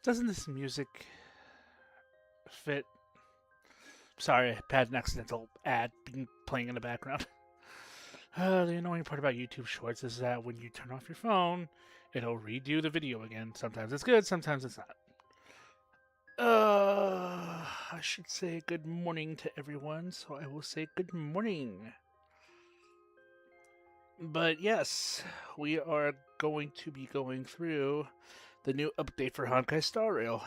Doesn't this music fit? Sorry, I had an accidental ad playing in the background. The annoying part about YouTube Shorts is that when you turn off your phone, it'll redo the video again. Sometimes it's good, sometimes it's not. I should say good morning to everyone, so I will say good morning. But yes, we are going to be going through the new update for Honkai Star Rail.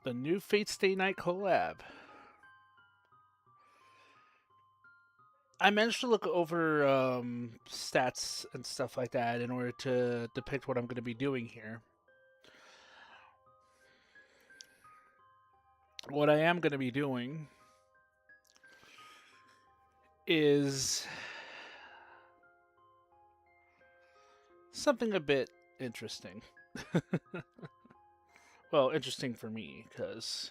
The new Fate Stay Night collab. I managed to look over stats and stuff like that in order to depict what I'm going to be doing here. What I am going to be doing is something a bit interesting. Well, interesting for me, because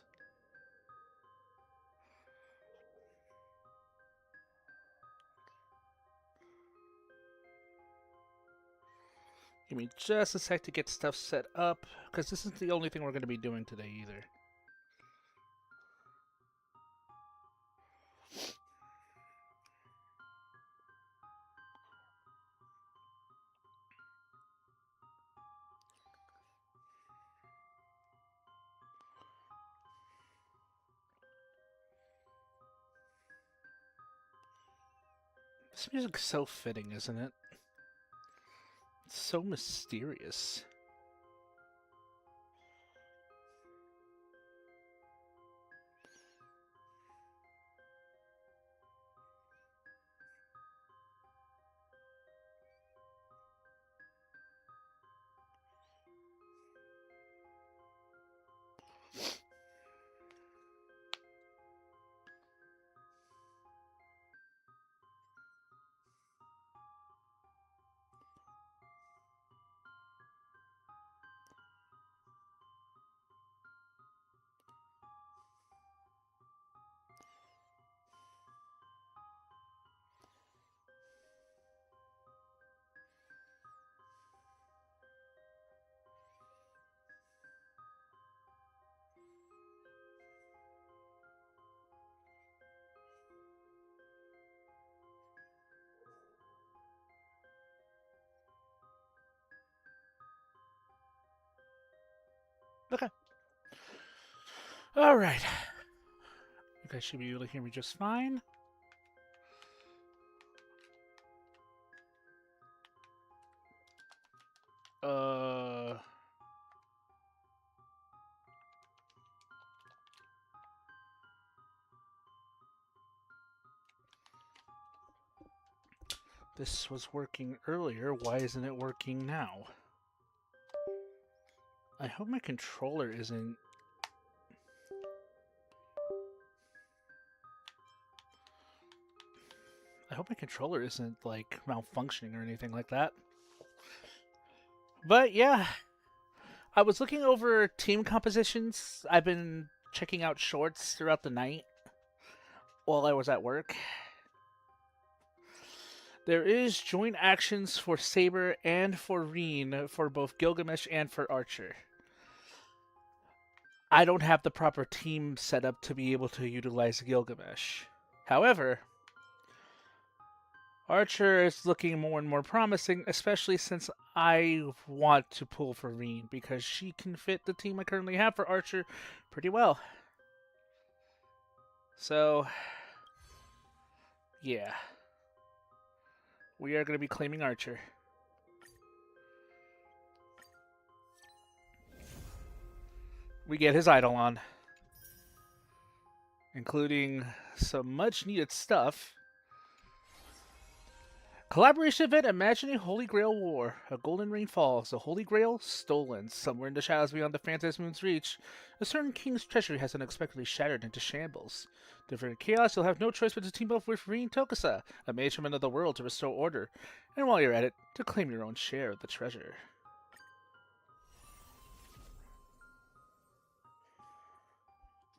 give me just a sec to get stuff set up, because this isn't the only thing we're going to be doing today either. This music's so fitting, isn't it? It's so mysterious. Okay. Alright. You guys should be able to hear me just fine. This was working earlier. Why isn't it working now? I hope my controller isn't... I hope my controller isn't, like, malfunctioning or anything like that. But, yeah. I was looking over team compositions. I've been checking out shorts throughout the night while I was at work. There is joint actions for Saber and for Reen for both Gilgamesh and for Archer. I don't have the proper team set up to be able to utilize Gilgamesh. However, Archer is looking more and more promising, especially since I want to pull for Reen because she can fit the team I currently have for Archer pretty well. So, yeah. We are going to be claiming Archer. We get his idol on, including some much needed stuff. Collaboration event Imagining Holy Grail War. A golden rain falls. The Holy Grail stolen. Somewhere in the shadows beyond the Phantasmoon's reach, a certain king's treasury has unexpectedly shattered into shambles. Different chaos, you'll have no choice but to team up with Reen Tokusa, a mage from another world, to restore order. And while you're at it, to claim your own share of the treasure.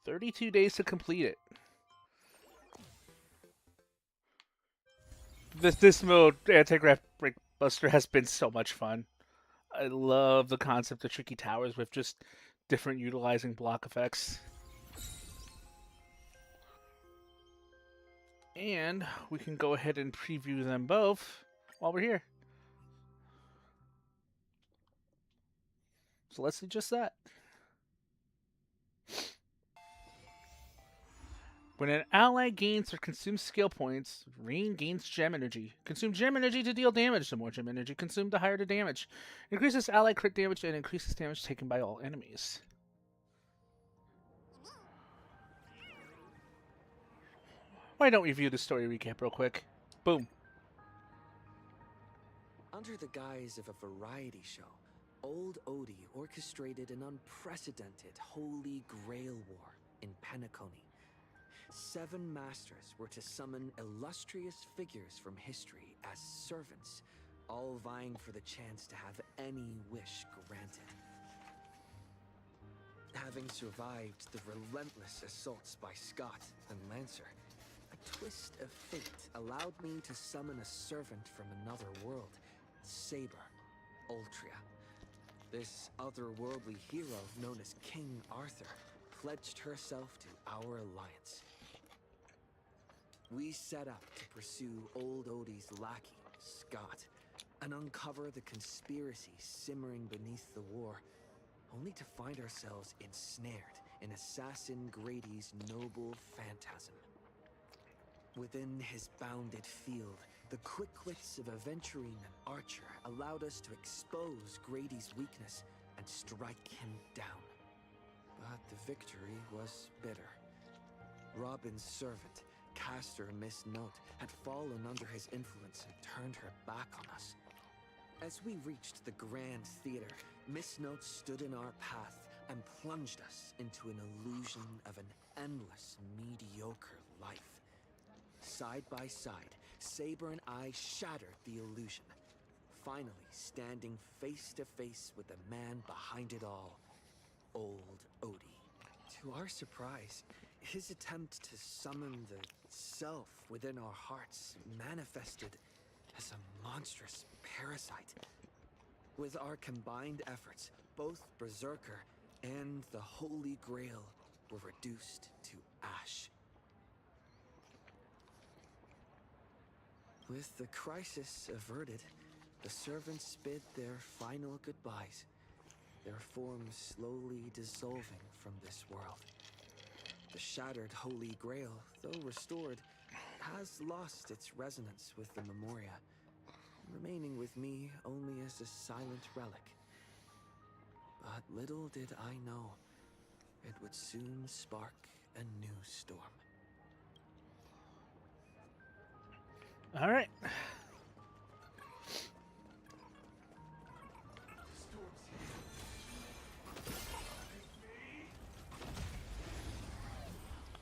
"32 days to complete it." This mode, anti-grav break Buster has been so much fun. I love the concept of tricky towers with just different utilizing block effects. And we can go ahead and preview them both while we're here. So let's do just that. When an ally gains or consumes skill points, Rain gains gem energy. Consume gem energy to deal damage. The more gem energy consumed, the higher the damage. Increases ally crit damage and increases damage taken by all enemies. Why don't we view the story recap real quick? Boom. Under the guise of a variety show, Old Odie orchestrated an unprecedented Holy Grail War in Penacony. 7 masters were to summon illustrious figures from history as servants, all vying for the chance to have any wish granted. Having survived the relentless assaults by Scott and Lancer, a twist of fate allowed me to summon a servant from another world, Saber, Ultria. This otherworldly hero, known as King Arthur, pledged herself to our alliance. We set out to pursue Old Odie's lackey, Scott, and uncover the conspiracy simmering beneath the war, only to find ourselves ensnared in Assassin Grady's noble phantasm. Within his bounded field, the quick wits of Aventurine and Archer allowed us to expose Grady's weakness and strike him down. But the victory was bitter. Robin's servant, Caster Miss Note, had fallen under his influence and turned her back on us. As we reached the Grand Theater, Miss Note stood in our path and plunged us into an illusion of an endless, mediocre life. Side by side, Saber and I shattered the illusion, finally standing face to face with the man behind it all, Old Odie. To our surprise, his attempt to summon the self within our hearts manifested as a monstrous parasite. With our combined efforts, both Berserker and the Holy Grail were reduced to ash. With the crisis averted, the servants bid their final goodbyes, their forms slowly dissolving from this world. The shattered Holy Grail, though restored, has lost its resonance with the Memoria, remaining with me only as a silent relic. But little did I know, it would soon spark a new storm. All right.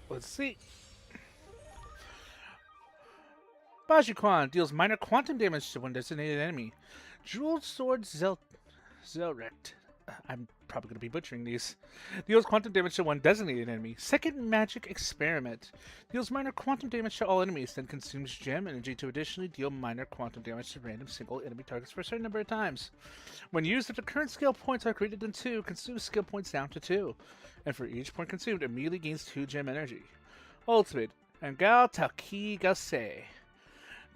Let's see. Bajiquan deals minor quantum damage to one designated enemy. Jeweled Sword Zelrect. I'm probably going to be butchering these. Deals quantum damage to one designated enemy. Second Magic Experiment. Deals minor quantum damage to all enemies, then consumes gem energy to additionally deal minor quantum damage to random single enemy targets for a certain number of times. When used, if the current skill points are greater than 2, consumes skill points down to 2. And for each point consumed, immediately gains 2 gem energy. Ultimate. Angal Takigase.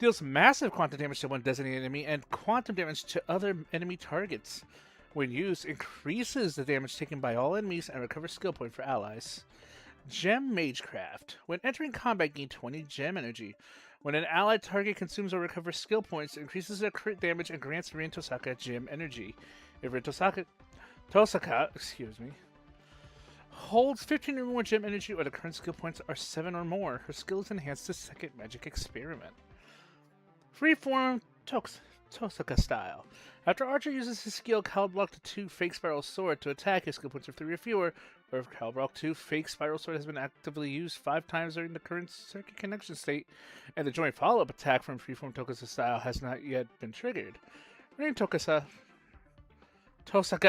Deals massive quantum damage to one designated enemy and quantum damage to other enemy targets. When used, increases the damage taken by all enemies and recovers skill point for allies. Gem Magecraft. When entering combat, gain 20 gem energy. When an allied target consumes or recovers skill points, it increases their crit damage and grants Rin Tosaka gem energy. If Rin Tosaka holds 15 or more gem energy or the current skill points are 7 or more, her skill is enhanced to Second Magic Experiment. Freeform Tosaka style. After Archer uses his skill Caliblock to 2 Fake Spiral Sword to attack, his skill points are 3 or fewer, or if Caliblock 2 Fake Spiral Sword has been actively used 5 times during the current circuit connection state, and the joint follow-up attack from Freeform Tosaka style has not yet been triggered. Rin Tosaka,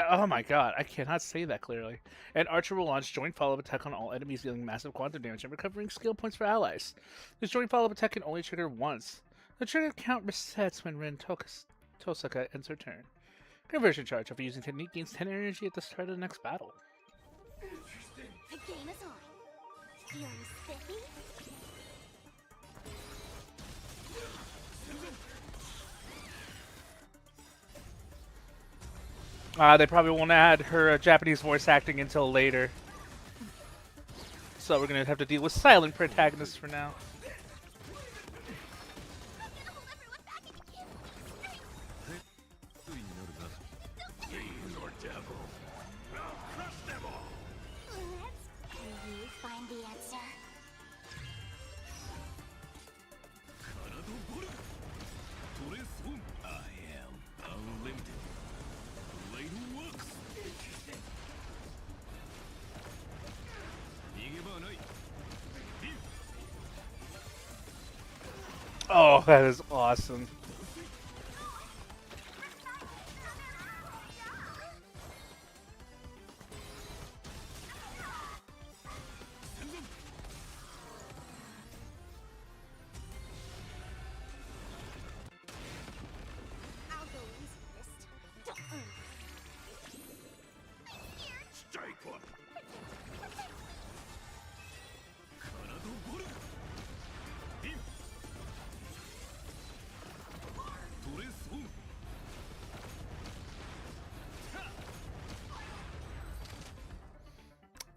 oh my god, I cannot say that clearly. And Archer will launch joint follow-up attack on all enemies dealing massive quantum damage and recovering skill points for allies. This joint follow-up attack can only trigger once. The trigger count resets when Rin Tosaka ends her turn. Conversion charge. After using technique, gains 10 energy at the start of the next battle. The game is on. Feeling spiffy? They probably won't add her Japanese voice acting until later. So we're gonna have to deal with silent protagonists for now. Oh, that is awesome. I'll go easy first. Don't Strike one.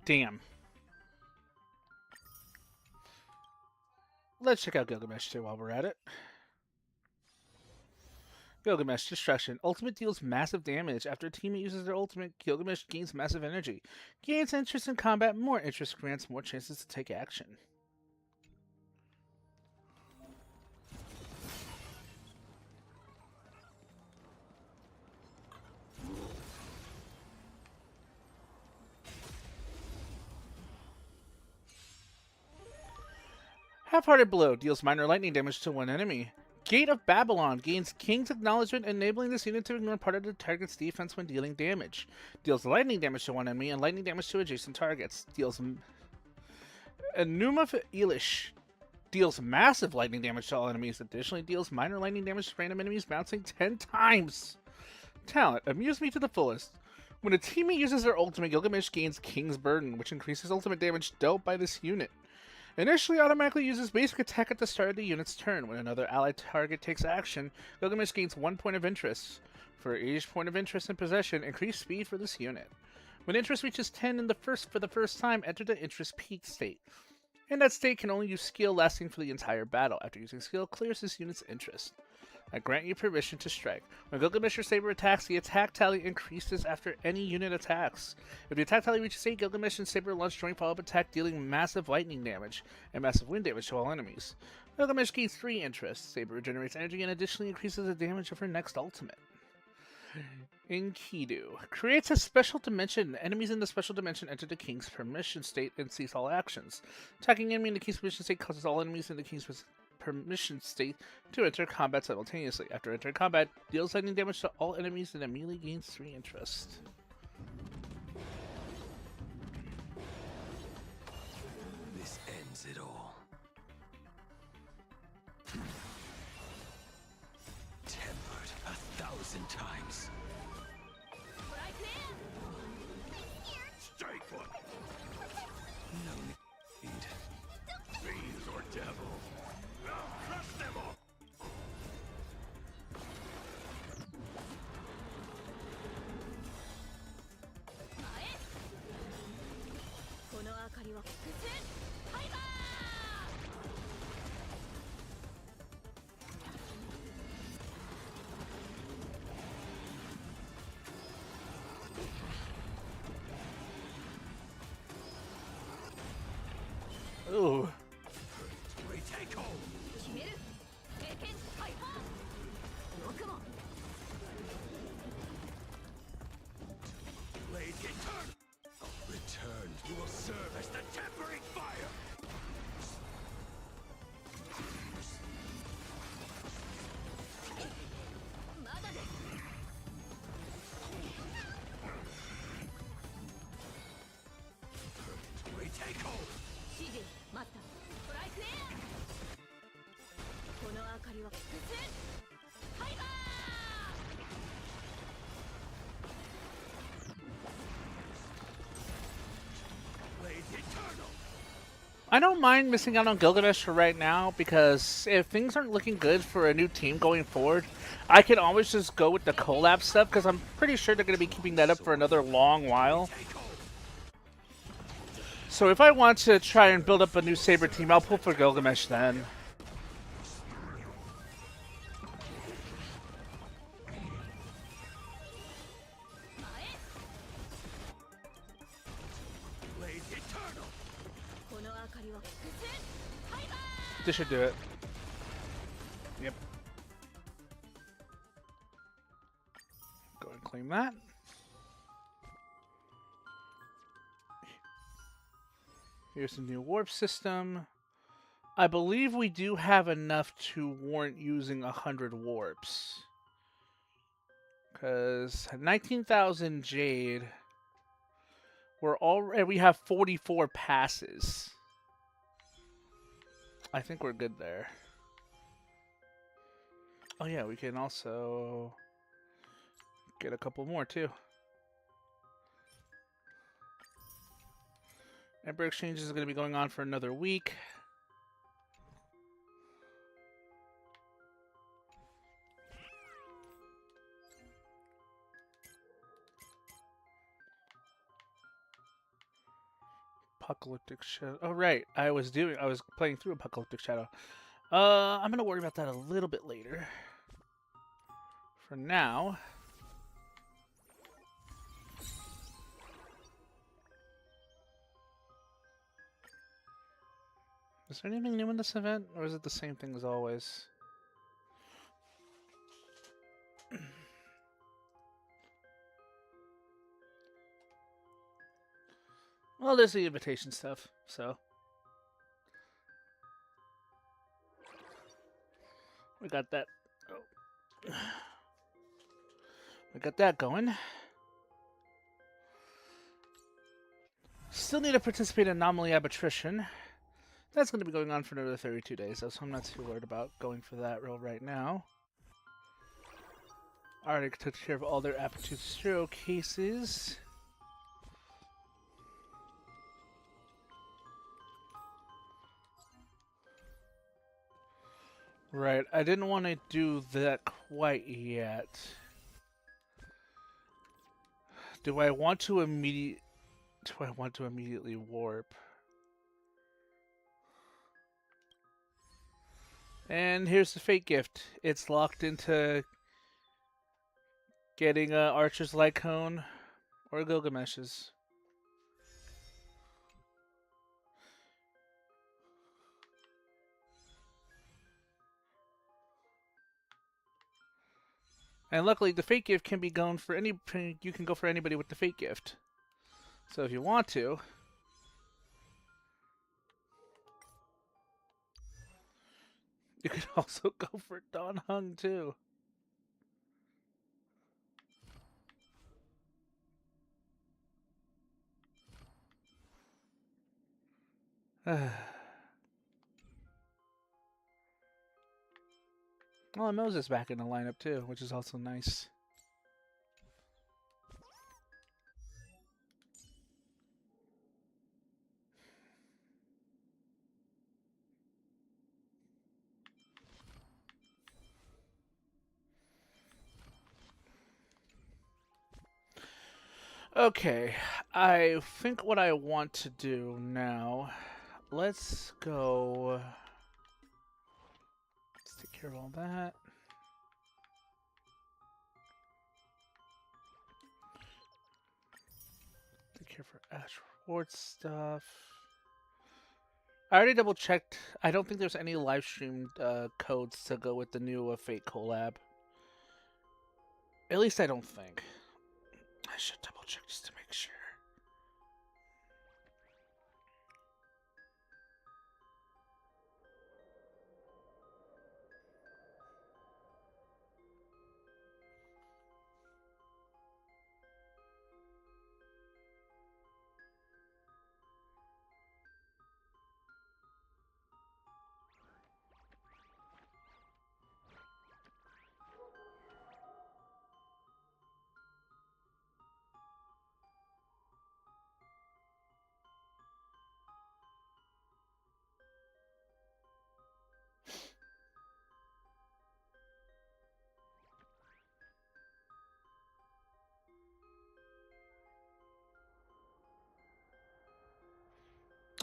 Damn. Let's check out Gilgamesh too while we're at it. Gilgamesh Destruction. Ultimate deals massive damage. After a teammate uses their ultimate, Gilgamesh gains massive energy. Gains interest in combat. More interest grants more chances to take action. Half-Hearted Blow deals minor lightning damage to one enemy. Gate of Babylon gains King's Acknowledgement, enabling this unit to ignore part of the target's defense when dealing damage. Deals lightning damage to one enemy and lightning damage to adjacent targets. Deals Enuma Elish deals massive lightning damage to all enemies. Additionally, deals minor lightning damage to random enemies, bouncing 10 times. Talent. Amuse me to the fullest. When a teammate uses their ultimate, Gilgamesh gains King's Burden, which increases ultimate damage dealt by this unit. Initially automatically uses basic attack at the start of the unit's turn. When another allied target takes action, Gilgamesh gains 1 point of interest. For each point of interest in possession, increase speed for this unit. When interest reaches 10 for the first time, enter the interest peak state. In that state, can only use skill lasting for the entire battle. After using skill, clears this unit's interest. I grant you permission to strike. When Gilgamesh or Saber attacks, the attack tally increases after any unit attacks. If the attack tally reaches 8, Gilgamesh and Saber launch joint follow-up attack, dealing massive lightning damage and massive wind damage to all enemies. Gilgamesh gains 3 interest. Saber regenerates energy and additionally increases the damage of her next ultimate. Enkidu creates a special dimension. Enemies in the special dimension enter the King's permission state and cease all actions. Attacking enemy in the King's permission state causes all enemies in the King's permission state to enter combat simultaneously. After entering combat, deals lightning damage to all enemies and immediately gains 3 interest. This ends it all. Tempered 1,000 times. Strike one. No need. Fiends or devil. I'll crush them all. Ooh. Retake hold. Blade return. Return. You will serve as the tempering fire. Retake hold. I don't mind missing out on Gilgamesh for right now because if things aren't looking good for a new team going forward, I can always just go with the collab stuff because I'm pretty sure they're going to be keeping that up for another long while. So if I want to try and build up a new Saber team, I'll pull for Gilgamesh then. This should do it. Yep. Go and claim that. Here's the new warp system. I believe we do have enough to warrant using 100 warps. Because 19,000 Jade, we have 44 passes. I think we're good there. Oh yeah, we can also get a couple more too. Emperor Exchange is going to be going on for another week. Apocalyptic Shadow. Oh right, I was playing through Apocalyptic Shadow. I'm gonna worry about that a little bit later. For now, is there anything new in this event, or is it the same thing as always? Well, there's the invitation stuff, so we got that. Oh. We got that going. Still need to participate in Anomaly Arbitration. That's going to be going on for another 32 days, though, so I'm not too worried about going for that right now. Already took care of all their Aptitude 0 cases. Right, I didn't want to do that quite yet. Do I want to immediately warp? And here's the fate gift. It's locked into getting Archer's Lycone or Gilgamesh's. And luckily, the fate gift can be going for any. You can go for anybody with the fate gift. So if you want to, you could also go for Don Hung too. Well, Moses back in the lineup too, which is also nice. Okay, I think what I want to do now, let's go. Let's take care of all that. Take care for Ash Reward stuff. I already double checked. I don't think there's any live streamed codes to go with the new Fate collab. At least I don't think. I should double check just to make sure.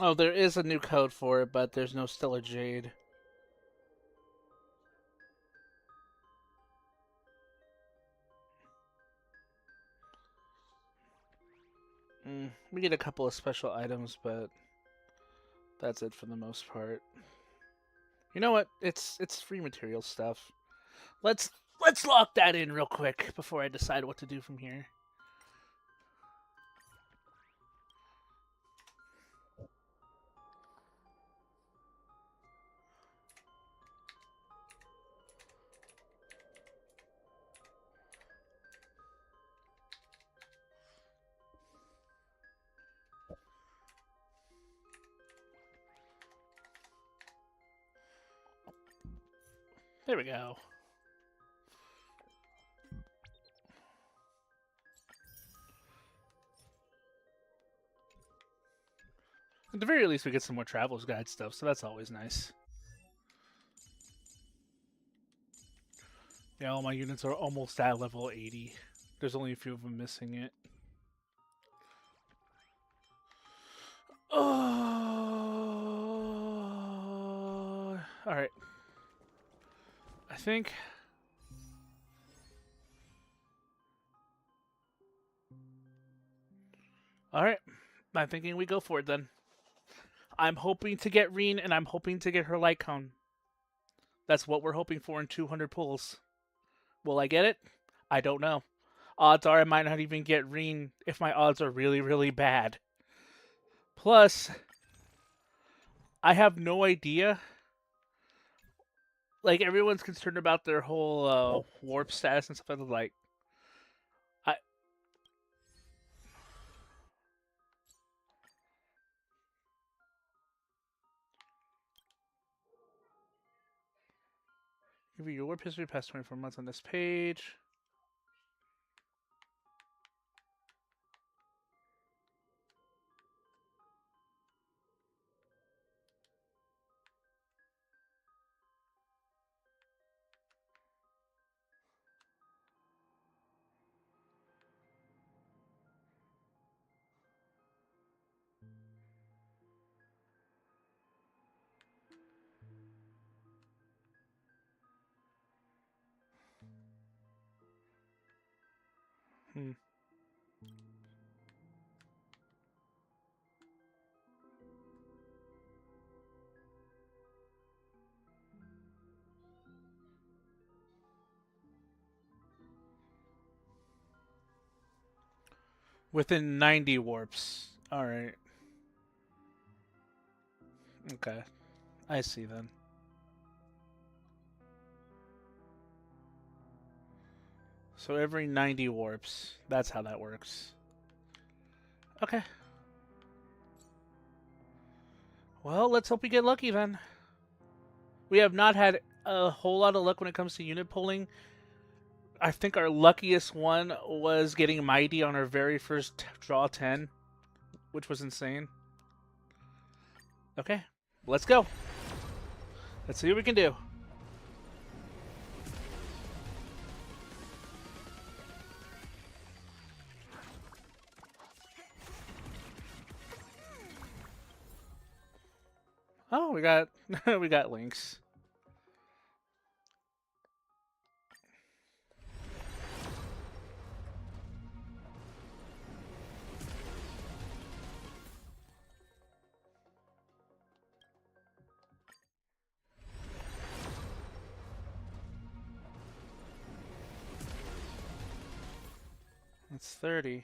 Oh, there is a new code for it, but there's no Stellar Jade. We get a couple of special items, but that's it for the most part. You know what? It's free material stuff. Let's lock that in real quick before I decide what to do from here. There we go. At the very least, we get some more Traveler's Guide stuff, so that's always nice. Yeah, all my units are almost at level 80. There's only a few of them missing it. Oh, all right. I think. All right. I'm thinking we go for it then. I'm hoping to get Reen, and I'm hoping to get her light cone. That's what we're hoping for in 200 pulls. Will I get it? I don't know. Odds are I might not even get Reen if my odds are really, really bad. Plus, I have no idea. Like, everyone's concerned about their whole warp status and stuff like I give you your warp history past 24 months on this page. Hmm. Within 90 warps. Alright. Okay. I see then. So every 90 warps. That's how that works. Okay. Well, let's hope we get lucky then. We have not had a whole lot of luck when it comes to unit pulling. I think our luckiest one was getting Mighty on our very first draw 10, which was insane. Okay, let's go. Let's see what we can do. Oh, we got we got links. That's 30.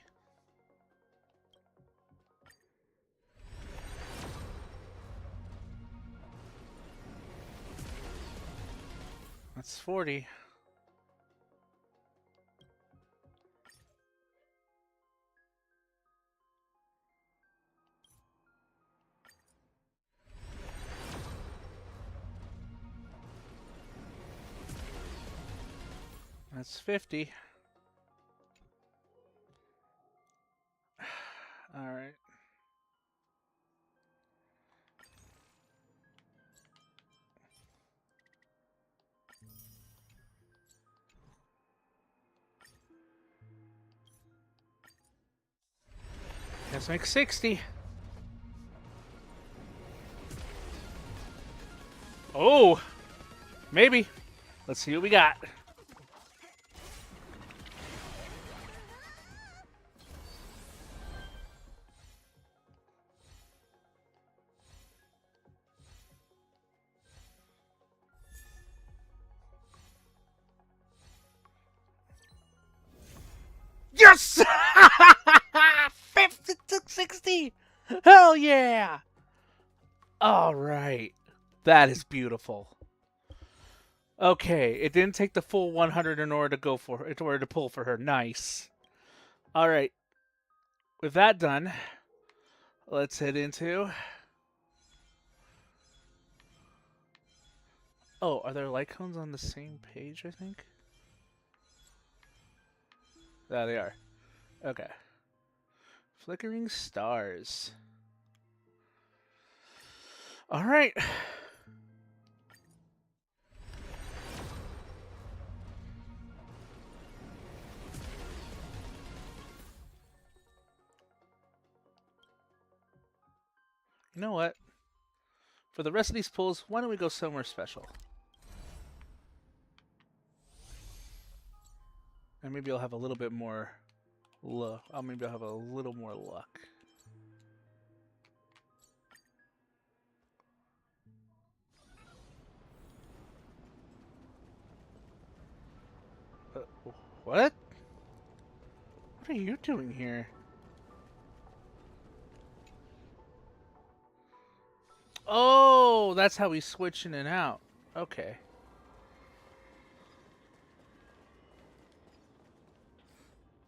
That's 40. That's 50. All right. Let's make 60. Oh, maybe. Let's see what we got. Yes! 50 to 60! Hell yeah! All right. That is beautiful. Okay, it didn't take the full 100 in order to go for her, in order to pull for her. Nice. All right. With that done, let's head into. Oh, are there light cones on the same page? I think. There they are. Okay. Flickering stars. All right. You know what? For the rest of these pulls, why don't we go somewhere special? And maybe I'll have a little bit more luck. Maybe I'll have a little more luck. What? What are you doing here? Oh, that's how we switch in and out. Okay.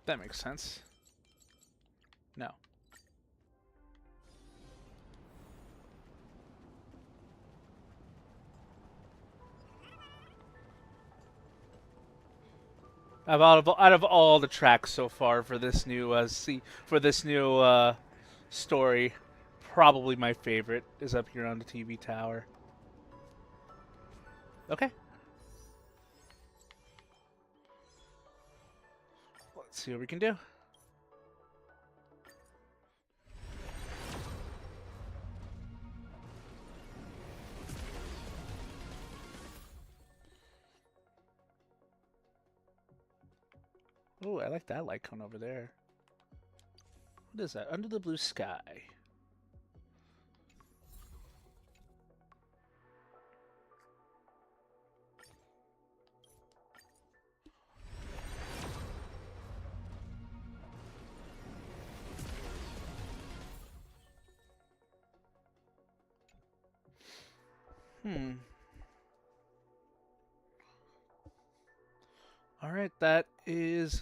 That makes sense. No. Out of all the tracks so far for this new story, probably my favorite is up here on the TV tower. Okay. Let's see what we can do. Oh, I like that light cone over there. What is that? Under the blue sky. All right, that is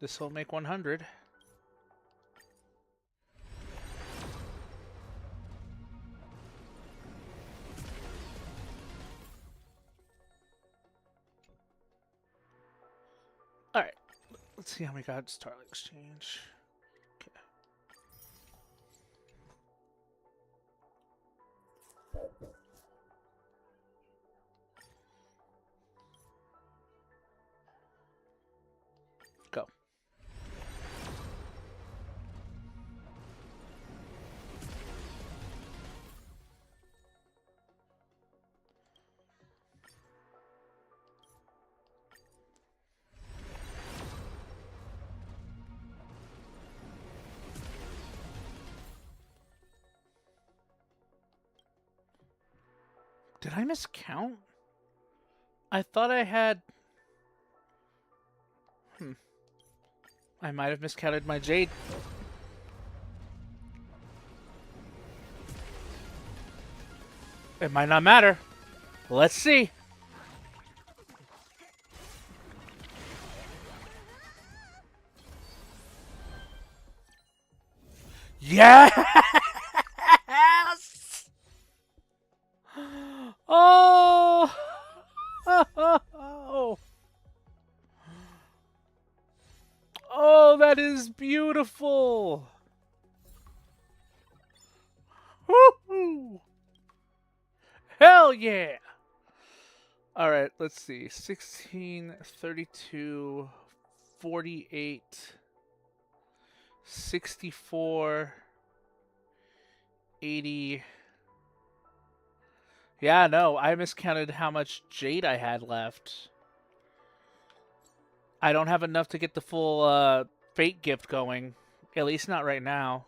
this will make 100. All right. Let's see how we got Starlight Exchange. Okay. Go. Did I miscount? I thought I had... I might have miscounted my Jade. It might not matter. Let's see. Yes! Oh! Oh, that is beautiful. Woohoo! Hell yeah! All right, let's see. 16, 32, 48, 64, 80, Yeah, no, I miscounted how much jade I had left. I don't have enough to get the full fate gift going. At least not right now.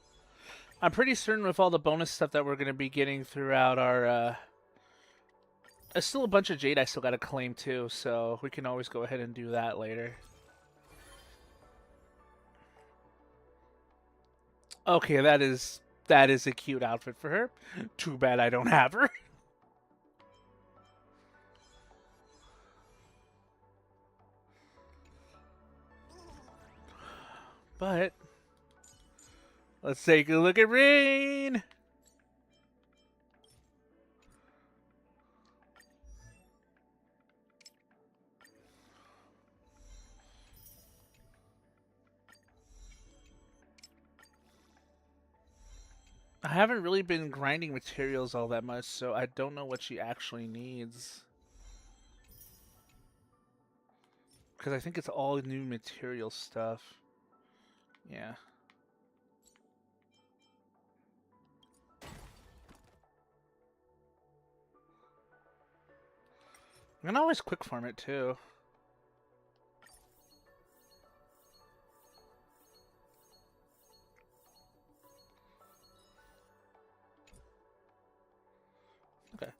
I'm pretty certain with all the bonus stuff that we're going to be getting throughout our... there's still a bunch of jade I still got to claim too, so we can always go ahead and do that later. Okay, that is a cute outfit for her. Too bad I don't have her. But let's take a look at Rain. I haven't really been grinding materials all that much, so I don't know what she actually needs. Because I think it's all new material stuff. Yeah. I can always quick farm it too. Okay.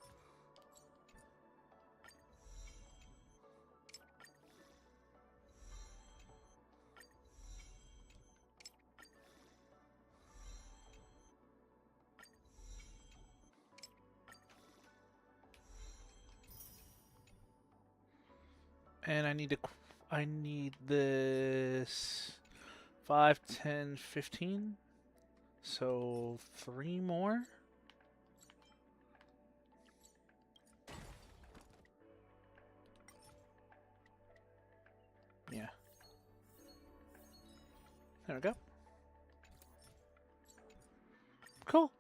And I need this 5, 10, 15. So 3 more. Yeah. There we go. Cool.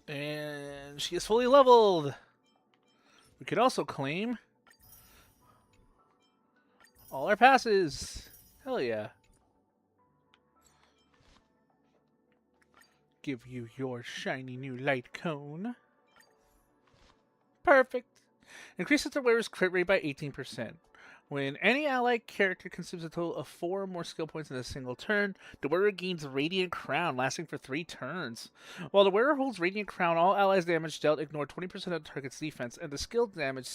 And she is fully leveled. We could also claim all our passes. Hell yeah. Give you your shiny new light cone. Perfect. Increases the wearer's crit rate by 18%. When any allied character consumes a total of 4 or more skill points in a single turn, the wearer gains Radiant Crown, lasting for 3 turns. While the wearer holds Radiant Crown, all allies' damage dealt ignore 20% of the target's defense, and the skill damage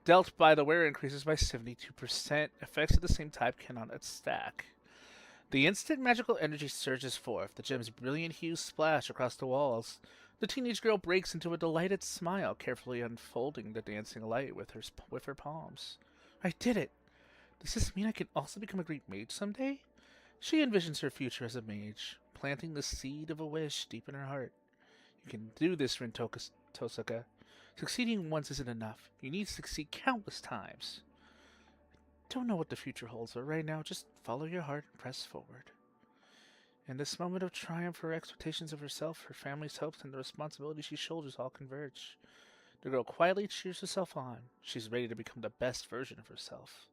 dealt by the wearer increases by 72%. Effects of the same type cannot stack. The instant magical energy surges forth, the gem's brilliant hues splash across the walls. The teenage girl breaks into a delighted smile, carefully unfolding the dancing light with her palms. I did it! Does this mean I can also become a great mage someday? She envisions her future as a mage, planting the seed of a wish deep in her heart. You can do this, Rin Tosaka. Succeeding once isn't enough. You need to succeed countless times. Don't know what the future holds, but right now, just follow your heart and press forward. In this moment of triumph, her expectations of herself, her family's hopes, and the responsibility she shoulders all converge. The girl quietly cheers herself on. She's ready to become the best version of herself.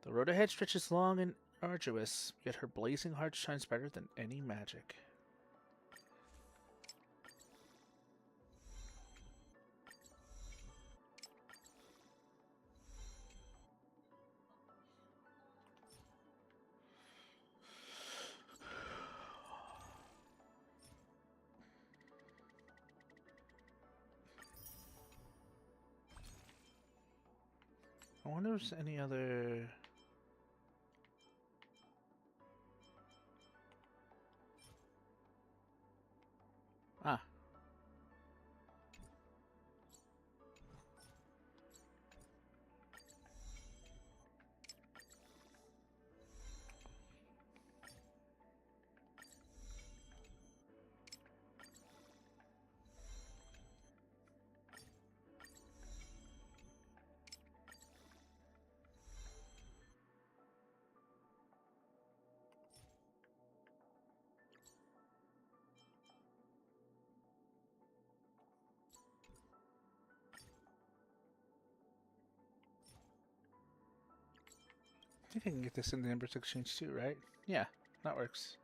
The road ahead stretches long and arduous, yet her blazing heart shines brighter than any magic. I wonder if there's any other... Ah. I think I can get this in the Embers Exchange too, right? Yeah, that works.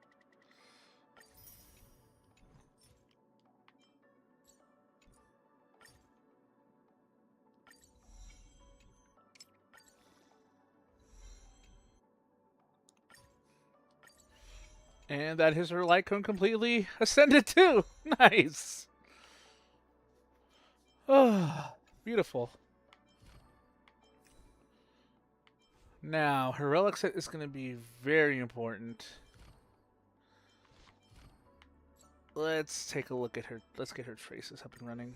And that is her light cone completely ascended too. Nice. Oh, beautiful. Now, her relic set is going to be very important. Let's take a look at her. Let's get her traces up and running.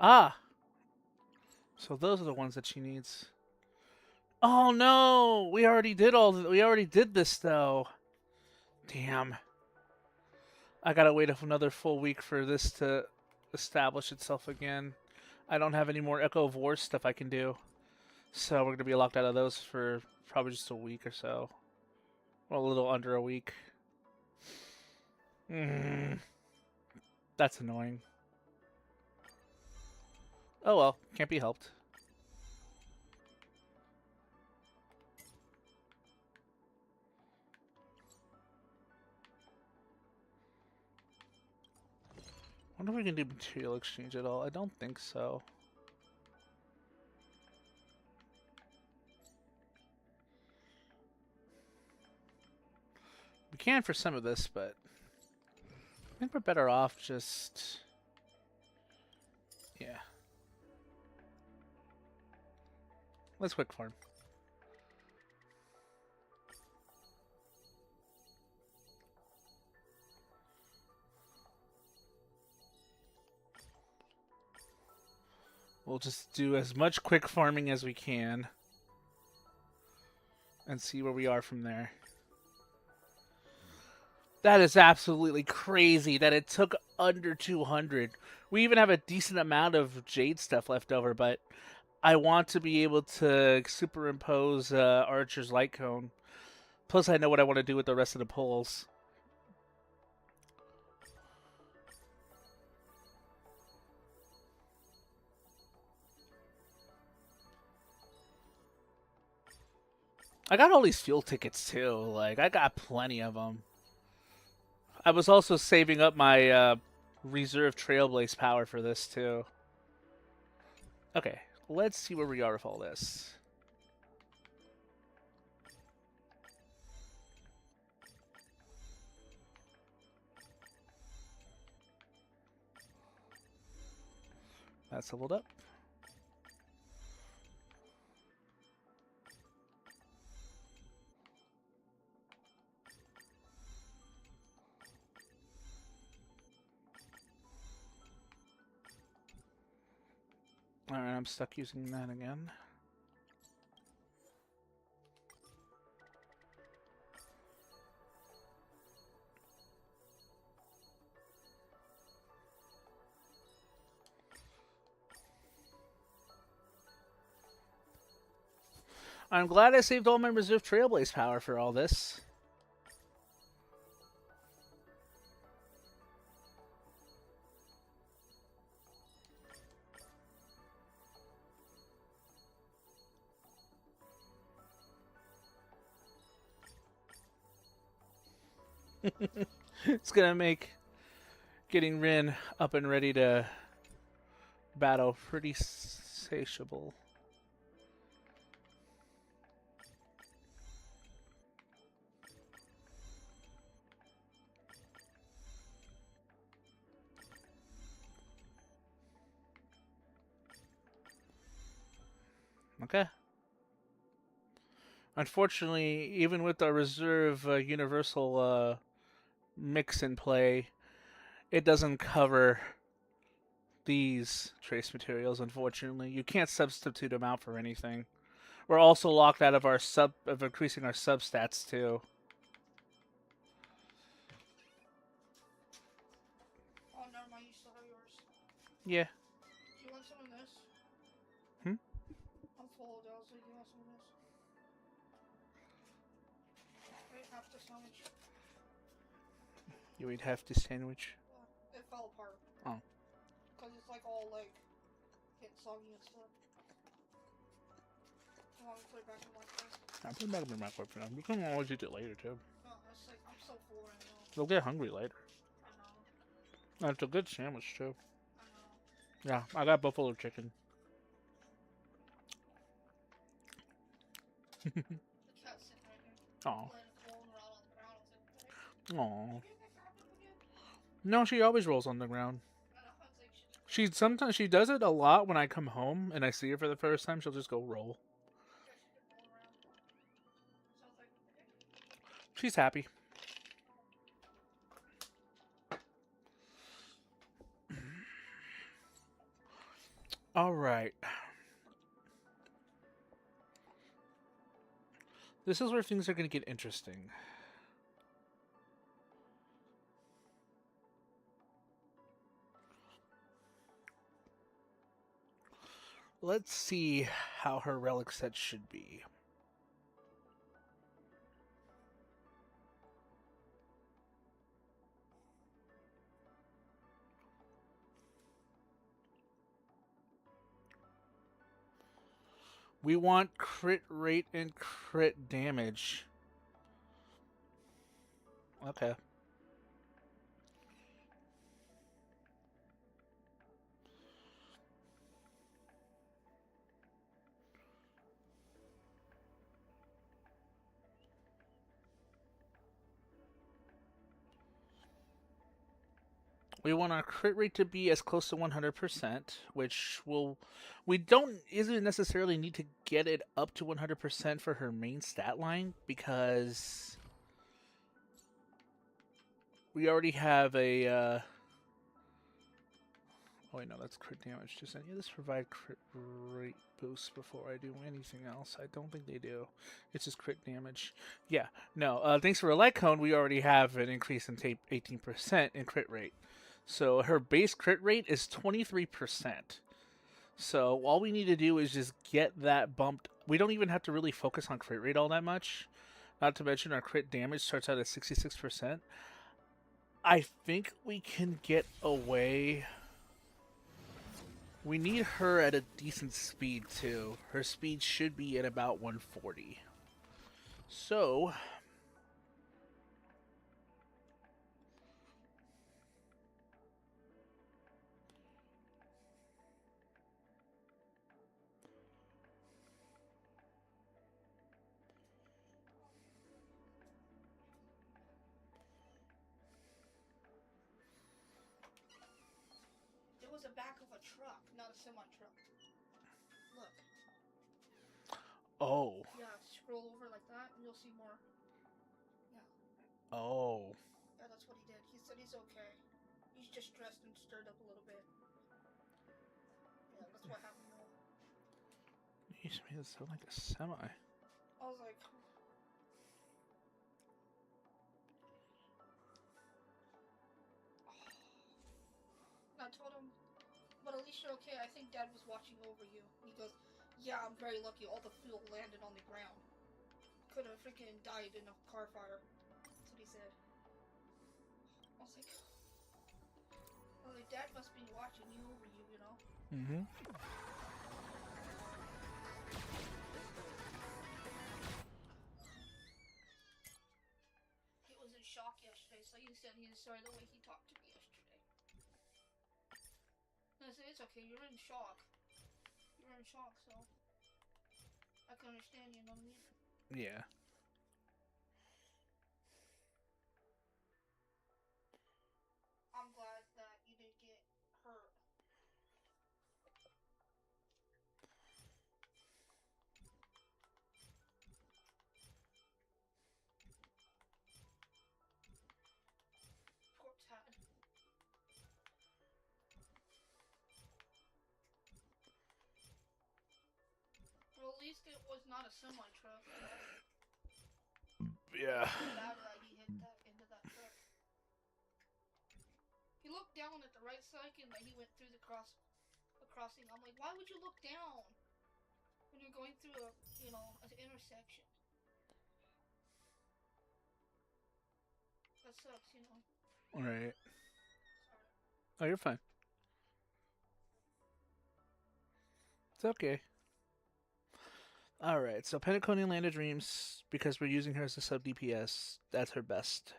Ah, so those are the ones that she needs. Oh no, we already did we already did this though. Damn. I gotta wait another full week for this to establish itself again. I don't have any more Echo of War stuff I can do. So we're gonna be locked out of those for probably just a week or so. Well, a little under a week. That's annoying. Oh well, can't be helped. Wonder if we can do material exchange at all. I don't think so. We can for some of this, but I think we're better off just... Yeah. Let's quick farm. We'll just do as much quick farming as we can. And see where we are from there. That is absolutely crazy that it took under 200. We even have a decent amount of Jade stuff left over, but I want to be able to superimpose Archer's Light Cone. Plus, I know what I want to do with the rest of the poles. I got all these fuel tickets too. Like, I got plenty of them. I was also saving up my reserve Trailblaze power for this too. Okay, let's see where we are with all this. That's leveled up. Alright, I'm stuck using that again. I'm glad I saved all my reserve Trailblaze power for all this. It's gonna make getting Rin up and ready to battle pretty satiable. Okay. Unfortunately, even with our reserve universal mix in play, it doesn't cover these trace materials. Unfortunately, you can't substitute them out for anything. We're also locked out of our increasing our substats too. Oh, never mind. You still have yours. Yeah. Do you want some of this? Hmm? I'm full of those. Do you want some of this? Wait, half the sandwich. You ate half the sandwich. It fell apart. Oh. Because it's like all like getting soggy and stuff. You want me to put it back in the microwave? I put it back in the microwave for now. You can always eat it later too. No, it's like I'm so full right now. You'll get hungry later. I know. And it's a good sandwich too. I know. Yeah, I got buffalo chicken. The cat's sitting right here. Aw. Playing rolling around on the ground. I was like, hey, Aw. you get carpet again? No, she always rolls on the ground. I know. I was like, She sometimes she does it a lot when I come home and I see her for the first time. She'll just go roll. yeah, she's been rolling around. So I was like, okay. She's happy. All right. This is where things are going to get interesting. Let's see how her relic set should be. We want crit rate and crit damage. Okay. We want our crit rate to be as close to 100%, which we don't isn't necessarily need to get it up to 100% for her main stat line because we already have a oh wait, no, that's crit damage. Does any of this provide crit rate boost before I do anything else? I don't think they do. It's just crit damage. Yeah, no. Thanks for a light cone, we already have an increase in 18% in crit rate. So her base crit rate is 23%. So all we need to do is just get that bumped. We don't even have to really focus on crit rate all that much. Not to mention our crit damage starts out at 66%. I think we can get away. We need her at a decent speed too. Her speed should be at about 140. So It was the back of a truck, not a semi truck. Look. oh. Yeah, scroll over like that and you'll see more. Yeah. Oh. Yeah, that's what he did. He said he's okay. He's just stressed and stirred up a little bit. Yeah, that's what happened though. You made it sound like a semi. I was like, I told him, but at least you're okay. I think Dad was watching over you. He goes, yeah, I'm very lucky. All the fuel landed on the ground. Could have freaking died in a car fire. That's what he said. I was like, Dad must be watching you over you, you know? Mm-hmm. He was in shock yesterday, so he said he was sorry the way he talked to me yesterday. And I said, it's okay, you're in shock. You're in shock, so I can understand, you know what I mean? Yeah. I'm glad that you didn't get hurt. Poor Tad. Well, at least it was not a semi truck. Yeah. Bad that he hit that into that truck. He looked down at the right side and then he went through the crossing. I'm like, why would you look down when you're going through a, you know, an intersection? That sucks, you know. All right. Sorry. Oh, you're fine. It's okay. Alright, so Pentaconian Land of Dreams, because we're using her as a sub DPS, that's her best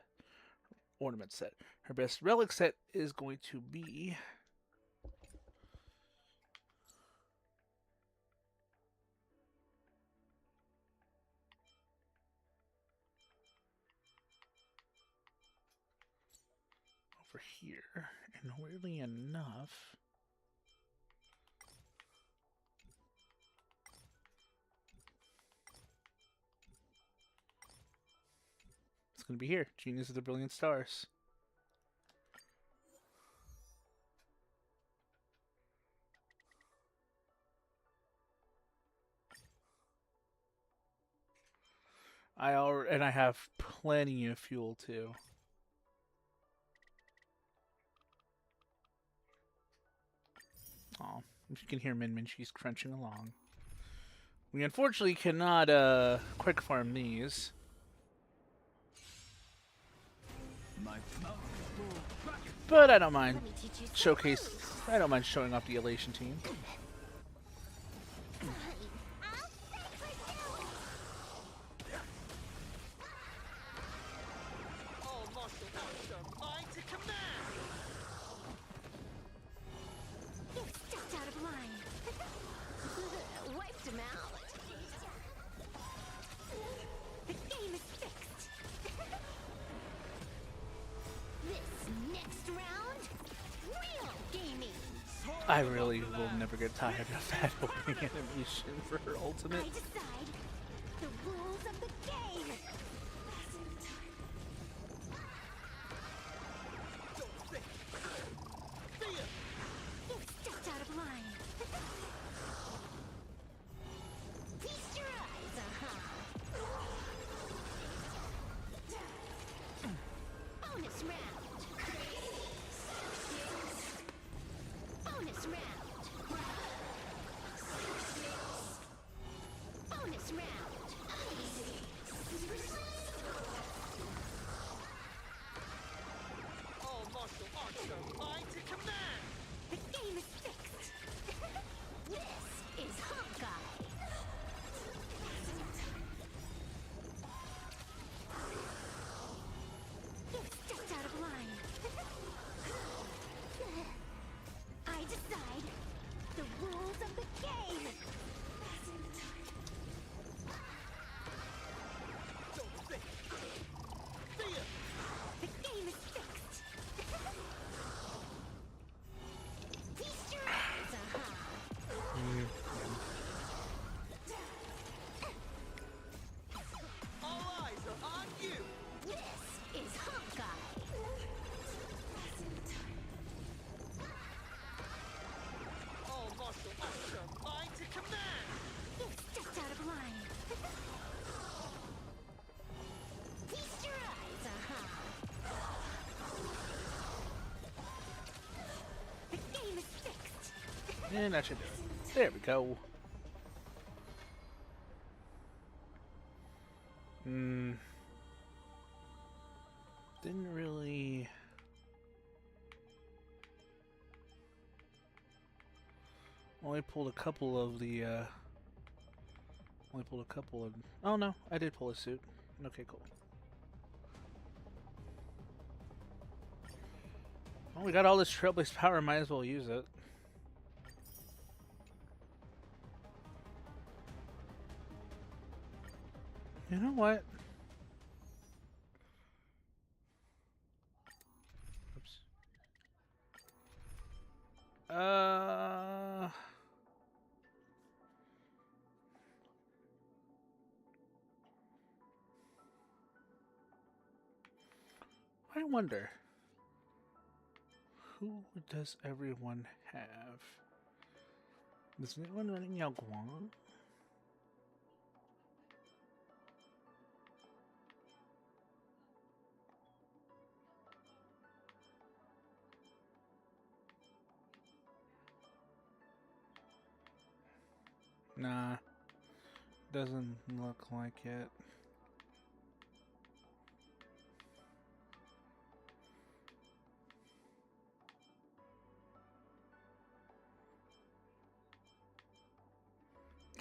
ornament set. Her best relic set is going to be... over here. And weirdly enough... it's going to be here. Genius of the Brilliant Stars. And I have plenty of fuel too. Oh, if you can hear Min Min, she's crunching along. We unfortunately cannot quick farm these. But I don't mind I don't mind showing off the Elation team. I really will never get tired of that opening animation for her ultimate. I decide the rules of the game. You've stepped out of line. Feast your eyes, Bonus round. Bonus round. Bonus round. All martial arts are mine to command! The game is fixed. This is Hawkeye. You've stepped out of line. I decide the rules of the game. Don't think! Fear! The game is fixed. Feast your eyes, All eyes are on you! This is Hawkeye. All martial arts are mine to command! You've stepped out of line. Feast your eyes, The game is fixed. And that should do it. There we go. Didn't really... only pulled a couple of the, oh no, I did pull a suit. Okay, cool. Well, we got all this Trailblaze power, might as well use it. You know what? Oops. I wonder, who does everyone have? Is anyone running Yao Guang? Nah, doesn't look like it.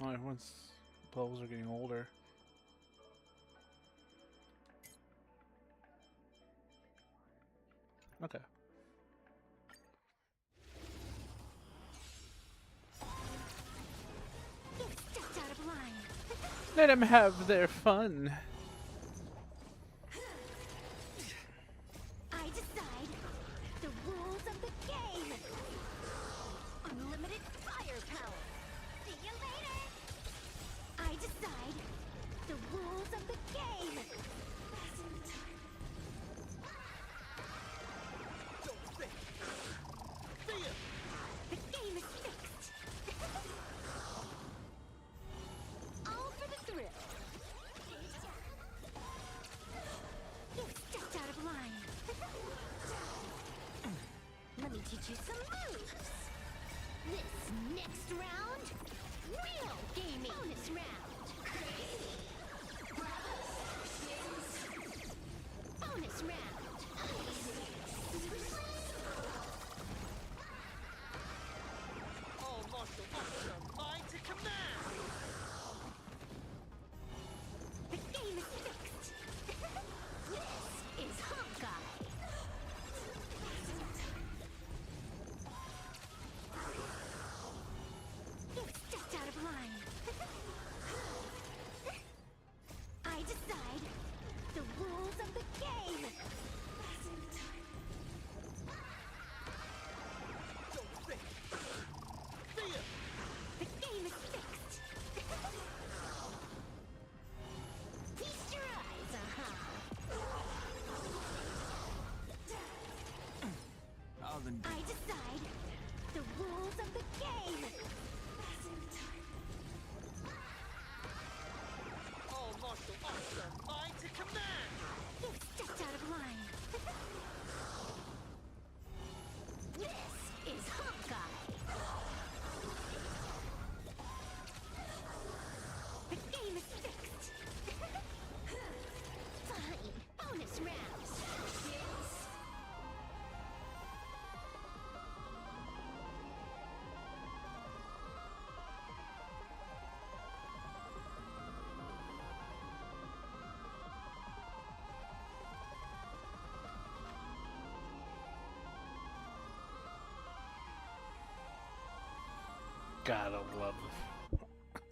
Oh, everyone's levels are getting older. Okay. You stepped out of line. Let them have their fun. I decide the rules of the game. Unlimited firepower. See you later. I decide the rules of the game. Don't think. Fear. The game is fixed. All for the thrill. You stepped out of line. Let me teach you some moves. This next round, real gaming. Bonus round. Bonus round. All martial arts are mine to command. The game is fixed. This is Hawkeye. You stepped out of line. I decide the rules of the game. Don't think. Fear. The game is fixed. Feast your eyes, I decide the rules of the game. All martial arts are mine to command. You stepped out of line. This is Hawkeye. The game is fixed. Fine. Bonus rounds.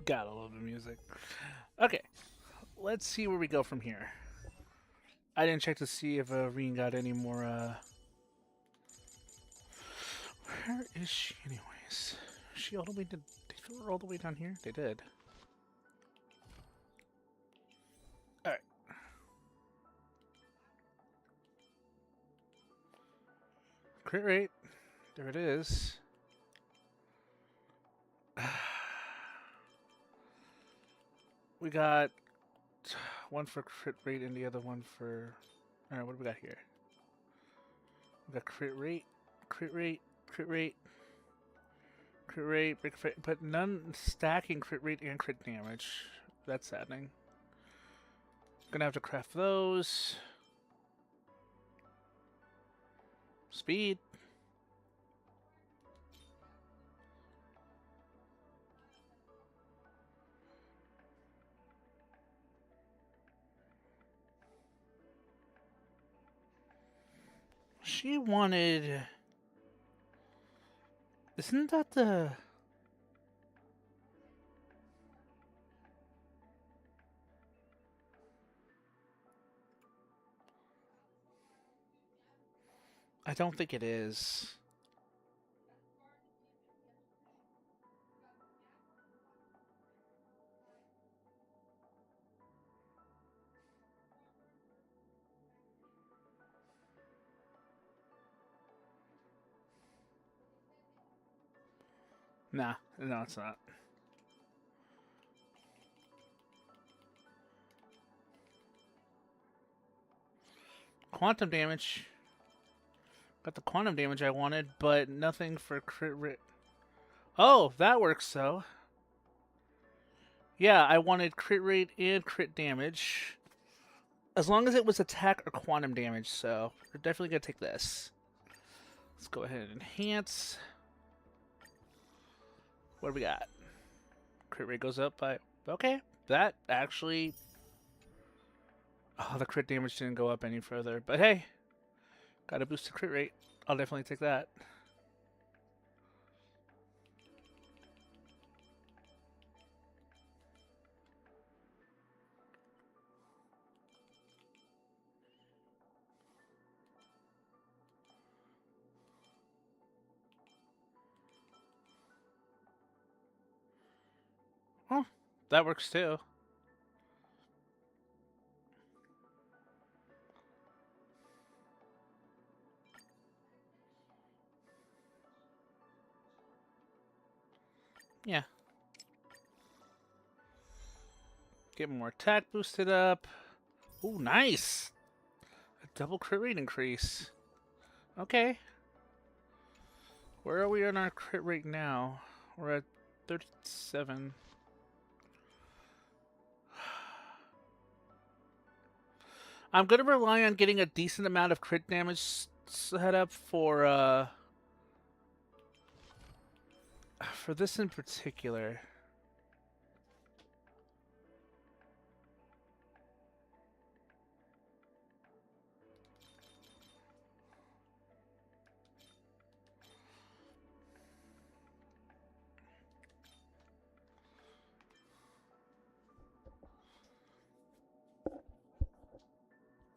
Gotta love the music. Okay, let's see where we go from here. I didn't check to see if Reen got any more. Where is she, anyways? Is she all the way? Did they throw her all the way down here? They did. All right. Crit rate. There it is. We got one for crit rate and the other one for... Alright, what do we got here? We got crit rate, crit rate, crit rate, crit rate, but none stacking crit rate and crit damage. That's saddening. Gonna have to craft those. Speed. She wanted... Isn't that the... I don't think it is. Nah, no, it's not. Quantum damage. Got the quantum damage I wanted, but nothing for crit rate. Oh, that works so. Yeah, I wanted crit rate and crit damage. As long as it was attack or quantum damage, so we're definitely going to take this. Let's go ahead and enhance. What do we got? Crit rate goes up by... Okay, that actually... Oh, the crit damage didn't go up any further. But hey, got to boost the crit rate. I'll definitely take that. Oh, that works too. Yeah. Get more attack boosted up. Ooh, nice! A double crit rate increase. Okay. Where are we on our crit rate now? We're at 37. I'm gonna rely on getting a decent amount of crit damage set up for this in particular.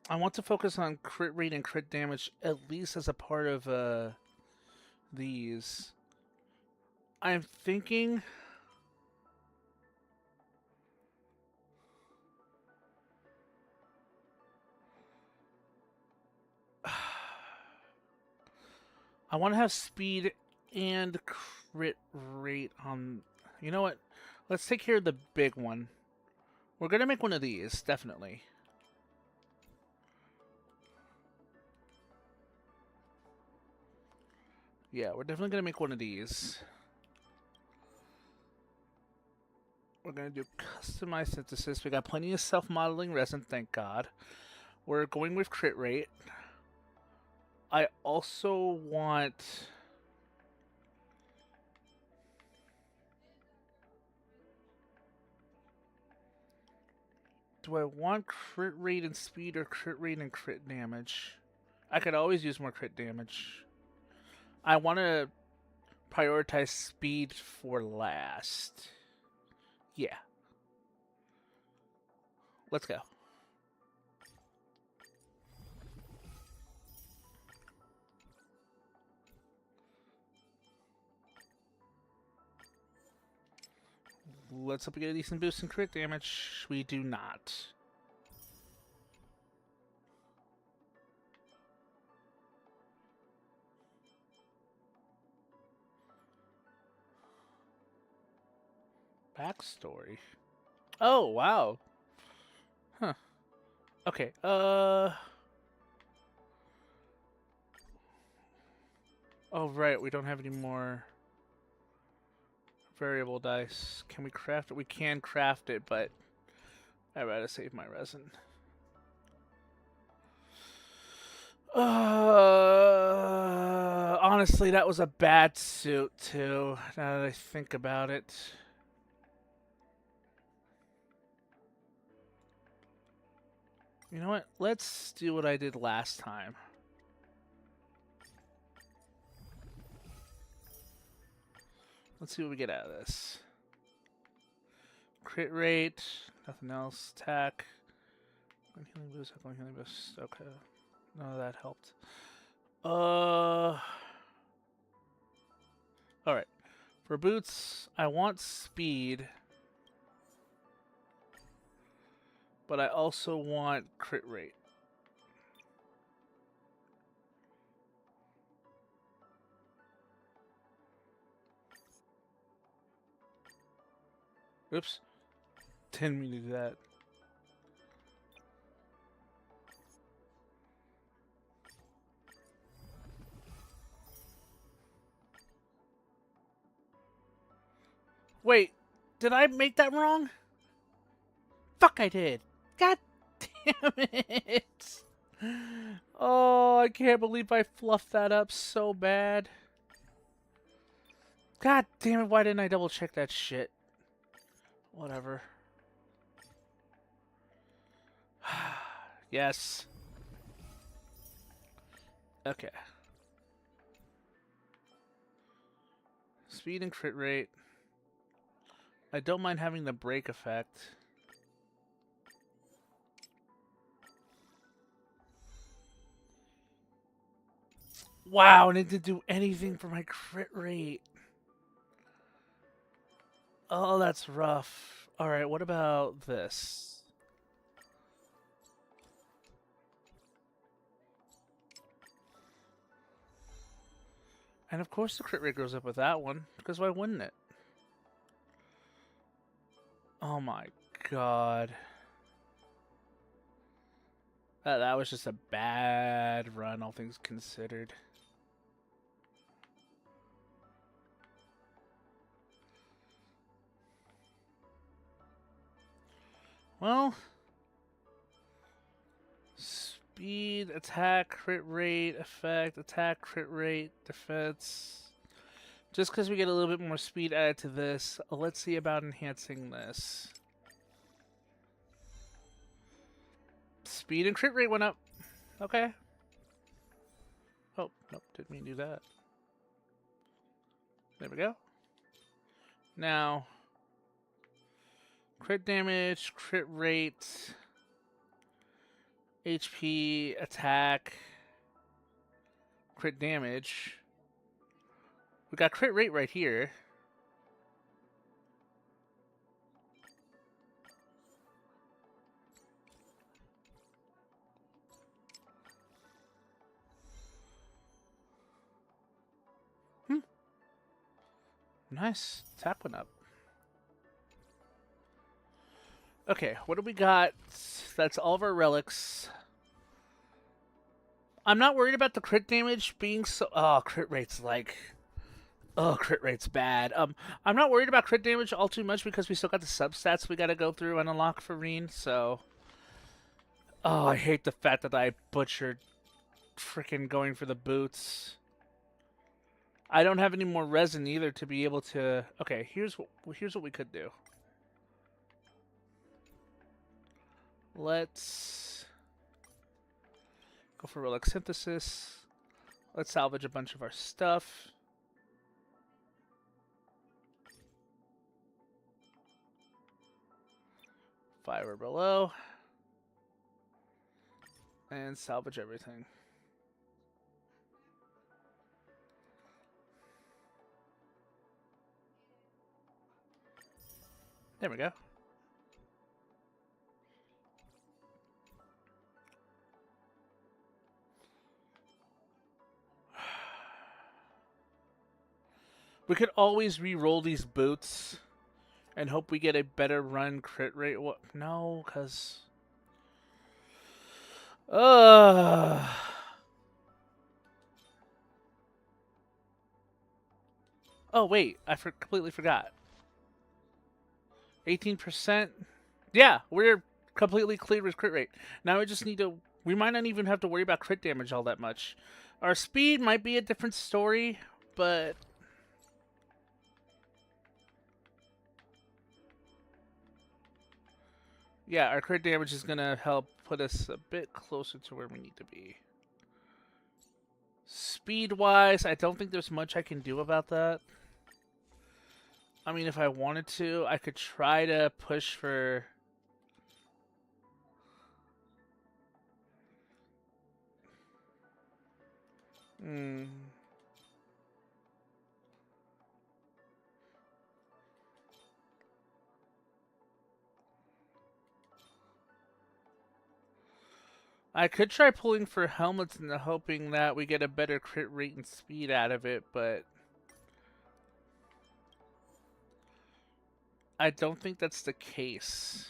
I want to focus on crit rate and crit damage at least as a part of these. I'm thinking I want to have speed and crit rate on... You know what? Let's take care of the big one. We're going to make one of these, definitely. Yeah, we're definitely going to make one of these. We're going to do customized synthesis. We got plenty of self-modeling resin, thank God. We're going with crit rate. I also want... Do I want crit rate and speed or crit rate and crit damage? I could always use more crit damage. I want to prioritize speed for last. Yeah. Let's go. Let's hope we get a decent boost in crit damage. We do not. Backstory. Oh, wow. Huh. Okay, Oh, right, we don't have any more variable dice. Can we craft it? We can craft it, but I'd rather save my resin. Honestly, that was a bad suit, too, now that I think about it. You know what? Let's do what I did last time. Let's see what we get out of this. Crit rate, nothing else. Attack. Healing boost, healing boost. Okay. None of that helped. Alright. For boots, I want speed. But I also want crit rate. Oops. Didn't mean to do that. Wait, did I make that wrong? Fuck, I did. God damn it. Oh, I can't believe I fluffed that up so bad. God damn it, why didn't I double check that shit? Whatever. Yes. Okay. Speed and crit rate. I don't mind having the break effect. Wow, and it didn't do anything for my crit rate. Oh, that's rough. Alright, what about this? And of course the crit rate goes up with that one, because why wouldn't it? Oh my god. That was just a bad run, all things considered. Well, speed, attack, crit rate, effect, attack, crit rate, defense. Just because we get a little bit more speed added to this, let's see about enhancing this. Speed and crit rate went up. Okay. Oh, nope, didn't mean to do that. There we go. Now, crit damage, crit rate, HP, attack, crit damage. We got crit rate right here. Nice. Attack went up. Okay, what do we got? That's all of our relics. I'm not worried about the crit damage being so... Oh, crit rate's like... Oh, crit rate's bad. I'm not worried about crit damage all too much because we still got the substats we gotta go through and unlock for Reen, so... Oh, I hate the fact that I butchered freaking going for the boots. I don't have any more resin either to be able to... Okay, here's what we could do. Let's go for relic synthesis. Let's salvage a bunch of our stuff. Fire below. And salvage everything. There we go. We could always re-roll these boots and hope we get a better run crit rate. What? No, because... Oh, wait. I completely forgot. 18%? Yeah, we're completely clear with crit rate. Now we just need to... We might not even have to worry about crit damage all that much. Our speed might be a different story, but... Yeah, our crit damage is going to help put us a bit closer to where we need to be. Speed-wise, I don't think there's much I can do about that. I mean, if I wanted to, I could try to push for... I could try pulling for helmets and hoping that we get a better crit rate and speed out of it, but... I don't think that's the case.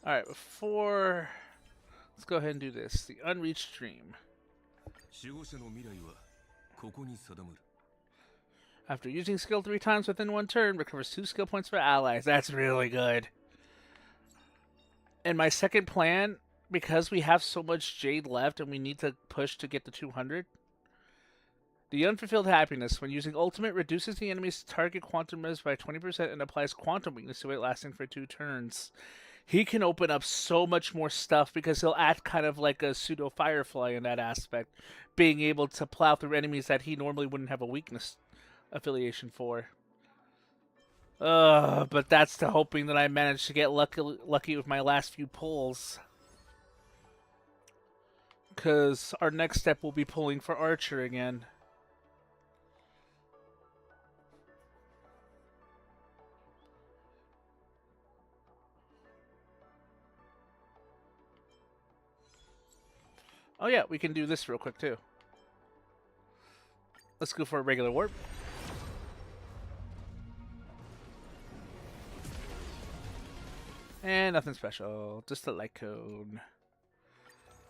Alright, before... Let's go ahead and do this. The Unreached Dream. After using skill 3 times within one turn, recovers 2 skill points for allies. That's really good. And my second plan, because we have so much Jade left and we need to push to get to 200, the Unfulfilled Happiness, when using Ultimate, reduces the enemy's target quantum res by 20% and applies quantum weakness to it, lasting for 2 turns. He can open up so much more stuff because he'll act kind of like a pseudo Firefly in that aspect, being able to plow through enemies that he normally wouldn't have a weakness affiliation for. But that's the hoping that I managed to get lucky with my last few pulls. Because our next step will be pulling for Archer again. Oh yeah, we can do this real quick too. Let's go for a regular warp. And nothing special, just a light cone.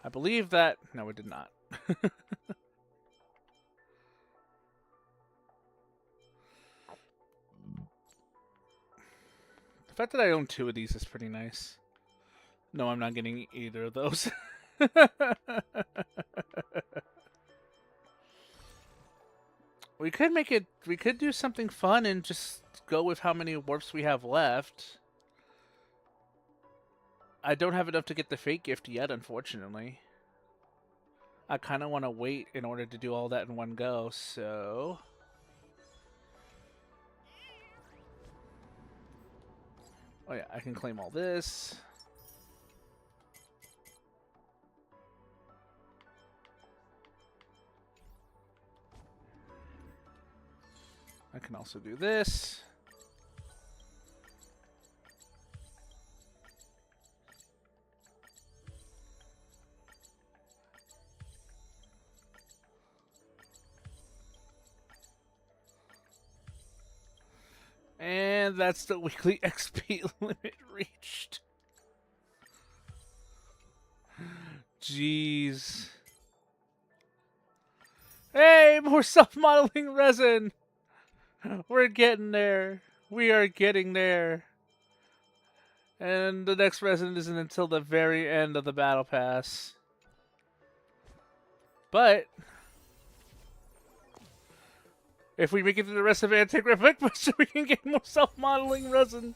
I believe that... No, we did not. The fact that I own 2 of these is pretty nice. No, I'm not getting either of those. We could make it... We could do something fun and just go with how many warps we have left. I don't have enough to get the fake gift yet, unfortunately. I kind of want to wait in order to do all that in one go, so... Oh yeah, I can claim all this. I can also do this. And that's the weekly XP limit reached. Jeez. Hey, more self-modeling resin! We're getting there. We are getting there. And the next resin isn't until the very end of the battle pass. But... if we make it through the rest of Antique Replic, we can get more self-modeling resin.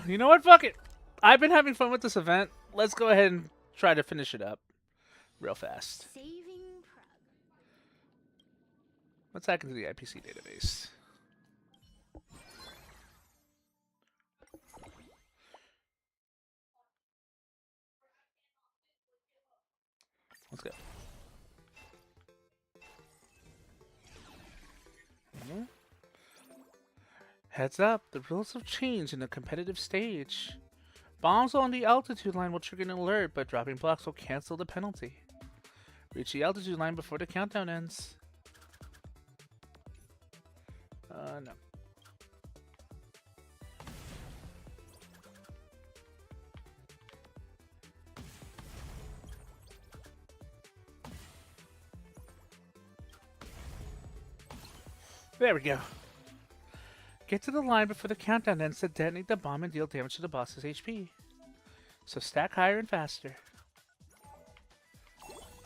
You know what? Fuck it. I've been having fun with this event. Let's go ahead and try to finish it up real fast. Saving Prug. Let's hack into the IPC database. Let's go. Heads up, the rules have changed in the competitive stage. Bombs on the altitude line will trigger an alert, but dropping blocks will cancel the penalty. Reach the altitude line before the countdown ends. No. There we go. Get to the line before the countdown ends to detonate the bomb and deal damage to the boss's HP. So stack higher and faster.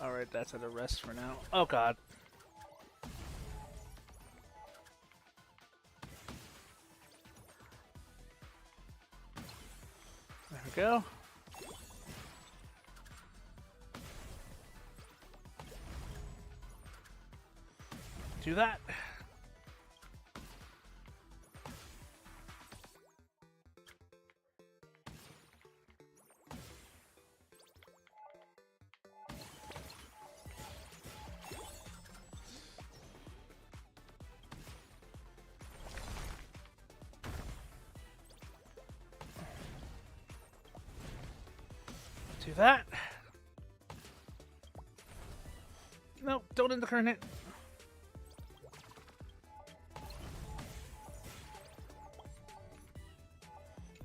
Alright, that's at a rest for now. Oh god. There we go. Do that. Do that. No, don't end the current hit.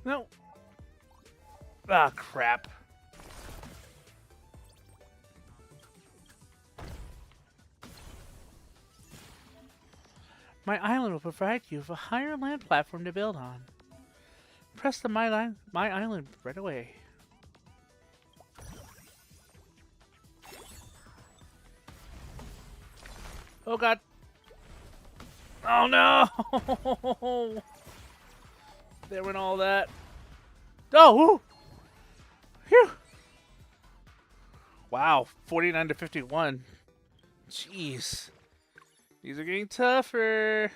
No. Ah, crap. My island will provide you with a higher land platform to build on. Press the my island right away. Oh god. Oh no! There went all that. Oh! Woo. Phew! Wow, 49 to 51. Jeez. These are getting tougher.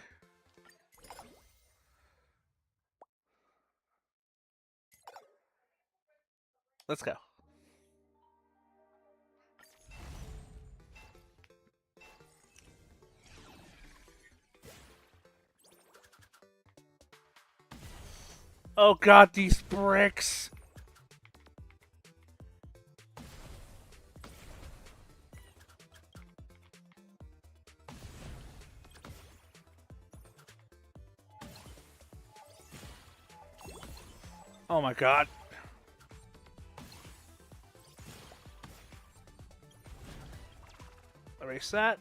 Let's go. Oh god, these bricks. Oh my god. Erase that.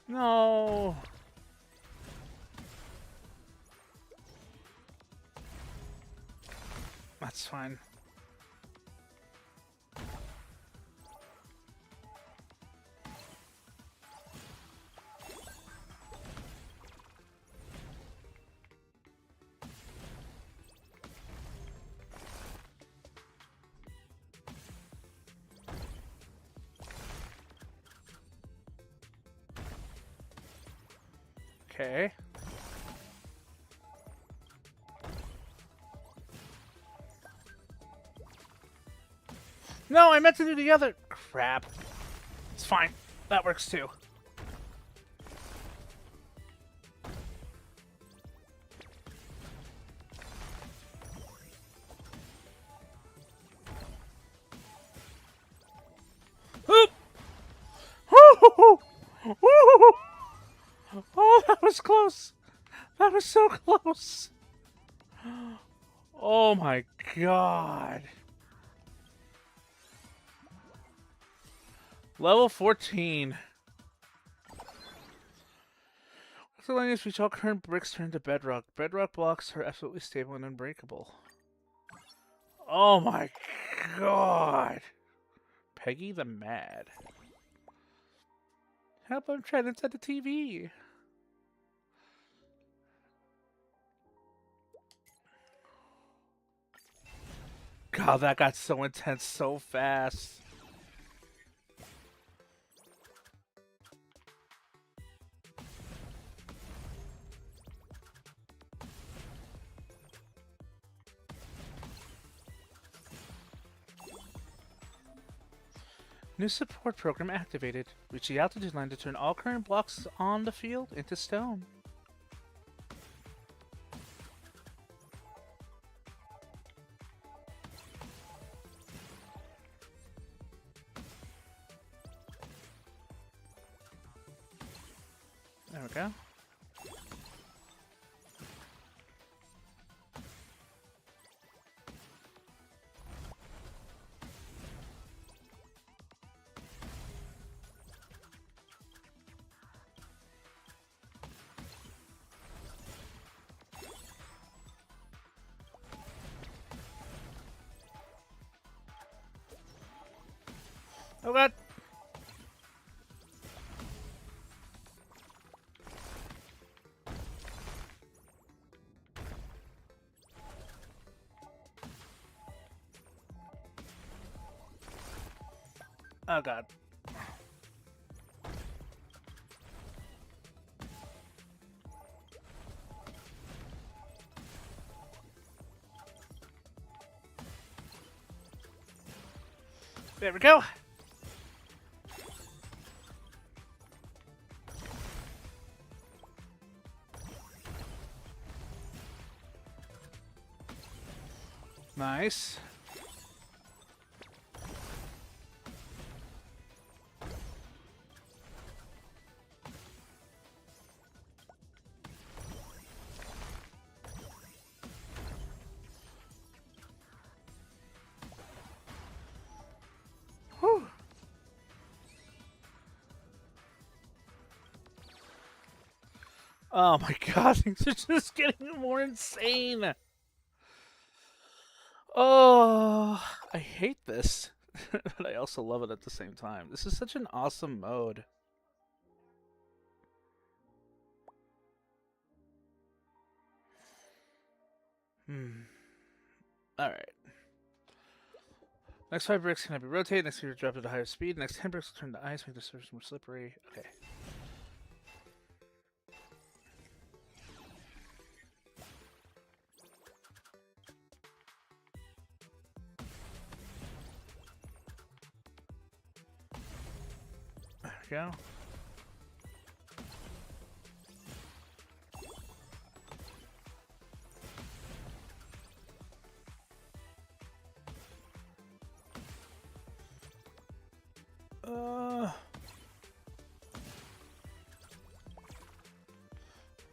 No. That's fine. Okay. No, I meant to do the other. Crap. It's fine. That works too. Oop! Oh, that was close. That was so close. Oh my god. Level 14. Miscellaneous reach all current bricks turn to bedrock. Bedrock blocks are absolutely stable and unbreakable. Oh my god. Peggy the Mad. Help, I'm trapped inside the TV. God, that got so intense so fast. New support program activated. Reach the altitude line to turn all current blocks on the field into stone. There we go. Oh god! Oh god. There we go. Nice. Oh my god, things are just getting more insane. Oh, I hate this, but I also love it at the same time. This is such an awesome mode. Alright. Next 5 bricks can be rotated. Next 5 drop at a higher speed. Next 10 bricks will turn to ice, make the surface more slippery. Okay. There we go.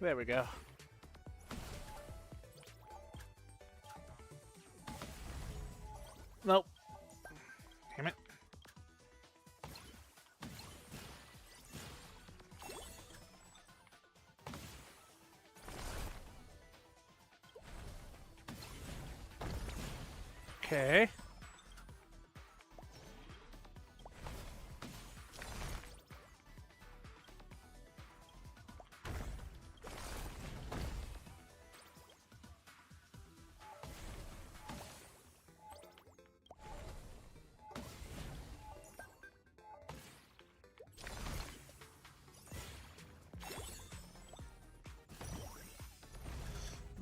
There we go. Nope. Damn it. Okay.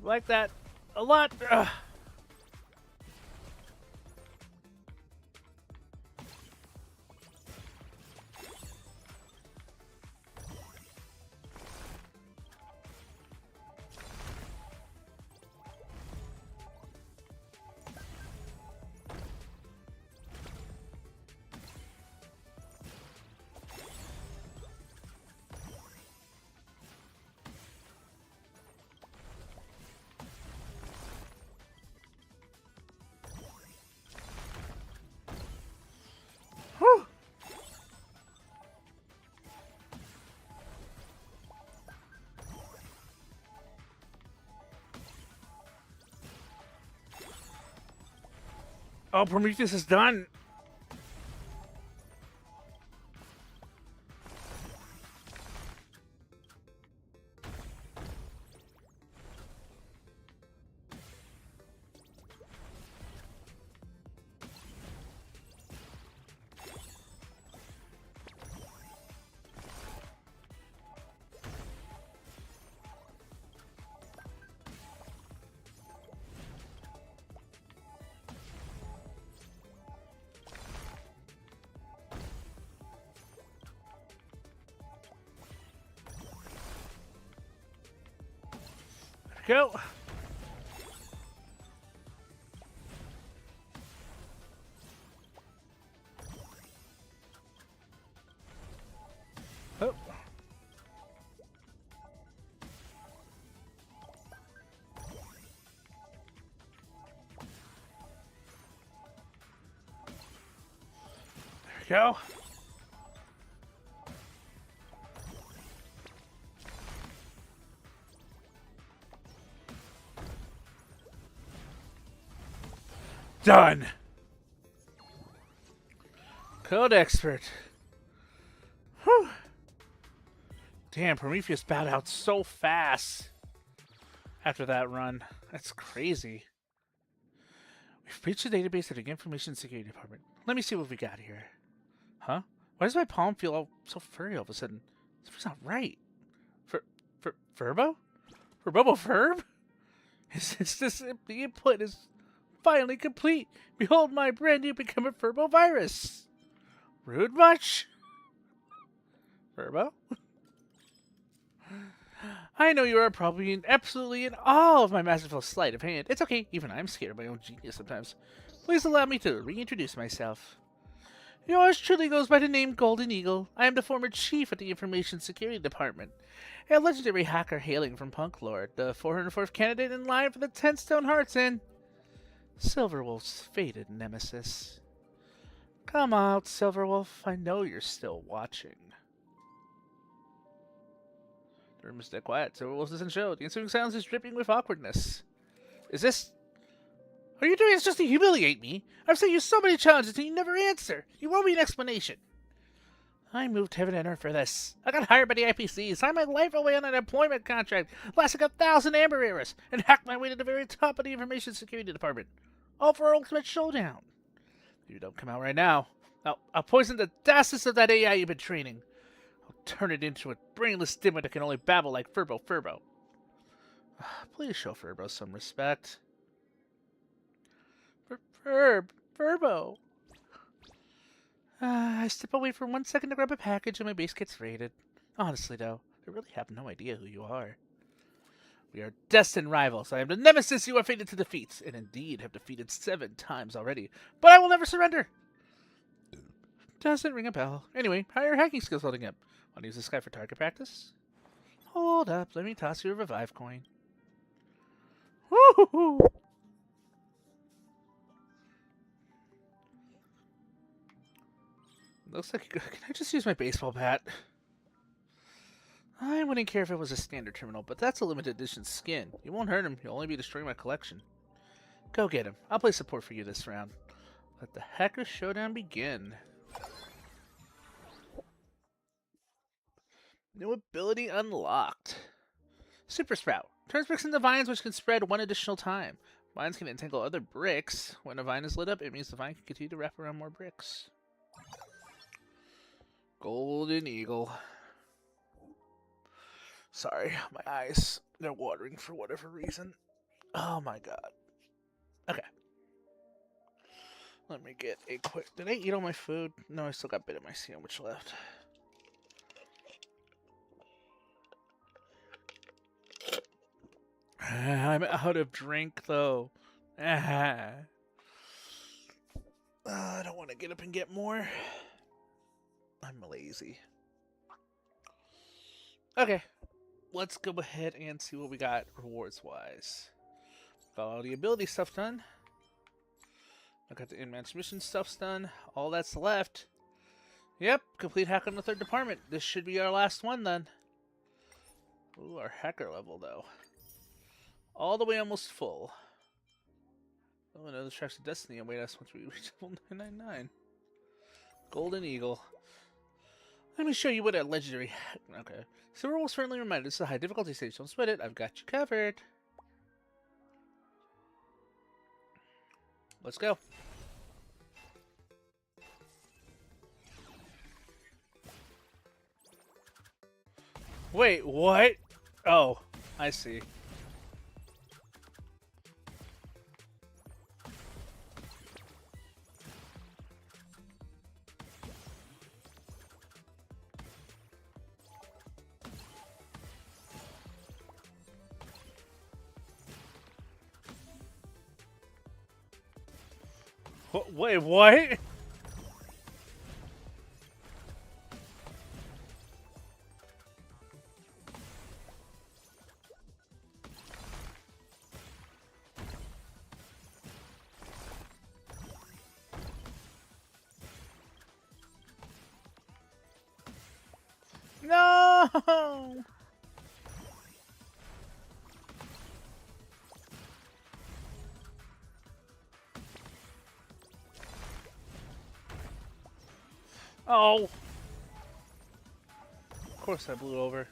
Like that a lot. Ugh. Whew. Oh, Prometheus is done. There we go. Oh. There we go. Done. Code expert. Whew. Damn, Prometheus bowed out so fast after that run. That's crazy. We've breached the database at the Information Security Department. Let me see what we got here. Huh? Why does my palm feel all so furry all of a sudden? Something's not right. Furbo? Furbobo Furb? The input is finally complete. Behold my brand new become a Furbo virus. Rude much? Furbo? I know you are probably absolutely in awe of my masterful sleight of hand. It's okay, even I'm scared of my own genius sometimes. Please allow me to reintroduce myself. Yours truly goes by the name Golden Eagle. I am the former chief at the Information Security Department. A legendary hacker hailing from Punk Lord, the 404th candidate in line for the 10 Stone Hearts and Silverwolf's fated nemesis. Come out, Silverwolf. I know you're still watching. The room is dead quiet. Silverwolf doesn't show. The ensuing silence is dripping with awkwardness. Is this... Are you doing this just to humiliate me? I've sent you so many challenges and you never answer. You owe me an explanation. I moved heaven and earth for this. I got hired by the IPC, signed my life away on an employment contract, lasting 1,000 Amber Eras, and hacked my way to the very top of the Information Security Department. All for our ultimate showdown. If you don't come out right now, I'll poison the fastest of that AI you've been training. I'll turn it into a brainless dimwit that can only babble like Furbo. Please show Furbo some respect. Furbo. I step away for 1 second to grab a package and my base gets raided. Honestly, though, I really have no idea who you are. We are destined rivals. I am the nemesis you are fated to defeat, and indeed have defeated 7 times already. But I will never surrender! Doesn't ring a bell. Anyway, how are your hacking skills holding up? Want to use this guy for target practice? Hold up, let me toss you a revive coin. Woo-hoo-hoo! Looks like... Can I just use my baseball bat? I wouldn't care if it was a standard terminal, but that's a limited edition skin. You won't hurt him, you'll only be destroying my collection. Go get him. I'll play support for you this round. Let the Hacker Showdown begin. New ability unlocked. Super Sprout. Turns bricks into vines which can spread 1 additional time. Vines can entangle other bricks. When a vine is lit up, it means the vine can continue to wrap around more bricks. Golden Eagle. Sorry, my eyes, they're watering for whatever reason. Oh my god. Okay. Let me get a quick... Did I eat all my food? No, I still got a bit of my sandwich left. I'm out of drink, though. I don't want to get up and get more. I'm lazy. Okay, let's go ahead and see what we got rewards-wise. Got all the ability stuff done. I got the in-match mission stuff done. All that's left. Yep, complete hack on the 3rd department. This should be our last one, then. Ooh, our hacker level, though. All the way almost full. Oh, another tracks of destiny await us once we reach level 999. Golden Eagle. Let me show you what a legendary... Okay. Silver was friendly reminder. This is a high difficulty stage. Don't sweat it. I've got you covered. Let's go. Wait, what? Oh, I see. Wait, what? No! Oh! Of course I blew over.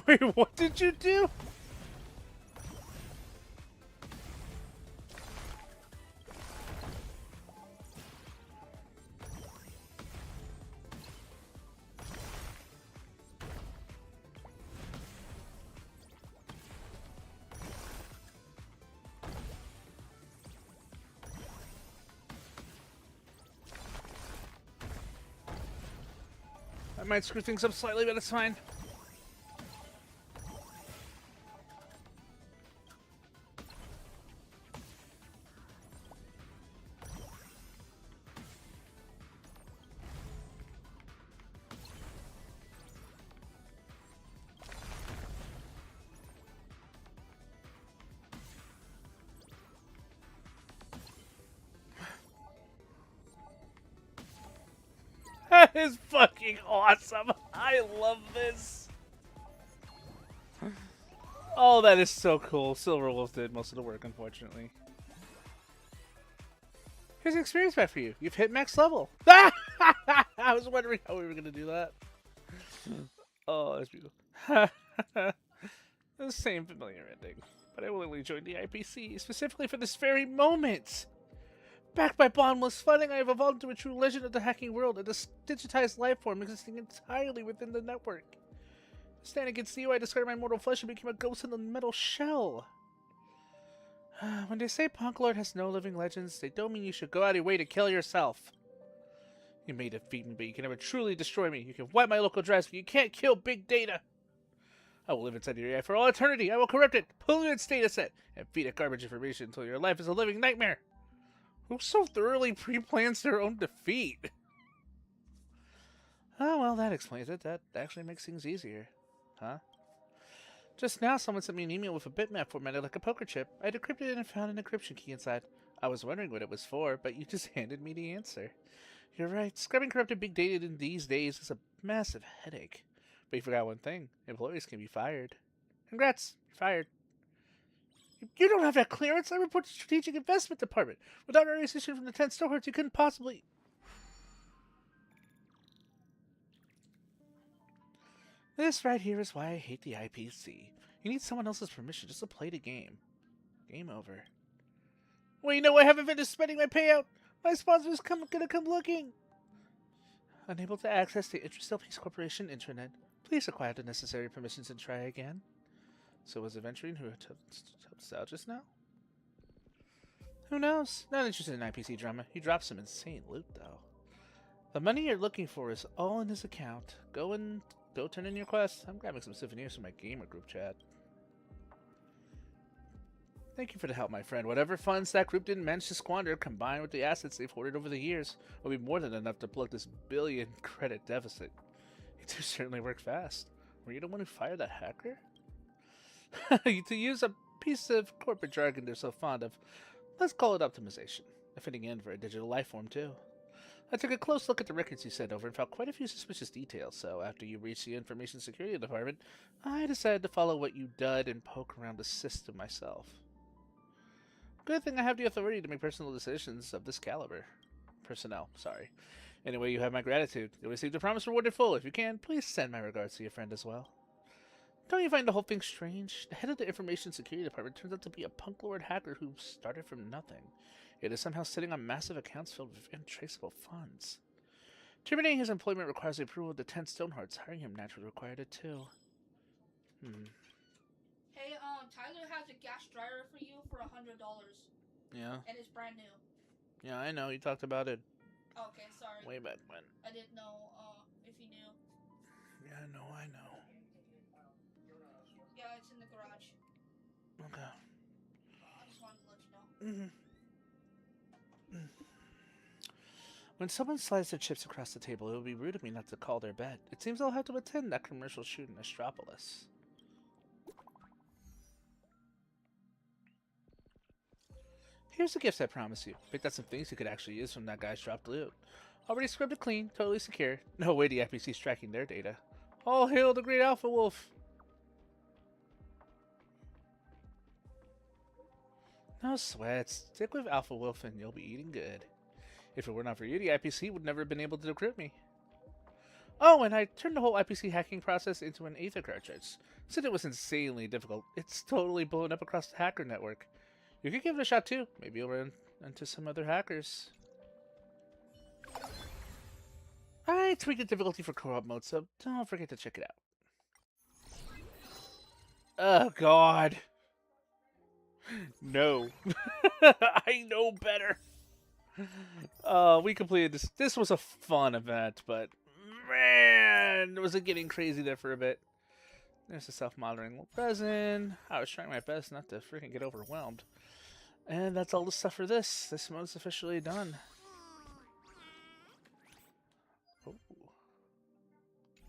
Wait, what did you do? I might screw things up slightly, but it's fine. That is fucking awesome. I love this. Oh, that is so cool. Silverwolf did most of the work, unfortunately. Here's an experience pack for you. You've hit max level. I was wondering how we were going to do that. Oh, that's beautiful. The same familiar ending. But I willingly joined the IPC, specifically for this very moment. Backed by bottomless funding, I have evolved into a true legend of the hacking world, a digitized life form existing entirely within the network. Standing against you, I discarded my mortal flesh and became a ghost in the metal shell. When they say Punk Lord has no living legends, they don't mean you should go out of your way to kill yourself. You may defeat me, but you can never truly destroy me. You can wipe my local drives, but you can't kill big data. I will live inside your AI for all eternity. I will corrupt it, pollute its data set, and feed it garbage information until your life is a living nightmare. Who so thoroughly pre-plans their own defeat? Oh, well, that explains it. That actually makes things easier. Huh? Just now, someone sent me an email with a bitmap formatted like a poker chip. I decrypted it and found an encryption key inside. I was wondering what it was for, but you just handed me the answer. You're right. Scrubbing corrupted big data in these days is a massive headache. But you forgot one thing. Employees can be fired. Congrats. You're fired. You don't have that clearance. I report to the Strategic Investment Department. Without authorization from the 10 Storehearts, you couldn't possibly... This right here is why I hate the IPC. You need someone else's permission just to play the game. Game over. Well, you know, I haven't finished spending my payout. My sponsor's gonna come looking. Unable to access the Interstellar Peace Corporation intranet. Please acquire the necessary permissions and try again. So was Aventurine who helped out just now? Who knows? Not interested in IPC drama. He dropped some insane loot, though. The money you're looking for is all in his account. Go turn in your quest. I'm grabbing some souvenirs from my gamer group chat. Thank you for the help, my friend. Whatever funds that group didn't manage to squander, combined with the assets they've hoarded over the years, will be more than enough to plug this billion credit deficit. You two certainly work fast. Were you the one who fired that hacker? To use a piece of corporate jargon they're so fond of, let's call it optimization. A fitting end for a digital life form, too. I took a close look at the records you sent over and found quite a few suspicious details, so after you reached the Information Security Department, I decided to follow what you did and poke around the system myself. Good thing I have the authority to make personal decisions of this caliber. Personnel, sorry. Anyway, you have my gratitude. You'll receive the promised reward in full. If you can, please send my regards to your friend as well. Don't you find the whole thing strange? The head of the Information Security Department turns out to be a punk lord hacker who started from nothing. It is somehow sitting on massive accounts filled with untraceable funds. Terminating his employment requires the approval of the 10 Stonehearts. Hiring him naturally required it too. Hey, Tyler has a gas dryer for you for $100. Yeah. And it's brand new. Yeah, I know. You talked about it. Okay, sorry. Way back when. I didn't know, if you knew. Yeah, I know. Yeah, it's in the garage. Okay. I just wanted to let you know. When someone slides their chips across the table, it would be rude of me not to call their bet. It seems I'll have to attend that commercial shoot in Astropolis. Here's the gifts I promised you. Picked out some things you could actually use from that guy's dropped loot. Already scrubbed it clean, totally secure. No way the IPC's tracking their data. All hail the great Alpha Wolf! No sweats. Stick with Alpha Wolf and you'll be eating good. If it were not for you, the IPC would never have been able to decrypt me. Oh, and I turned the whole IPC hacking process into an Aether cartridge. Since it was insanely difficult, it's totally blown up across the hacker network. You could give it a shot too. Maybe you'll run into some other hackers. I tweaked the difficulty for co-op mode, so don't forget to check it out. Oh god. No. I know better. We completed this. This was a fun event, but man, was it getting crazy there for a bit. There's a self-monitoring resin. I was trying my best not to freaking get overwhelmed. And that's all the stuff for this. This mode's officially done. Oh.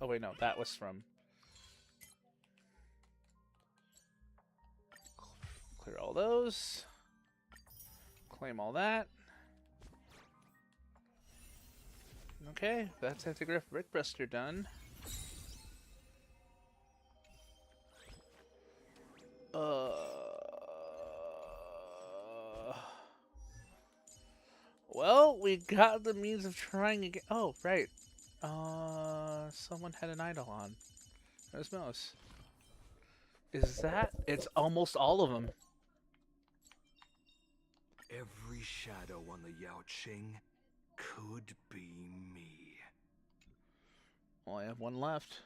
Oh wait, no, that was from... Clear all those. Claim all that. Okay, that's Antigriff Brickbuster done. Well, we got the means of trying again. Oh, right. Someone had an idol on. There's Mouse. Is that? It's almost all of them. Every shadow on the Yao Qing could be me. Well, I have one left.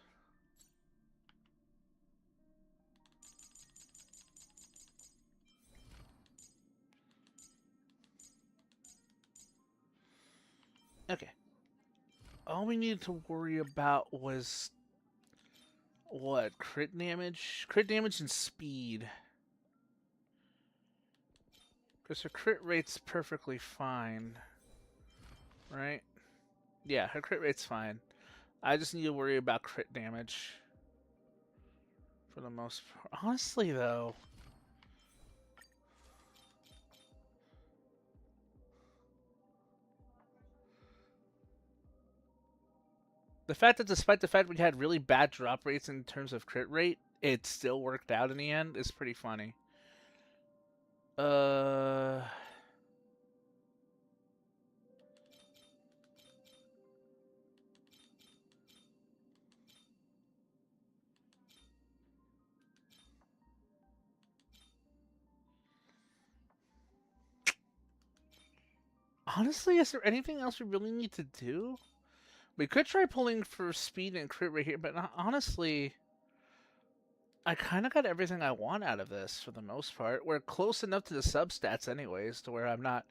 Okay. All we needed to worry about was what? Crit damage? Crit damage and speed. Because her crit rate's perfectly fine. Right? Yeah, her crit rate's fine. I just need to worry about crit damage. For the most part. Honestly, though. The fact that despite the fact we had really bad drop rates in terms of crit rate, it still worked out in the end is pretty funny. Honestly, is there anything else we really need to do? We could try pulling for speed and crit rate here, but honestly, I kind of got everything I want out of this for the most part. We're close enough to the substats anyways, to where I'm not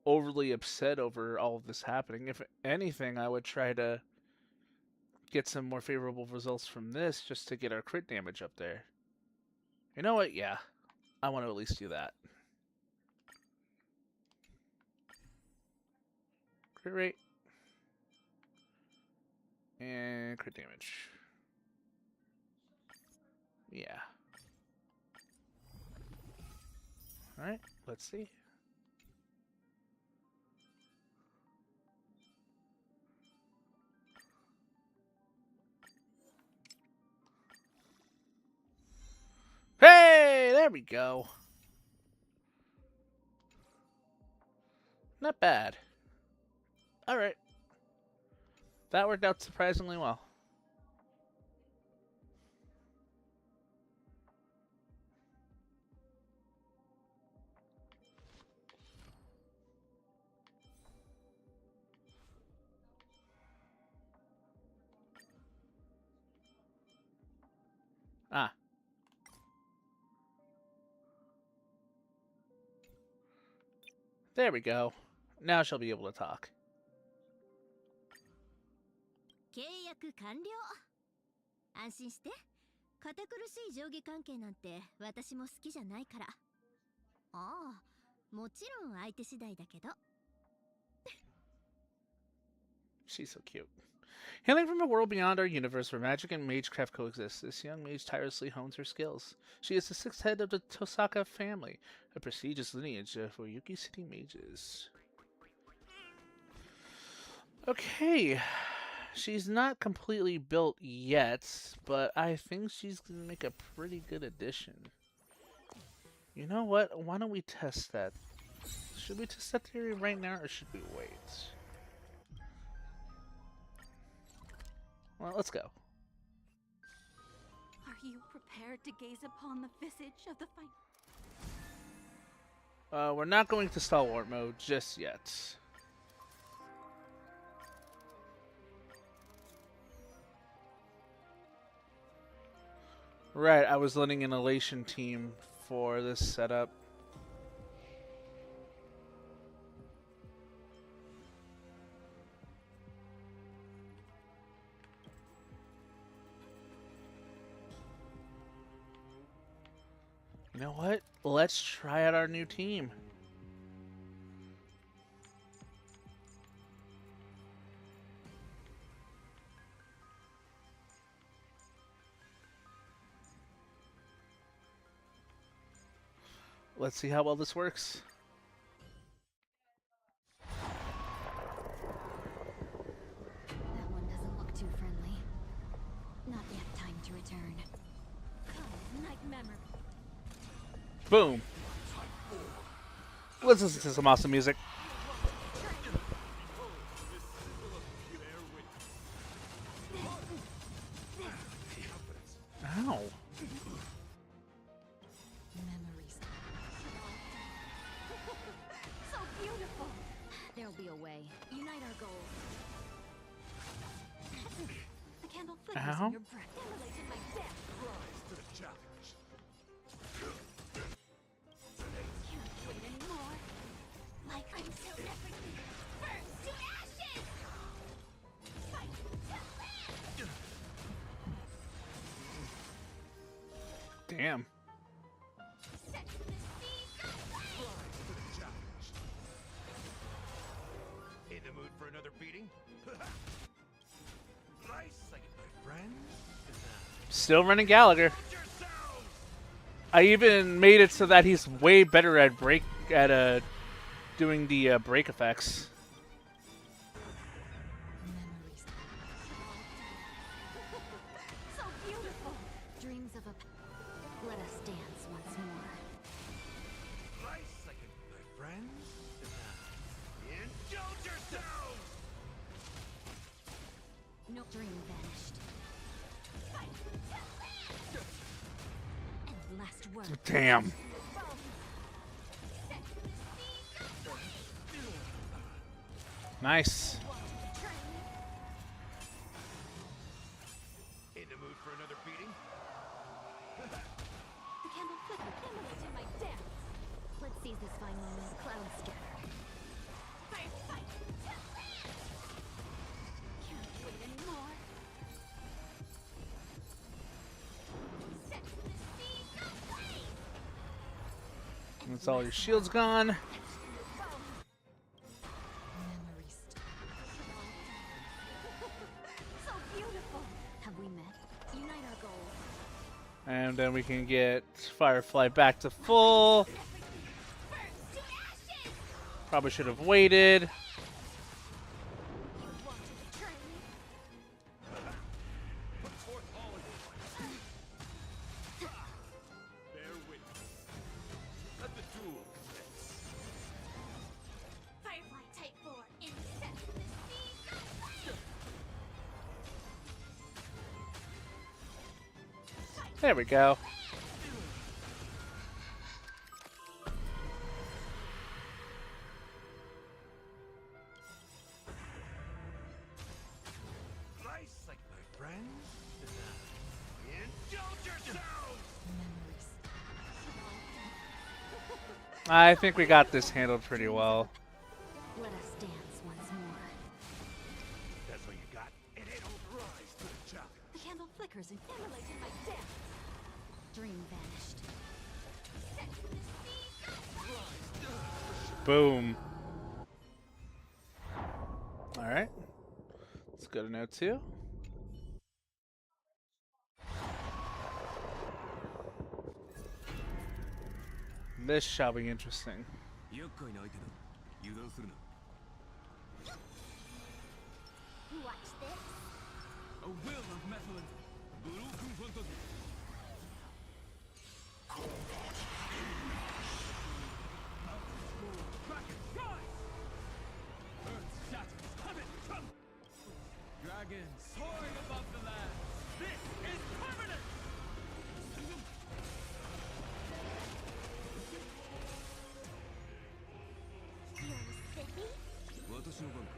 overly upset over all of this happening. If anything, I would try to get some more favorable results from this just to get our crit damage up there. You know what? Yeah, I want to at least do that. Crit rate. And crit damage. Yeah. Alright, let's see. Hey, there we go. Not bad. Alright. That worked out surprisingly well. Ah. There we go. Now she'll be able to talk. 契約完了。安心して。堅苦しい上下関係なんて私も好きじゃないから。ああ、もちろん相手次第だけど。She's so cute. Hailing from a world beyond our universe where magic and magecraft coexist, this young mage tirelessly hones her skills. She is the sixth head of the Tosaka family, a prestigious lineage of Oyuki City mages. Okay, she's not completely built yet, but I think she's going to make a pretty good addition. You know what? Why don't we test that? Should we test that theory right now, or should we wait? Well, let's go. Are you prepared to gaze upon the visage of the fight? We're not going to stalwart mode just yet. Right, I was letting an elation team for this setup. You know what? Let's try out our new team. Let's see how well this works. turn. Night memory. Boom. Let's listen to some awesome music. Ow. Memories. So beautiful. There'll be a way. Unite our goals. The candle flickers Ow. in your breath. Immolated my death. Rise to the challenge. Can't wait anymore. Like until everything burns to ashes. Fight to live. Damn. Set the seas ablaze. Rise to the challenge. In the mood for another beating? Nice second, my friends. Still running Gallagher. Hold yourselves! I even made it so that he's way better at doing the break effects. Memories. So beautiful. Dreams of a. Let us dance once more. Nice second, my friends. Indulge yourselves! No dream vanished. Fight to live. And last word. Damn. Nice. In the mood for another beating? The candle flickered, immolated my dance. Let's seize this fine moment. Clouds scatter. Fight, fight, to live. Can't wait anymore. Set the seas ablaze. That's all your shields gone. Memories. So beautiful. Have we met? Unite our goals. And then we can get Firefly back to full. Burns to ashes. Probably should have waited. You wanted to turn me. Put forth all of you. Bear witness. Let the duel commence. Firefly Type 4 in set the seas ablaze. There we go. Nice like my friends. Indulge yourselves! Memories. I think we got this handled pretty well. Let us dance once more. That's all you got? It ain't over. Rise to the challenge. The candle flickers and immolated my death. Dream vanished. Set the seas Boom. Alright. Let's go to note 2. This shall be interesting. 厄介な相手だ。油断するな。Watch this. A will of Methlin. Broken Phantasm. Kraken, rise! Earth shatters, heaven trembles. Dragons soaring above the land. This is permanent! You're spiffy? 私の番か。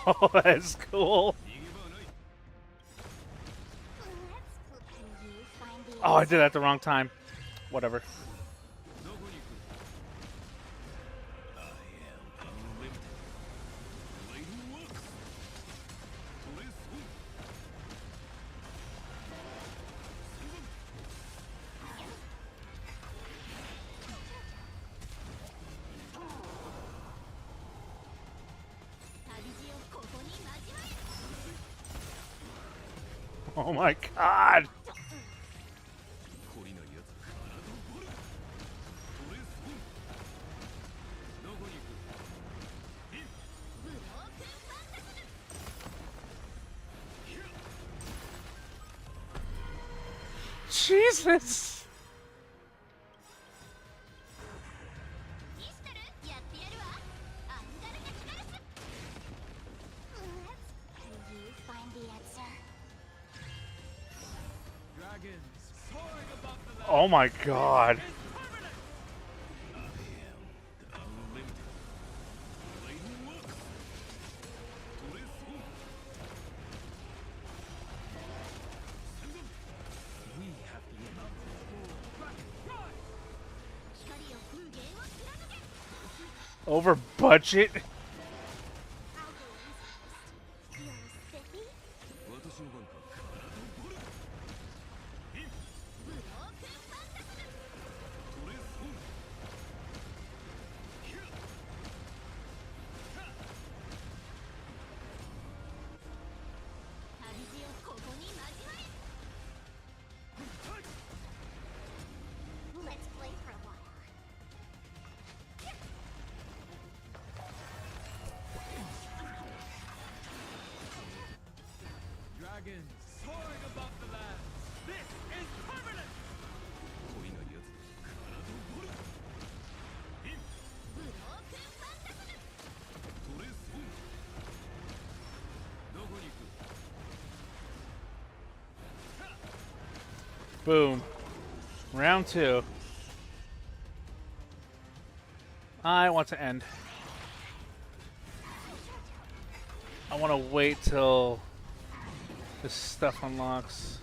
Oh, that's cool. Can you find the Oh, I did that at the wrong time. Whatever. Oh my god. Jesus! イシタルやってやるわアンガルガキガルス Can you find the answer? Dragons soaring above the land. Oh my god. Is permanent. I am the unlimited. Blatant look. To this home. We have the inaugural dragon rise. 光を風源を貫け Over budget? You're spiffy? 私の番か。ブロークファンタズム。とりあえず本。旅路をここに交われ Let's play for a while. Dragons soaring above the land. This is permanent. 恋のやつ。体をボル。ブロークファンタズムとりあえず本。どこに行く。 Boom. Round 2. I want to end. I want to wait till this stuff unlocks.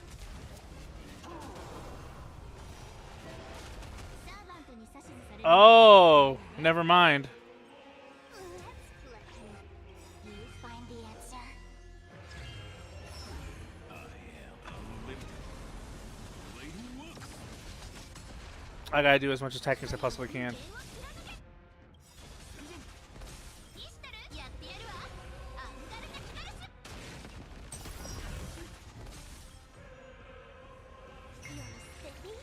サーバントに指図される Oh, never mind. Let's play. You find the answer? I am unlimited. Blatant look. I gotta do as much attacking as I possibly can. イシタルやってやるわアンガルガキガルス You're spiffy?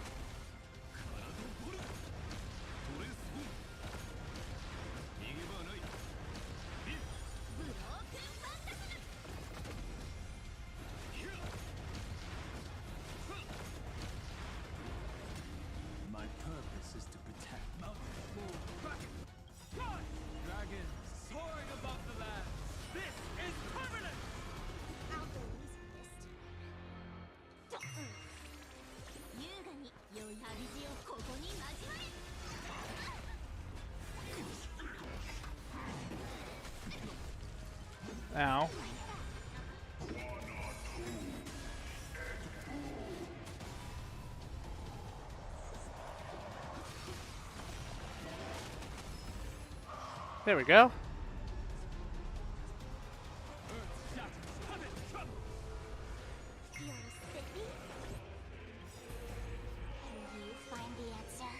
体をボル。とりあえず本。逃げ場はない。ブロークファンタズム My purpose is to protect Mountain Full Dragon. Rise! Dragons soaring above the land. This is permanent. I'll go easy this time. 優雅に良い旅路をここに交われ Ow. There we go. Earth shatters. I'm in trouble. You're spiffy? Can you find the answer?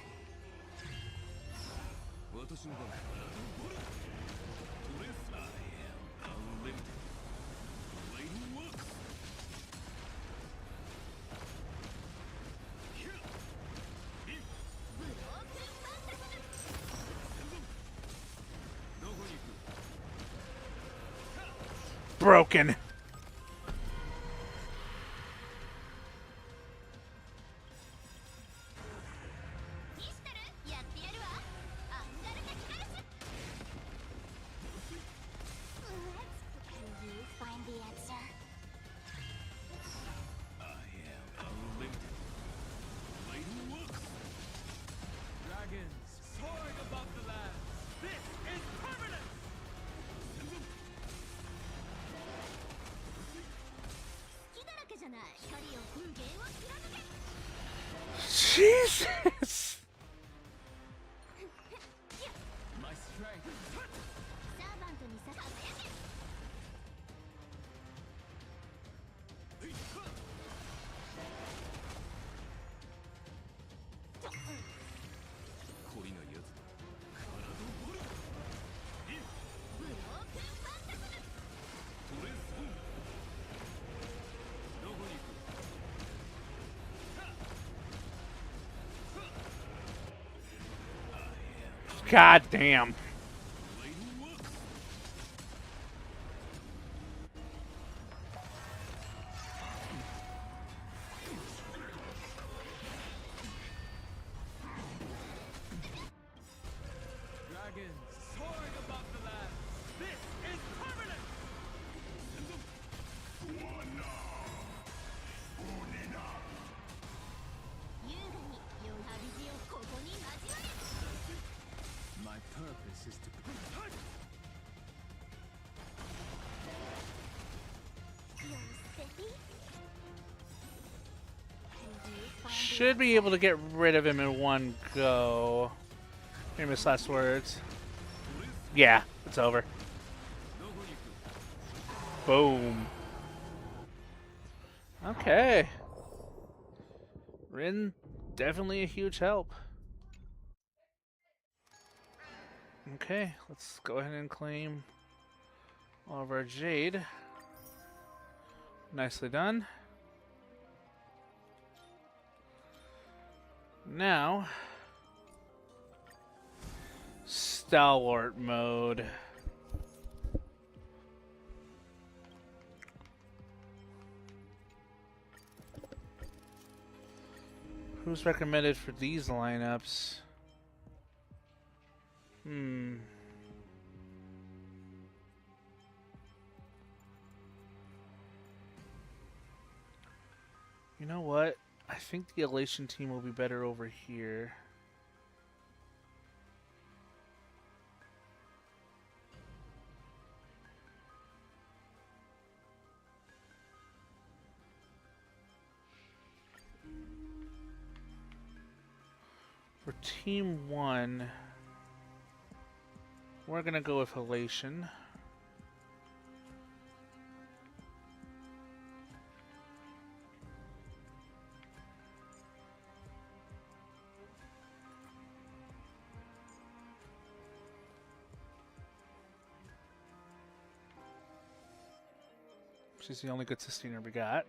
私の番。ボル。とりあえず I am unlimited. Blatant look. ブロークファンタズム どこに行く。 Broken. イシタルやってやるわアンガルガキガルス Can you find the answer? I am unlimited. Blatant look. Dragons soaring above the land. This is permanent. 好きだらけじゃない光を風源を貫け Jesus! My strength. サーバントにさ輝け 恋のやつ。体をボル。ブロークファンタズム とりあえず本。どこに行く。 God damn. Blatant look. Should be able to get rid of him in one go. Famous last words. Yeah, it's over. Boom. Okay. Rin, definitely a huge help. Okay, let's go ahead and claim all of our jade. Nicely done. Now, stalwart mode. Who's recommended for these lineups? You know what? I think the Elation team will be better over here. For Team 1, we're going to go with Elation. She's the only good sustainer we got.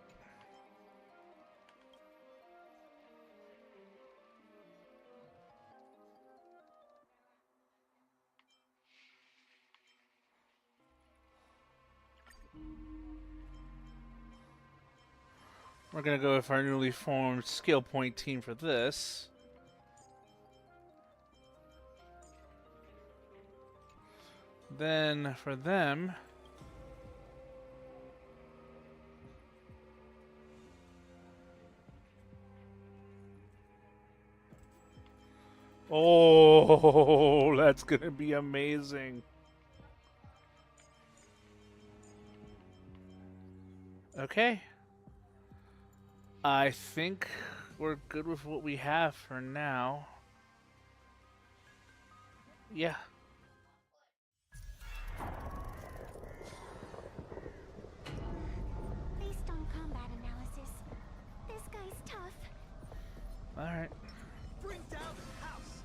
We're going to go with our newly formed skill point team for this. Then for them, oh, that's going to be amazing. Okay. I think we're good with what we have for now. Yeah. Based on combat analysis, this guy's tough. Alright. Bring down the house.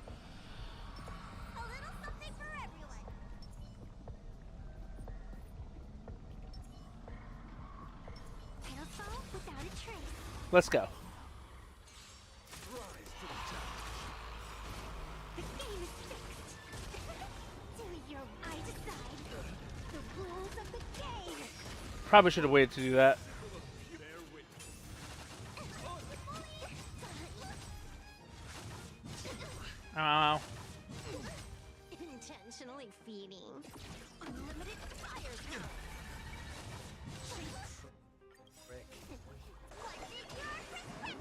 A little something for everyone. Pedal without a trace. Let's go. Rise to the challenge. The game is fixed. Do your I decide. The rules of the game. Probably should have waited to do that. Bear witness. Ow. Intentionally feeding. Unlimited fire power. Frick. What is your prescription?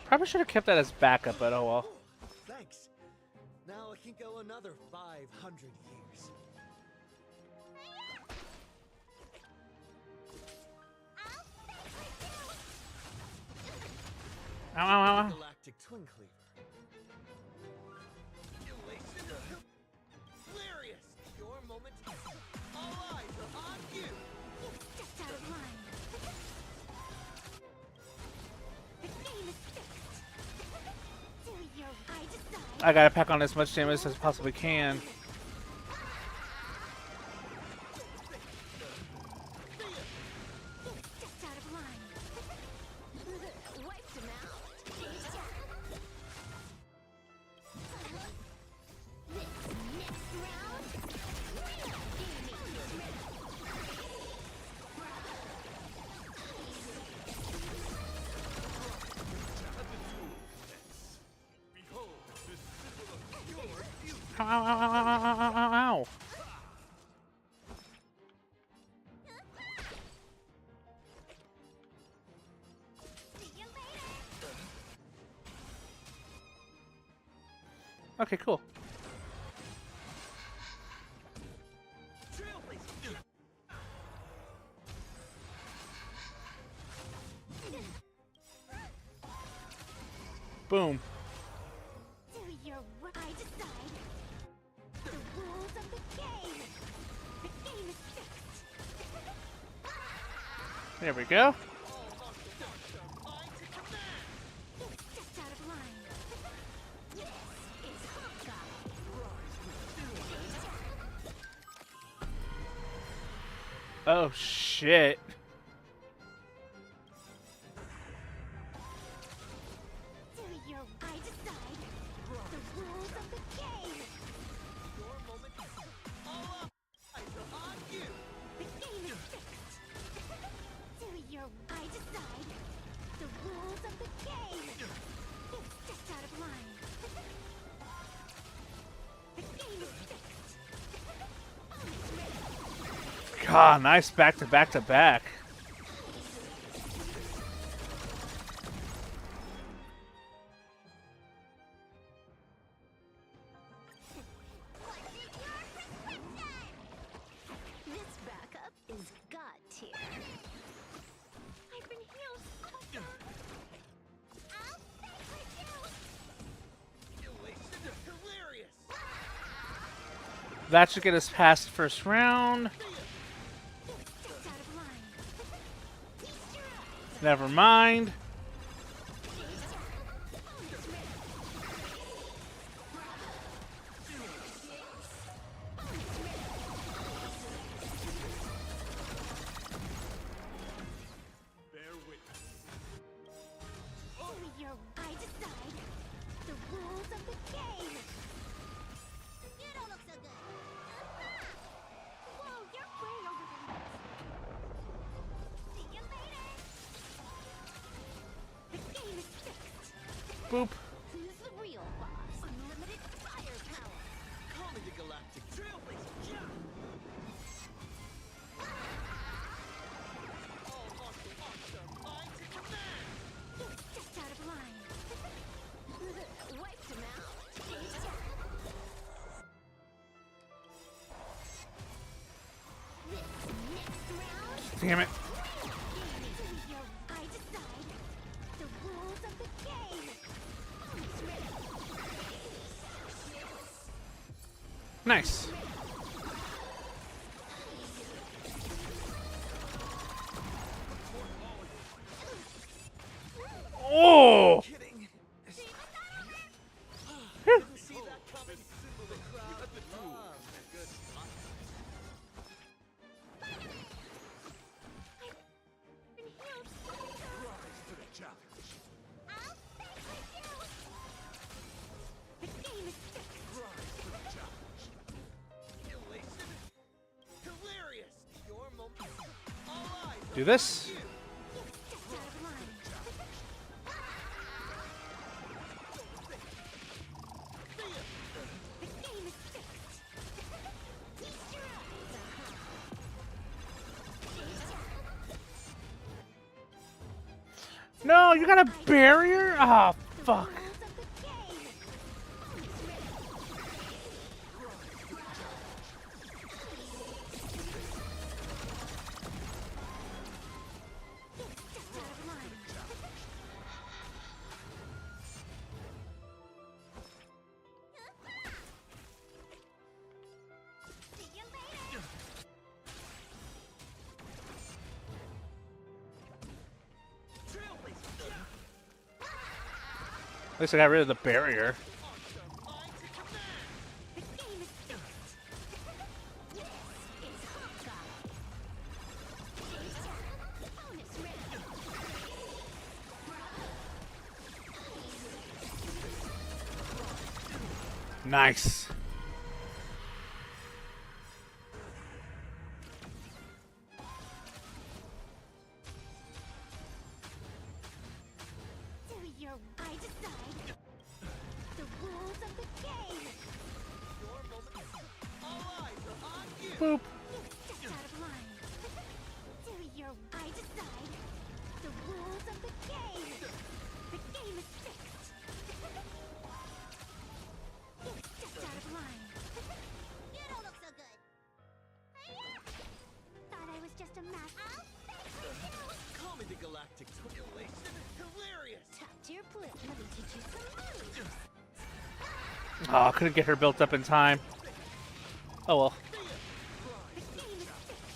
Probably should have kept that as backup, but oh well. Thanks. Now I can go another 500 years. I'll fix with you. Ow. Galactic Twin Cleaver. Elation. Hilarious. Your moment. All eyes are on you. You stepped out of line. The game is fixed. Do your I decide. I gotta pack on as much damage as I possibly can. You stepped out of line. Wiped him out. This next round, real gaming. Behold the symbol of your beauty. Ow. See you later. Okay, cool. Trailblazer. Boom. Do your work. I decide the rules of the game. The game is fixed. There we go. It's just out of line. This is Hawkeye. Oh shit. Do your. I decide the rules of the game. Your moment. All eyes are on you. The game is fixed. Do your. I decide the rules of the game. It's just out of line. The game is fixed. God, nice back to back to back. This backup is God tier. I've been healed. I'll stay with you. Elation is hilarious. That should get us past the first round. Just out of line. Feast your eyes. Never mind. Bear witness. Do your. I decide the rules of the game. You don't look so good. Whoa, you're way over the limit. See you later. The game is fixed. Boop. Who's the real boss? Unlimited firepower. Call me the Galactic Trailblazer. Yeah. All martial arts are mine to command. It's just out of line. Wiped him out. This next round. Damn it. I decide the rules of the game. Almost ready. Nice. Oh! Kidding. Phew. Didn't see that coming. The crowd. Good. Been healed. Rise to the challenge. I'll stay with you. The game is fixed. Rise to the challenge. Elation. Hilarious. Your moment. All eyes Do are this. on you. It's just out of line. The game is fixed. Feast your eyes. No, you got a barrier? Ah, fuck. Rules of the game. Almost ready. It's just out of line. See you later. Trailblazer. Yeah. At least I got rid of the barrier. Arts are mine to command. The game is fixed. This is Hawkeye. Bonus round. Nice. Do your. I decide the rules of the game. Your moment. All eyes are on you. Boop. It's just out of line. Do your. I decide the rules of the game. The game is fixed. It's just out of line. You don't look so good. Thought I was just a match. Call me the Galactic Elation. Hilarious. Top tier Let me teach you some moves. Oh, couldn't get her built up in time. Oh well. The game is fixed.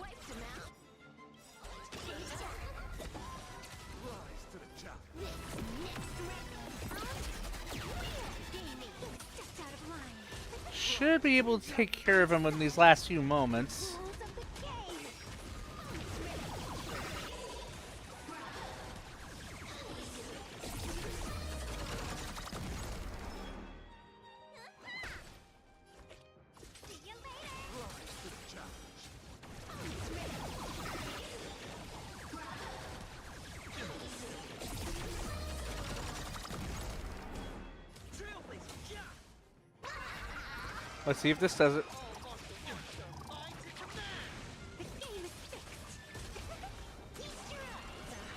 Wiped him out. Rise to the challenge. Next round. Gaming. Just out of line. Should be able to take care of him in these last few moments. Rules of the game. See you later. Rise to the challenge. Trailblazer, yeah. Let's see if this does it. Mind to command. The game is fixed. Feast your eyes.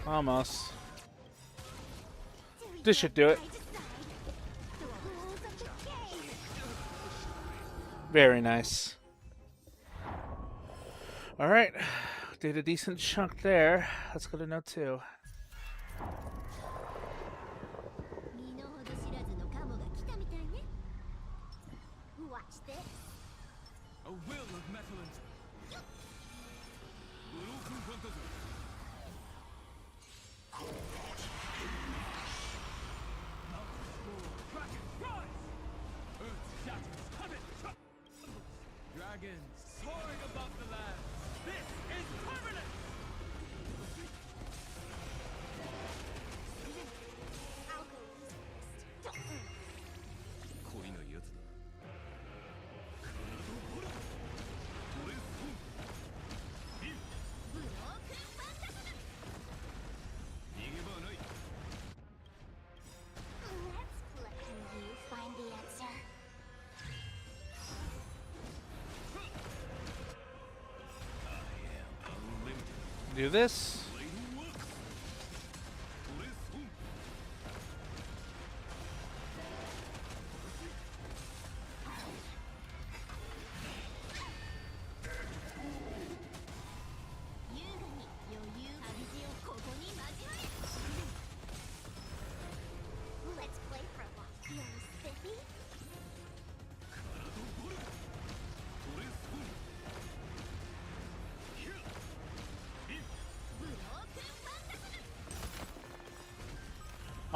Almost. This should do it. I decide. The rules of the game. Very nice. Alright. Did a decent chunk there. Let's go to note 2. 身の程知らずのカモが来たみたいね。 Watch this. A will of metal and Uroku Frontazu. Kraken, rise! Earth shatters, heaven trembles. Dragons soaring above the land. This is permanent! I'll go first. Don't. 恋のやつだ。逃げ場はない。 Let's play. Can you find the answer? Do this. Let's play for a while. Feeling spiffy?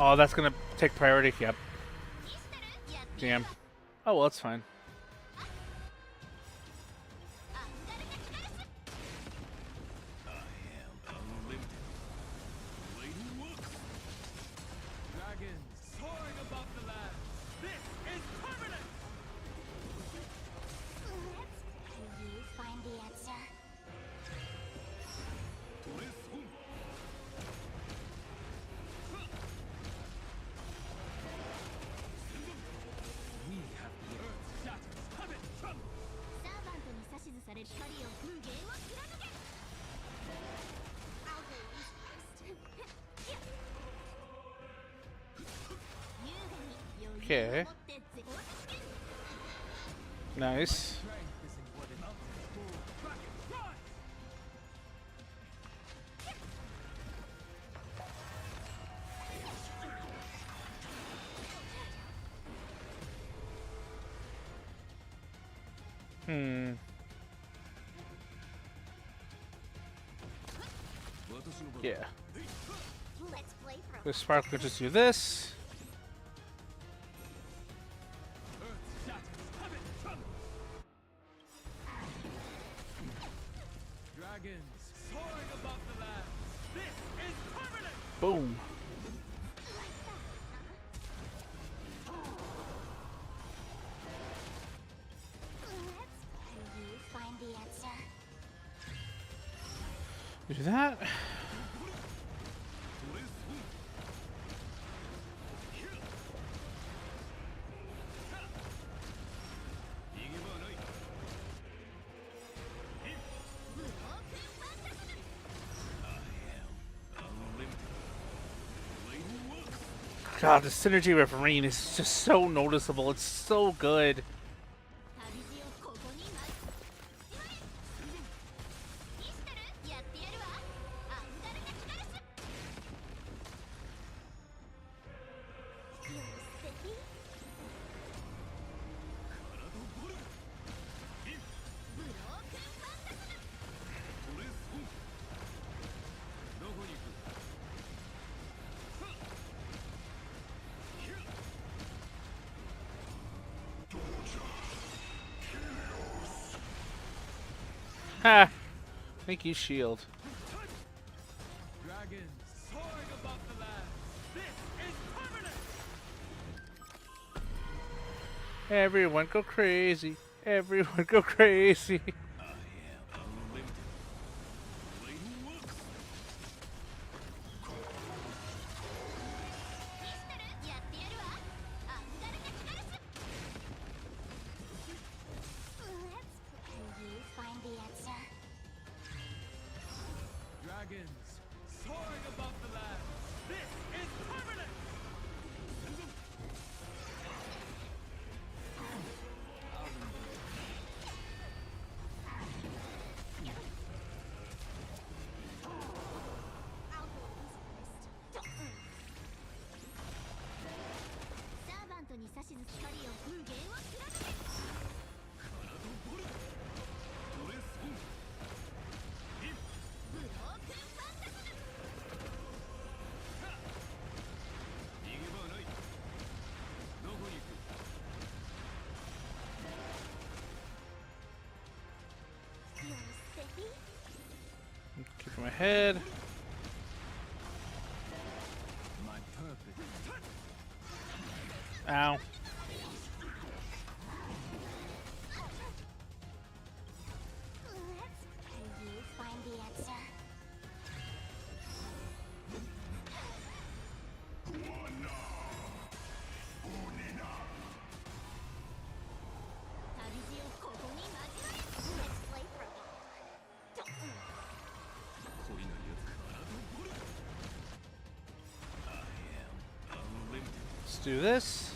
Oh, that's gonna take priority. Yep. Damn. Oh well, it's fine. Dragons soaring above the land. This is permanent! Can you find the answer? We have the Earth shatters, heaven trembles. サーバントに指図される光を無限を貫け。 I'll go first. 優雅に余裕を持 Okay. って絶好的権 Nice. Strength is in what it mountains full. Kraken, rise! Hmm. 私の番。 Yeah. Let's play for a This spark could just do this. Earth shatters, heaven trembles. Dragons soaring above the land. This is permanent! Boom. Can you find the answer? Do that. God, the synergy with Rain is just so noticeable. It's so good. 旅路をここに待つ。知ってる？やってやるわ。Ha! Thank you, shield. Dragons soaring above the land. This is permanent. Everyone go crazy. Everyone go crazy. I am unlimited. Blade works. やってやるわアンガルナキガルス Can you find the answer? Dragons soaring above the land. This is permanent. Keeping my head. My purpose. Ow. Can you find the answer? Let's play for a while. Let's do this.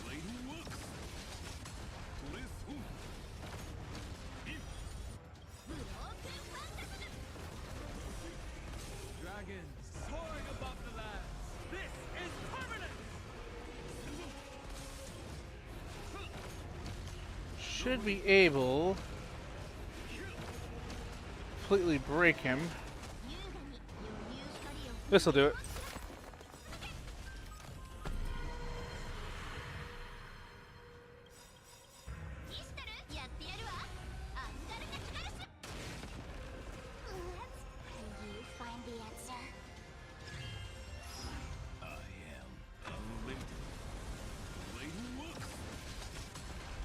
Dragons soaring above the land. This is permanent. Should be able completely break him. This'll do it. Can you find the answer? I am unlimited. Blade works.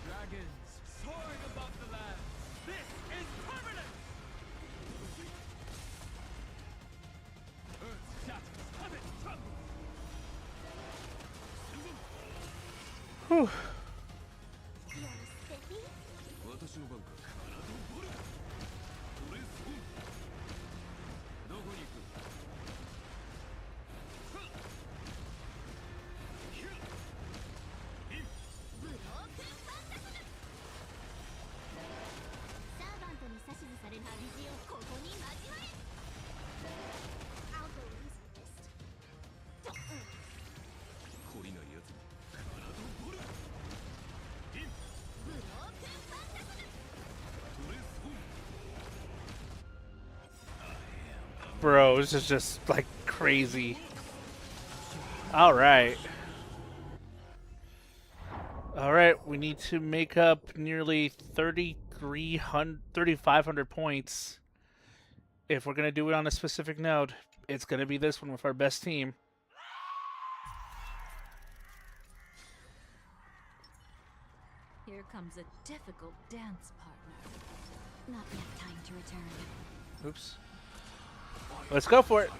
Dragons soaring above the land. This is permanent. Earth shatters, heaven trembles. Whew. You're spiffy? 私の番か。トレスフォン。どこに行く？ サーバントに指図された旅路をここに交われ I'll go into the mist. 懲りないやつに。ブロークンファンタズム トレスフォン。 Bro, this is just like crazy. Alright. Alright, we need to make up nearly 3,500 points. If we're going to do it on a specific node, it's going to be this one with our best team. Here comes a difficult dance partner. Not yet time to return. Oops. Let's go for it.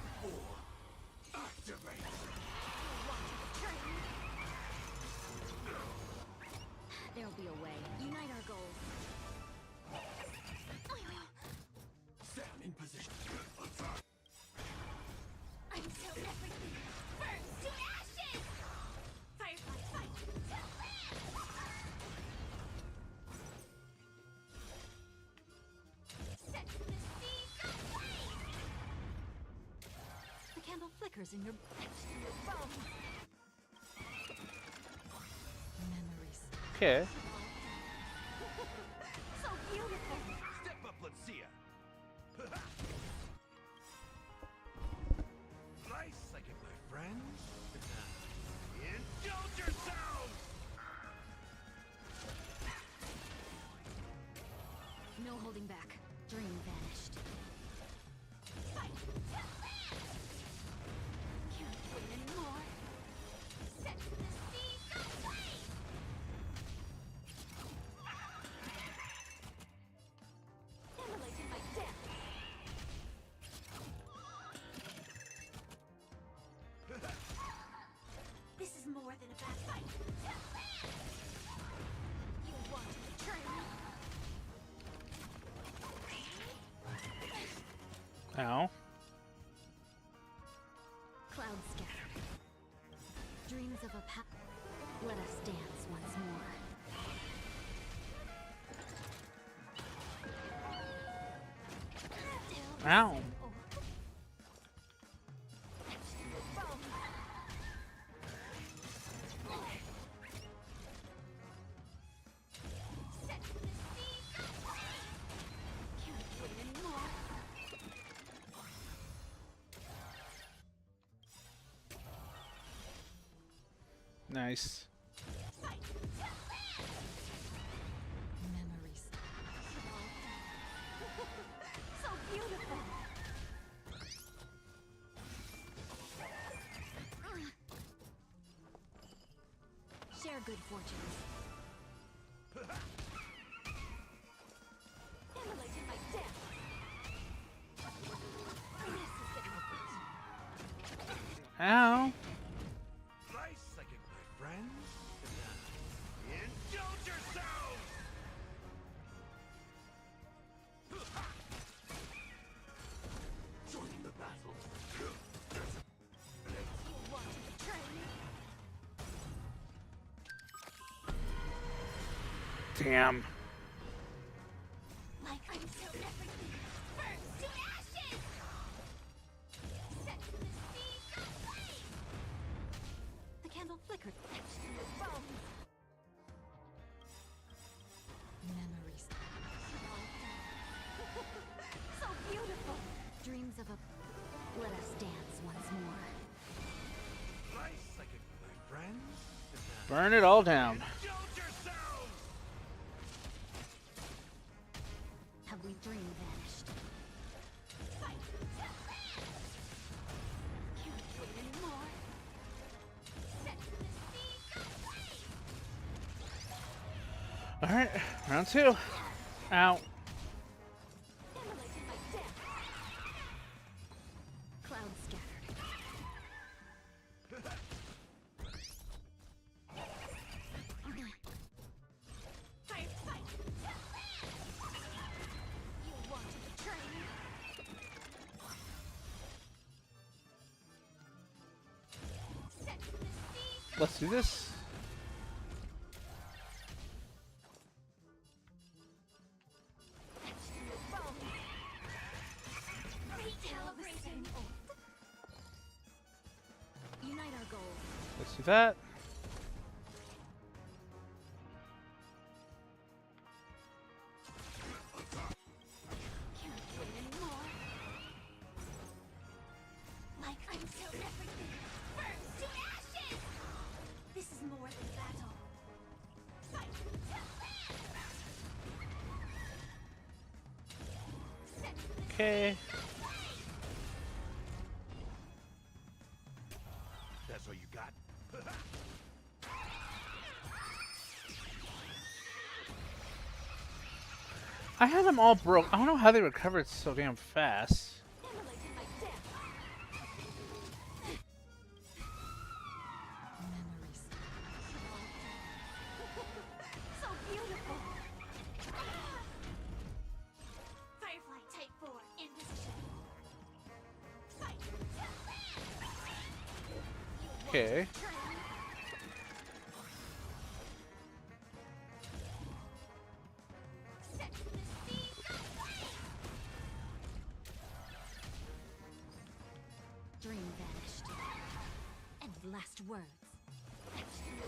There'll be a way. Unite our goals. Stand in position. Until everything burns to ashes! Firefly fight to land! Set the seas ablaze! The candle flickers in your bones. Memories. Okay. So beautiful! Step up, let's see ya. Nice, I get my friends. Indulge yourselves! No holding back. dream vanished. Fight to the land! Can't wait anymore. Set the seas aflame! Immolated my death! This is more than a bad fight. You want to return? Ow. Cloud scattered. Dreams of a Let us dance once more. Ow. Nice. Memories. So beautiful. Share good fortunes. Immolated my death. This is getting a bit. Ow. Nice second, my friends. Indulge yourselves! Join the battle. You want to return? Damn. Like until everything burns to ashes! Set the seas aflame! The candle flickered etched in the bones. Memories. So beautiful! Dreams of a... Let us dance once more. Nice second, my friends. Burn it all down. Indulge yourselves! Have we dream vanished? Fight to the land! Can't wait anymore. Set the seas aflame! Alright, round 2. Ow. Immolated my death! Cloud scattered. Fight! You want to return? Set the seas Let's do this. etched in the bones. Recalibration. Unite our goals. Let's do that. Can't wait anymore. Like until everything burns to ashes. This is more than a battle. Fight to the land. Set the Okay. That's all you got? I had them all broke. I don't know how they recovered so damn fast. immolated my death. Memories. So beautiful. Firefly Type 4 in position. Fight. Okay. Turn. Set the seas aflame. Dream vanished. And last words. Etched in the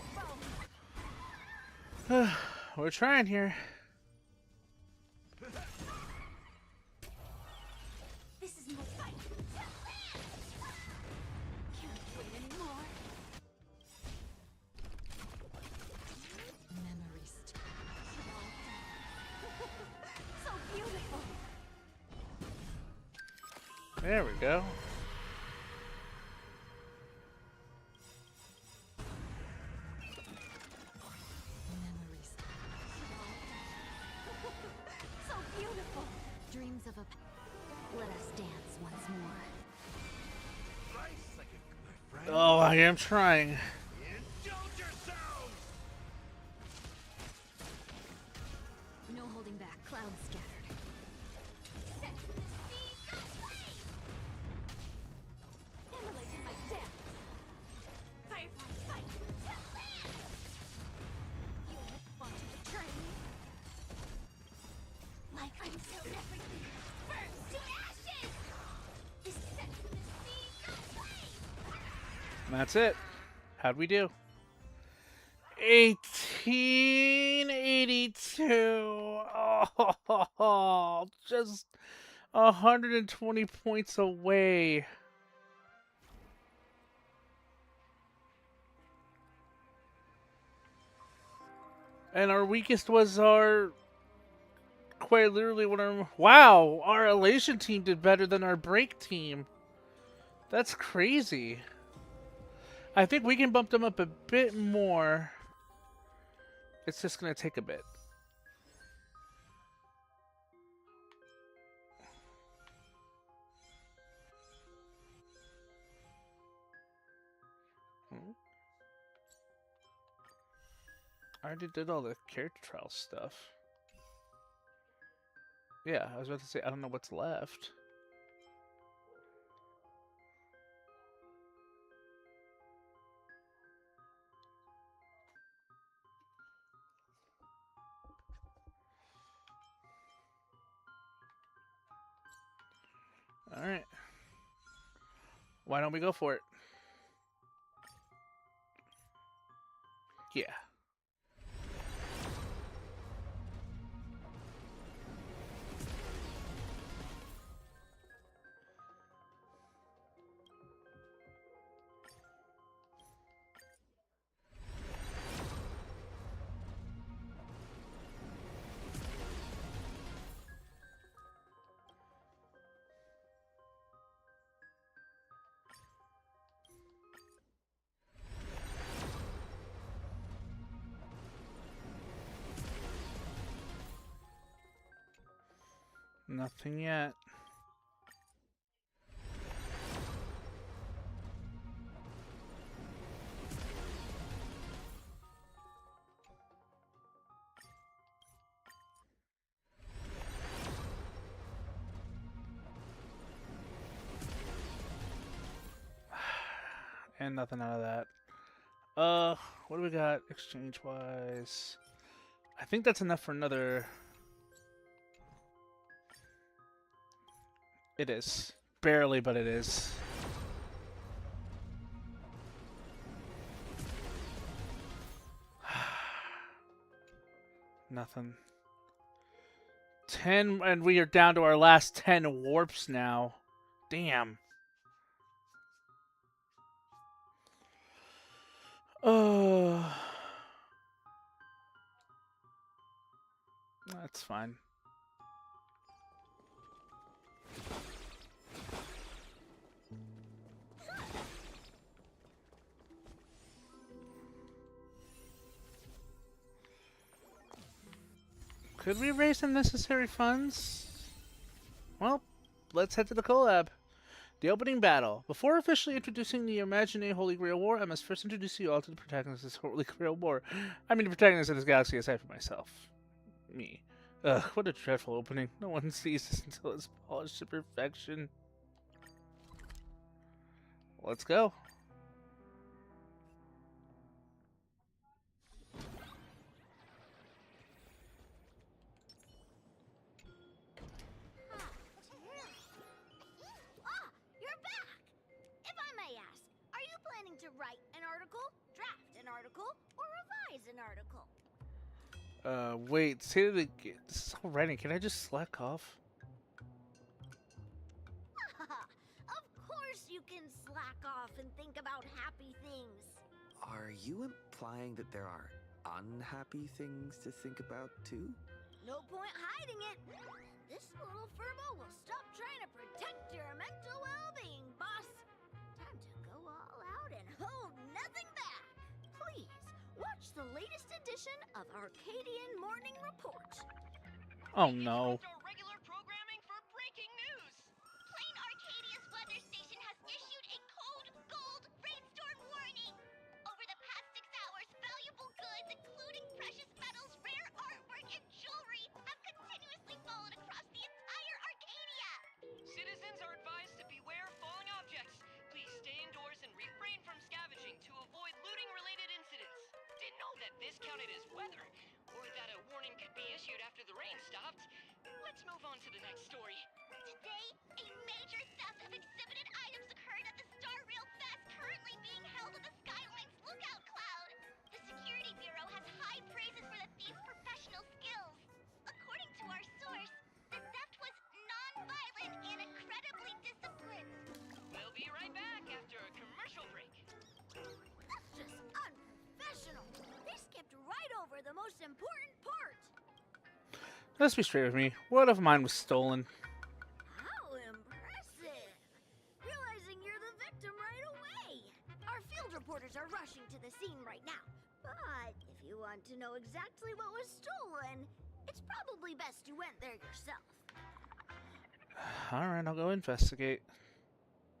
bones. We're trying here. This is more fight. Can't wait anymore. Memories. So beautiful. There we go. Memories. So beautiful. Dreams of a. Let us dance once more. Nice, like my friend. Oh, I am trying. Indulge yourselves! No holding back. Clouds scattered. Set the sea away! Immolate in my dance. Fire, fight, to land! You want to betray me? Like until everything burns to ashes! Is set the sea away! And that's it. How'd we do? 1882. Oh, just 120 points away. And our weakest was our, quite literally, one of our, wow, our elation team did better than our break team. That's crazy. I think we can bump them up a bit more. It's just going to take a bit. I already did all the character trial stuff. Yeah, I was about to say, I don't know what's left. Alright. Why don't we go for it? Yeah. Nothing yet. And nothing out of that. What do we got exchange-wise? I think that's enough for another... It is. Barely, but it is. Nothing. 10, and we are down to our last 10 warps now. Damn. That's fine. Could we raise some necessary funds? Well, let's head to the collab. The opening battle. Before officially introducing the Imagine Holy Grail War, I must first introduce you all to the protagonists of this Holy Grail War. I mean, the protagonists of this galaxy aside from myself. Me. Ugh, what a dreadful opening. No one sees this until it's polished to perfection. Let's go. Ah, you're back! If I may ask, are you planning to write an article, draft an article, or revise an article? Wait, say that again. This is all writing. Can I just slack off? Of course you can slack off and think about happy things. Are you implying that there are unhappy things to think about too? No point hiding it. This little furbo will stop trying to protect your mental well-being, boss. Time to go all out and hold nothing back. Please, watch the latest edition of Arcadian Morning Report. Oh no. Regular programming for breaking news. Plain Arcadia's weather station has issued a code gold rainstorm warning. Over the past 6 hours, valuable goods, including precious metals, rare artwork, and jewelry, have continuously fallen across the entire Arcadia. Citizens are advised to beware falling objects. Please stay indoors and refrain from scavenging to avoid looting-related incidents. Didn't know that this counted as weather, or that a warning could be issued after the rain stopped. Let's move on to the next story. Today, a major theft of exhibited items occurred at the Star Rail Fest currently being held at the Skyline's lookout cloud. The Security Bureau has high praises for the thief's professional skills. According to our source, the theft was non-violent and incredibly disciplined. We'll be right back after a commercial break. That's just unprofessional. They skipped right over the most important part. Let's be straight with me. What if mine was stolen? How impressive! Realizing you're the victim right away. Our field reporters are rushing to the scene right now. But if you want to know exactly what was stolen, it's probably best you went there yourself. Alright, I'll go investigate.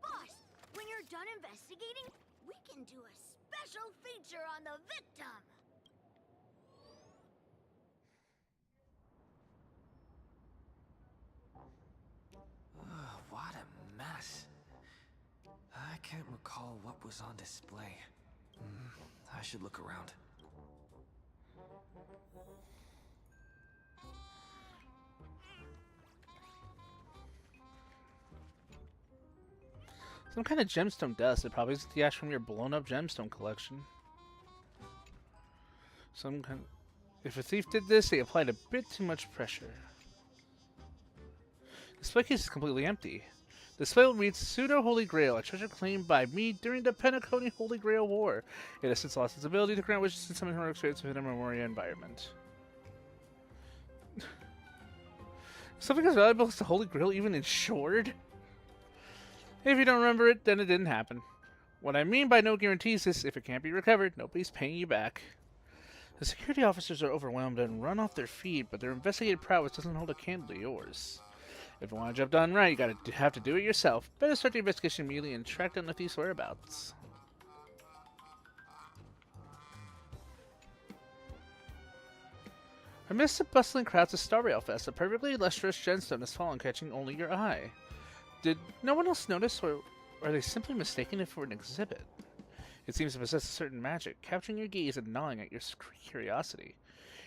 Boss, when you're done investigating, we can do a special feature on the victim. What a mess. I can't recall what was on display. I should look around. Some kind of gemstone dust. It probably is the ash from your blown up gemstone collection. Some kind. If a thief did this, they applied a bit too much pressure. The display case is completely empty. The display reads Pseudo Holy Grail, a treasure claimed by me during the Penacony Holy Grail War. It has since lost its ability to grant wishes in some heroic spirits within a Memoria environment. Something as valuable as the Holy Grail even insured? If you don't remember it, then it didn't happen. What I mean by no guarantees is, if it can't be recovered, nobody's paying you back. The security officers are overwhelmed and run off their feet, but their investigative prowess doesn't hold a candle to yours. If you want a job done right, you have to do it yourself. Better start the investigation immediately and track down the thief's whereabouts. Amidst the bustling crowds of Star Rail Fest, a perfectly lustrous gemstone has fallen, catching only your eye. Did no one else notice, or are they simply mistaking it for an exhibit? It seems to possess a certain magic, capturing your gaze and gnawing at your curiosity.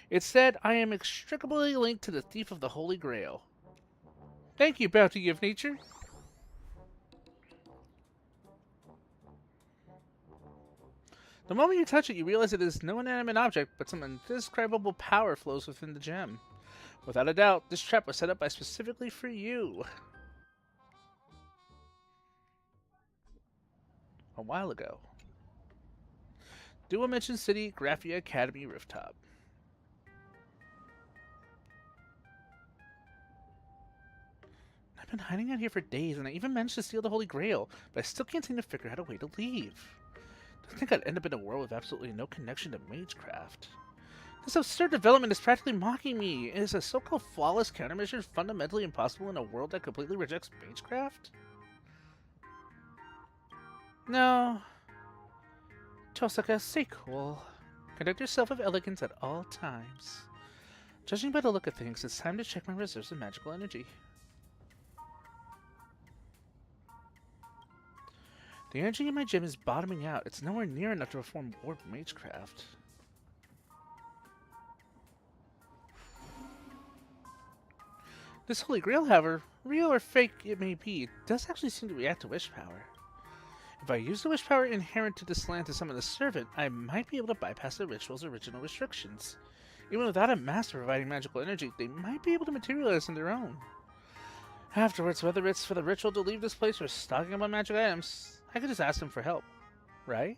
It said, I am inextricably linked to the thief of the Holy Grail. Thank you, bounty of nature. The moment you touch it, you realize it is no inanimate object, but some indescribable power flows within the gem. Without a doubt, this trap was set up specifically for you. A while ago. Dual Mention City, Graphia Academy rooftop. I've been hiding out here for days, and I even managed to steal the Holy Grail, but I still can't seem to figure out a way to leave. I think I'd end up in a world with absolutely no connection to magecraft. This absurd development is practically mocking me. Is a so-called flawless countermeasure fundamentally impossible in a world that completely rejects magecraft? No. Tosaka, stay cool. Conduct yourself with elegance at all times. Judging by the look of things, it's time to check my reserves of magical energy. The energy in my gem is bottoming out. It's nowhere near enough to perform warp magecraft. This Holy Grail, however, real or fake it may be, does actually seem to react to wish power. If I use the wish power inherent to this land to summon the servant, I might be able to bypass the ritual's original restrictions. Even without a master providing magical energy, they might be able to materialize on their own. Afterwards, whether it's for the ritual to leave this place or stocking up on magic items, I could just ask them for help, right?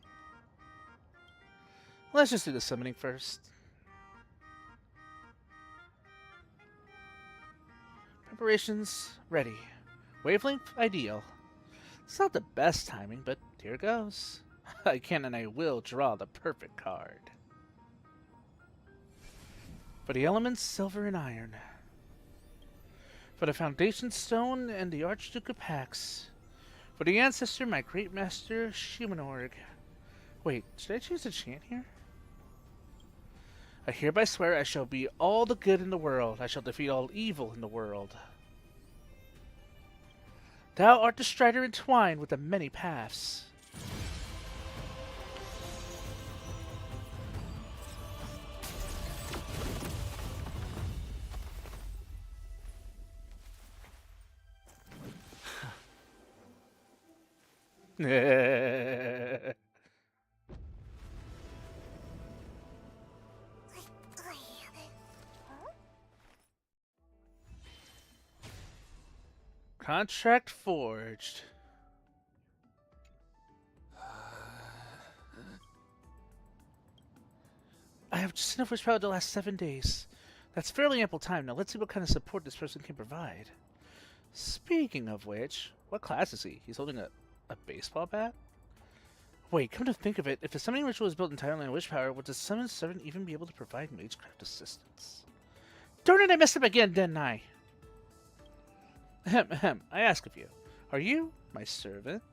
Let's just do the summoning first. Preparations ready. Wavelength ideal. It's not the best timing, but here goes. I can and I will draw the perfect card. For the elements, silver and iron. For the foundation stone and the Archduke of Pax. For the ancestor, my great master, Shimanorg. Wait, should I choose a chant here? I hereby swear I shall be all the good in the world. I shall defeat all evil in the world. Thou art the strider entwined with the many paths. Contract forged. I have just enough wishpower to last 7 days. That's fairly ample time. Now let's see what kind of support this person can provide. Speaking of which, what class is he? He's holding a baseball bat? Wait, come to think of it, if the summoning ritual is built entirely on wishpower, would the summoned servant even be able to provide magecraft assistance? Darn it, I messed up again, didn't I? Ahem, ahem. I ask of you, are you my servant?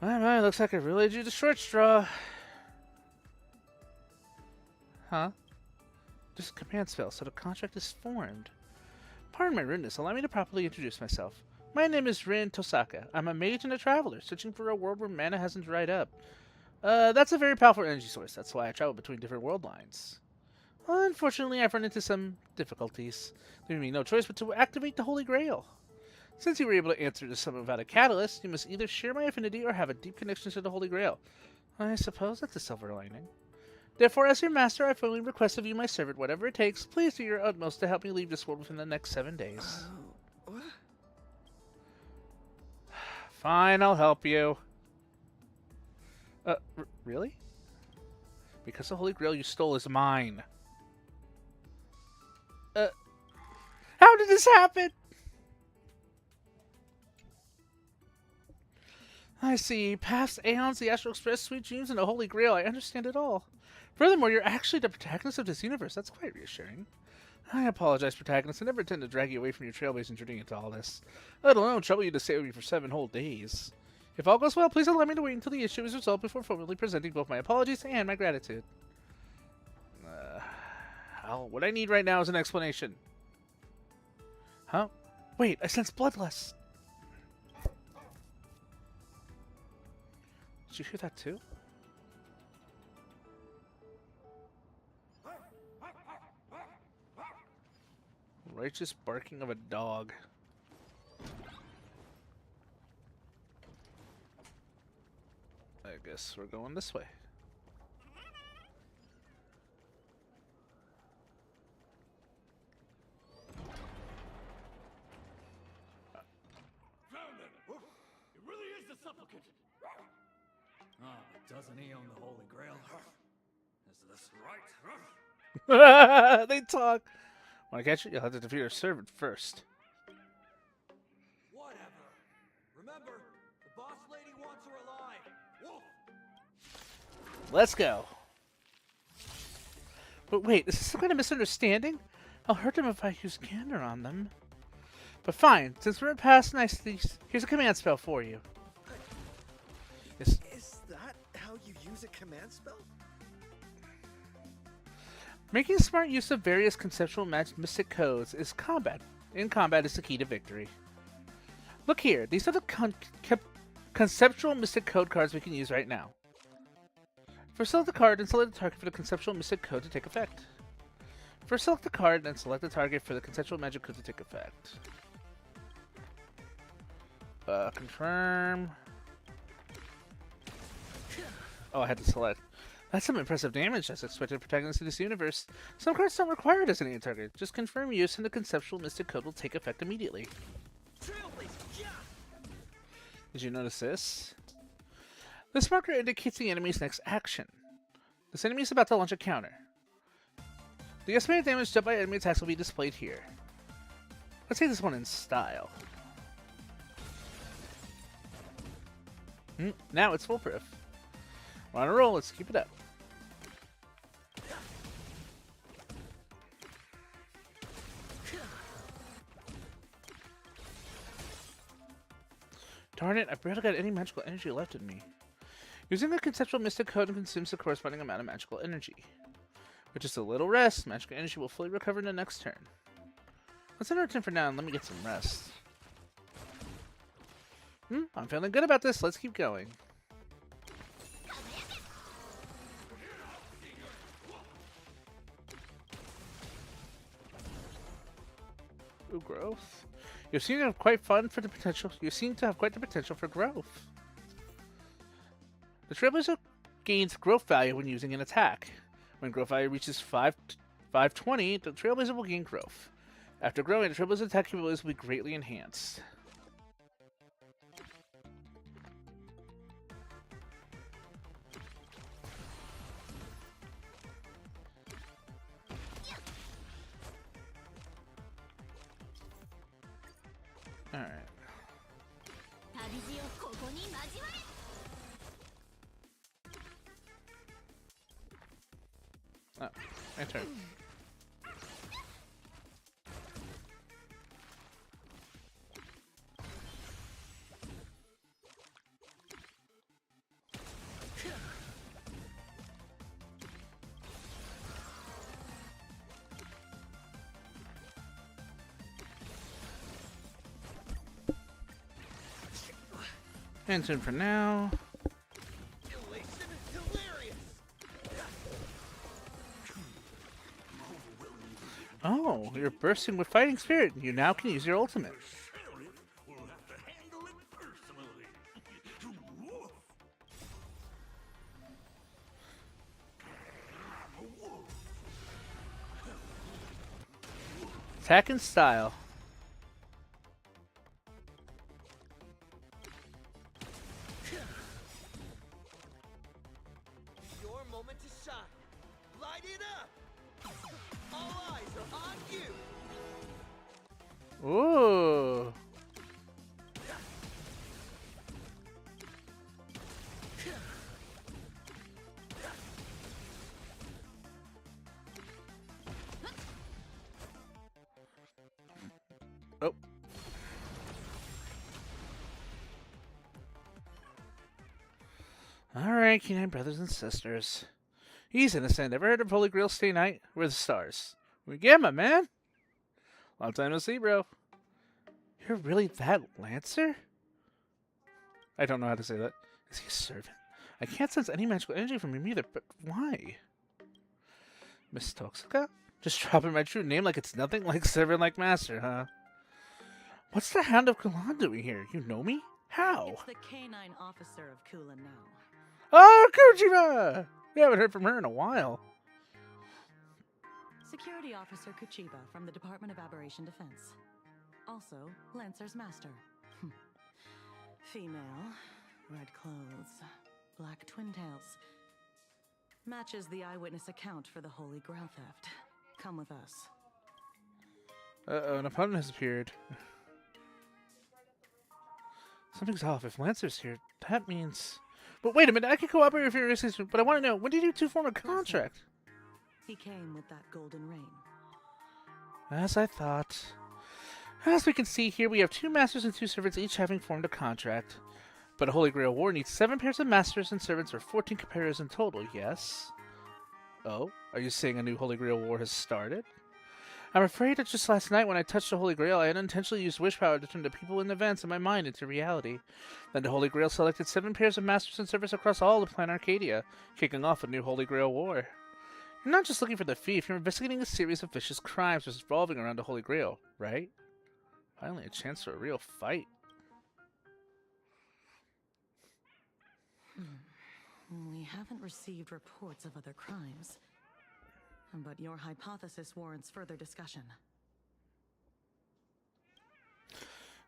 My, looks like I really drew the short straw. Huh? Just a command spell, so the contract is formed. Pardon my rudeness, allow me to properly introduce myself. My name is Rin Tosaka. I'm a mage and a traveler, searching for a world where mana hasn't dried up. That's a very powerful energy source, that's why I travel between different world lines. Unfortunately, I've run into some difficulties, leaving me no choice but to activate the Holy Grail. Since you were able to answer the summon without a catalyst, you must either share my affinity or have a deep connection to the Holy Grail. I suppose that's a silver lining. Therefore, as your master, I firmly request of you, my servant, whatever it takes, please do your utmost to help me leave this world within the next 7 days. What? Fine, I'll help you. Really? Because the Holy Grail you stole is mine. How did this happen? I see. Past aeons, the Astral Express, sweet dreams, and the Holy Grail. I understand it all. Furthermore, you're actually the protagonist of this universe. That's quite reassuring. I apologize, protagonist. I never intend to drag you away from your trailblaze journey into all this. Let alone trouble you to stay with me for 7 whole days. If all goes well, please allow me to wait until the issue is resolved before formally presenting both my apologies and my gratitude. What I need right now is an explanation. Huh? Wait, I sense bloodlust. Did you hear that too? Righteous barking of a dog. I guess we're going this way. Found him! It really is the supplicant! But doesn't he own the Holy Grail? Is this right? They talk. Want to catch it? You'll have to defeat our servant first. Whatever. Remember, the boss lady wants her alive. Wolf! Let's go. But wait, is this some kind of misunderstanding? I'll hurt them if I use Gander on them. But fine, since we're past niceties, here's a command spell for you. Is that how you use a command spell? Making smart use of various conceptual mystic codes is combat. In combat is the key to victory. Look here, these are the conceptual mystic code cards we can use right now. First select the card and select the target for the conceptual mystic code to take effect. First select the card and select the target for the conceptual magic code to take effect. Confirm. Oh, I had to select. That's some impressive damage as expected protagonist of this universe. Some cards don't require a designated target. Just confirm use and the conceptual mystic code will take effect immediately. Did you notice this? This marker indicates the enemy's next action. This enemy is about to launch a counter. The estimated damage dealt by enemy attacks will be displayed here. Let's take this one in style. Now it's foolproof. We're on a roll, let's keep it up. Darn it, I barely got any magical energy left in me. Using the conceptual mystic code consumes the corresponding amount of magical energy. With just a little rest, magical energy will fully recover in the next turn. Let's end our turn for now and let me get some rest. I'm feeling good about this, let's keep going. Ooh, growth. You seem to have quite fun for the potential. You seem to have quite the potential for growth. The Trailblazer gains growth value when using an attack. When growth value reaches 520, the Trailblazer will gain growth. After growing, the Trailblazer's attack capabilities will be greatly enhanced. Alright. Oh, my turn. And turn for now. Oh, you're bursting with fighting spirit. You now can use your ultimate. Attack and style. Your moment to shine. Light it up. All eyes are on you. Ooh. Oh. Alright, Kenai brothers and sisters. He's innocent. Ever heard of Holy Grail Stay Night? We're the stars. We get my man. Long time no see, bro. You're really that Lancer? I don't know how to say that. Is he a servant? I can't sense any magical energy from him either, but why? Miss Toxica? Just dropping my true name like it's nothing, like servant like master, huh? What's the Hound of Kulan doing here? You know me? How? It's the canine officer of Kulan now. Oh, Kujima! We haven't heard from her in a while. Security Officer Kuchiba from the Department of Aberration Defense. Also, Lancer's master. Female, red clothes, black twin tails. Matches the eyewitness account for the Holy Grail theft. Come with us. Uh-oh, an opponent has appeared. Something's off. If Lancer's here, that means... But wait a minute, I can cooperate with your risks, but I want to know, when did you two form a contract? He came with that golden rain. As I thought. As we can see here, we have 2 masters and 2 servants, each having formed a contract. But a Holy Grail War needs 7 pairs of masters and servants, or 14 comparators in total, yes? Oh, are you saying a new Holy Grail War has started? I'm afraid that just last night when I touched the Holy Grail, I unintentionally used wish power to turn the people and events in my mind into reality. Then the Holy Grail selected 7 pairs of masters and servants across all of Planet Arcadia, kicking off a new Holy Grail War. You're not just looking for the thief, you're investigating a series of vicious crimes revolving around the Holy Grail, right? Finally a chance for a real fight. We haven't received reports of other crimes. But your hypothesis warrants further discussion.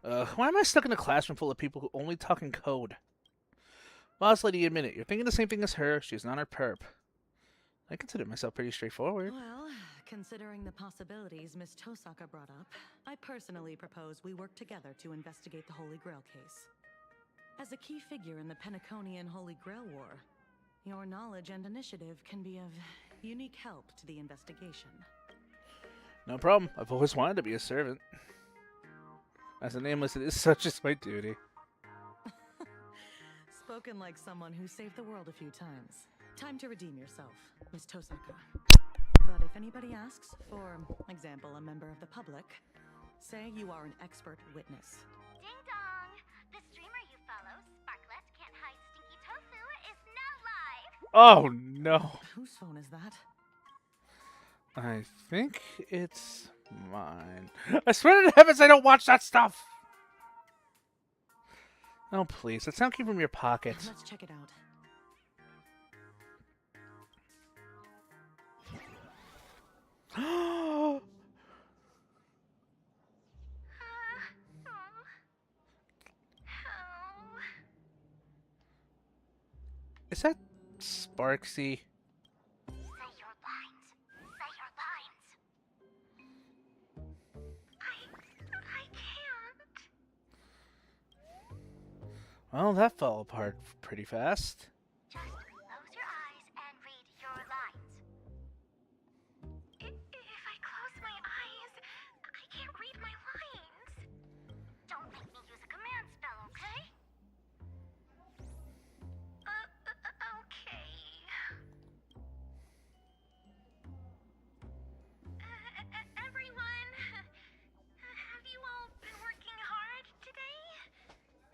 Why am I stuck in a classroom full of people who only talk in code? Boss lady, admit it. You're thinking the same thing as her. She's not her perp. I consider myself pretty straightforward. Well, Considering the possibilities Miss Tosaka brought up, I personally propose we work together to investigate the Holy Grail case. As a key figure in the Penaconian Holy Grail War, your knowledge and initiative can be of unique help to the investigation. No problem. I've always wanted to be a servant. As a nameless, it is such as my duty. Spoken like someone who saved the world a few times. Time to redeem yourself, Miss Tosaka. But if anybody asks, for example, a member of the public, say you are an expert witness. Ding dong! The streamer you follow, Sparklet Can't Hide Stinky Tofu, is now live! Oh no! Whose phone is that? I think it's mine. I swear to heavens I don't watch that stuff! Oh please, that sound came from your pocket. Let's check it out. Is that Sparksy? Say your lines. Say your lines. I can't. Well, that fell apart pretty fast. Just close your eyes and read your lines. If I close my eyes, I can't read my lines. Don't make me use a command spell, okay? Okay. Everyone, have you all been working hard today?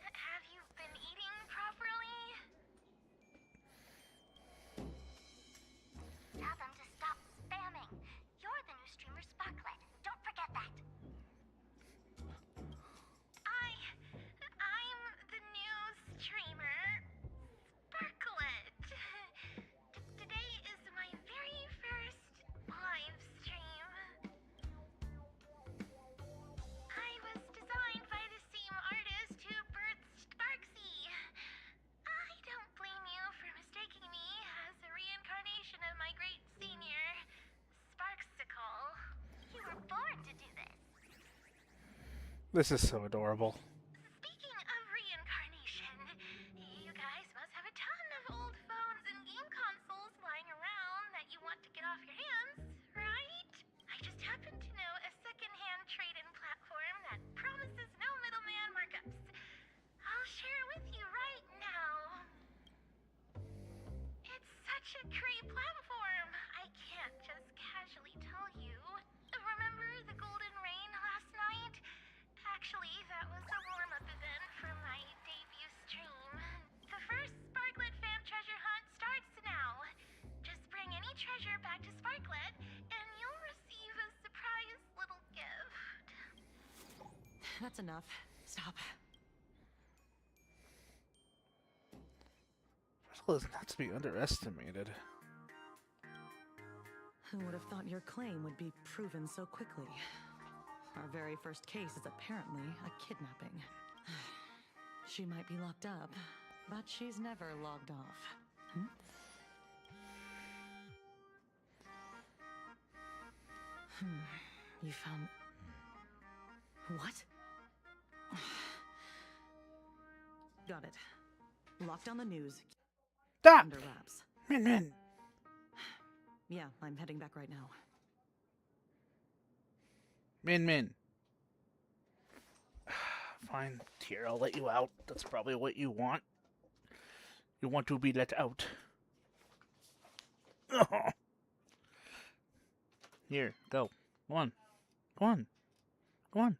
Have you been eating properly? Tell them to stop spamming. You're the new streamer Sparklet. Don't forget that. I'm the new streamer Sparklet. Today is my very first live stream. I was designed by the same artist who birthed Sparksy. I don't blame you for mistaking me as a reincarnation of my great senior, Sparksicle. You were born to do this. This is so adorable. Speaking of reincarnation, you guys must have a ton of old phones and game consoles lying around that you want to get off your hands, right? I just happen to know a secondhand trade-in platform that promises no middleman markups. I'll share it with you right now. It's such a great platform. I can't just casually tell you. Remember the Golden Rain last night? Actually, that was a warm-up event for my debut stream. The first Sparklet fan treasure hunt starts now. Just bring any treasure back to Sparklet, and you'll receive a surprise little gift. That's enough. Stop. Frizzle is not to be underestimated. Who would have thought your claim would be proven so quickly? Our very first case is apparently a kidnapping. She might be locked up, but she's never logged off. You found... What? Got it. Locked on the news. Stop! Under wraps. Min. Yeah, I'm heading back right now. Min. Fine, here, I'll let you out. That's probably what you want. You want to be let out. Here, go. Go on. Go on. Go on.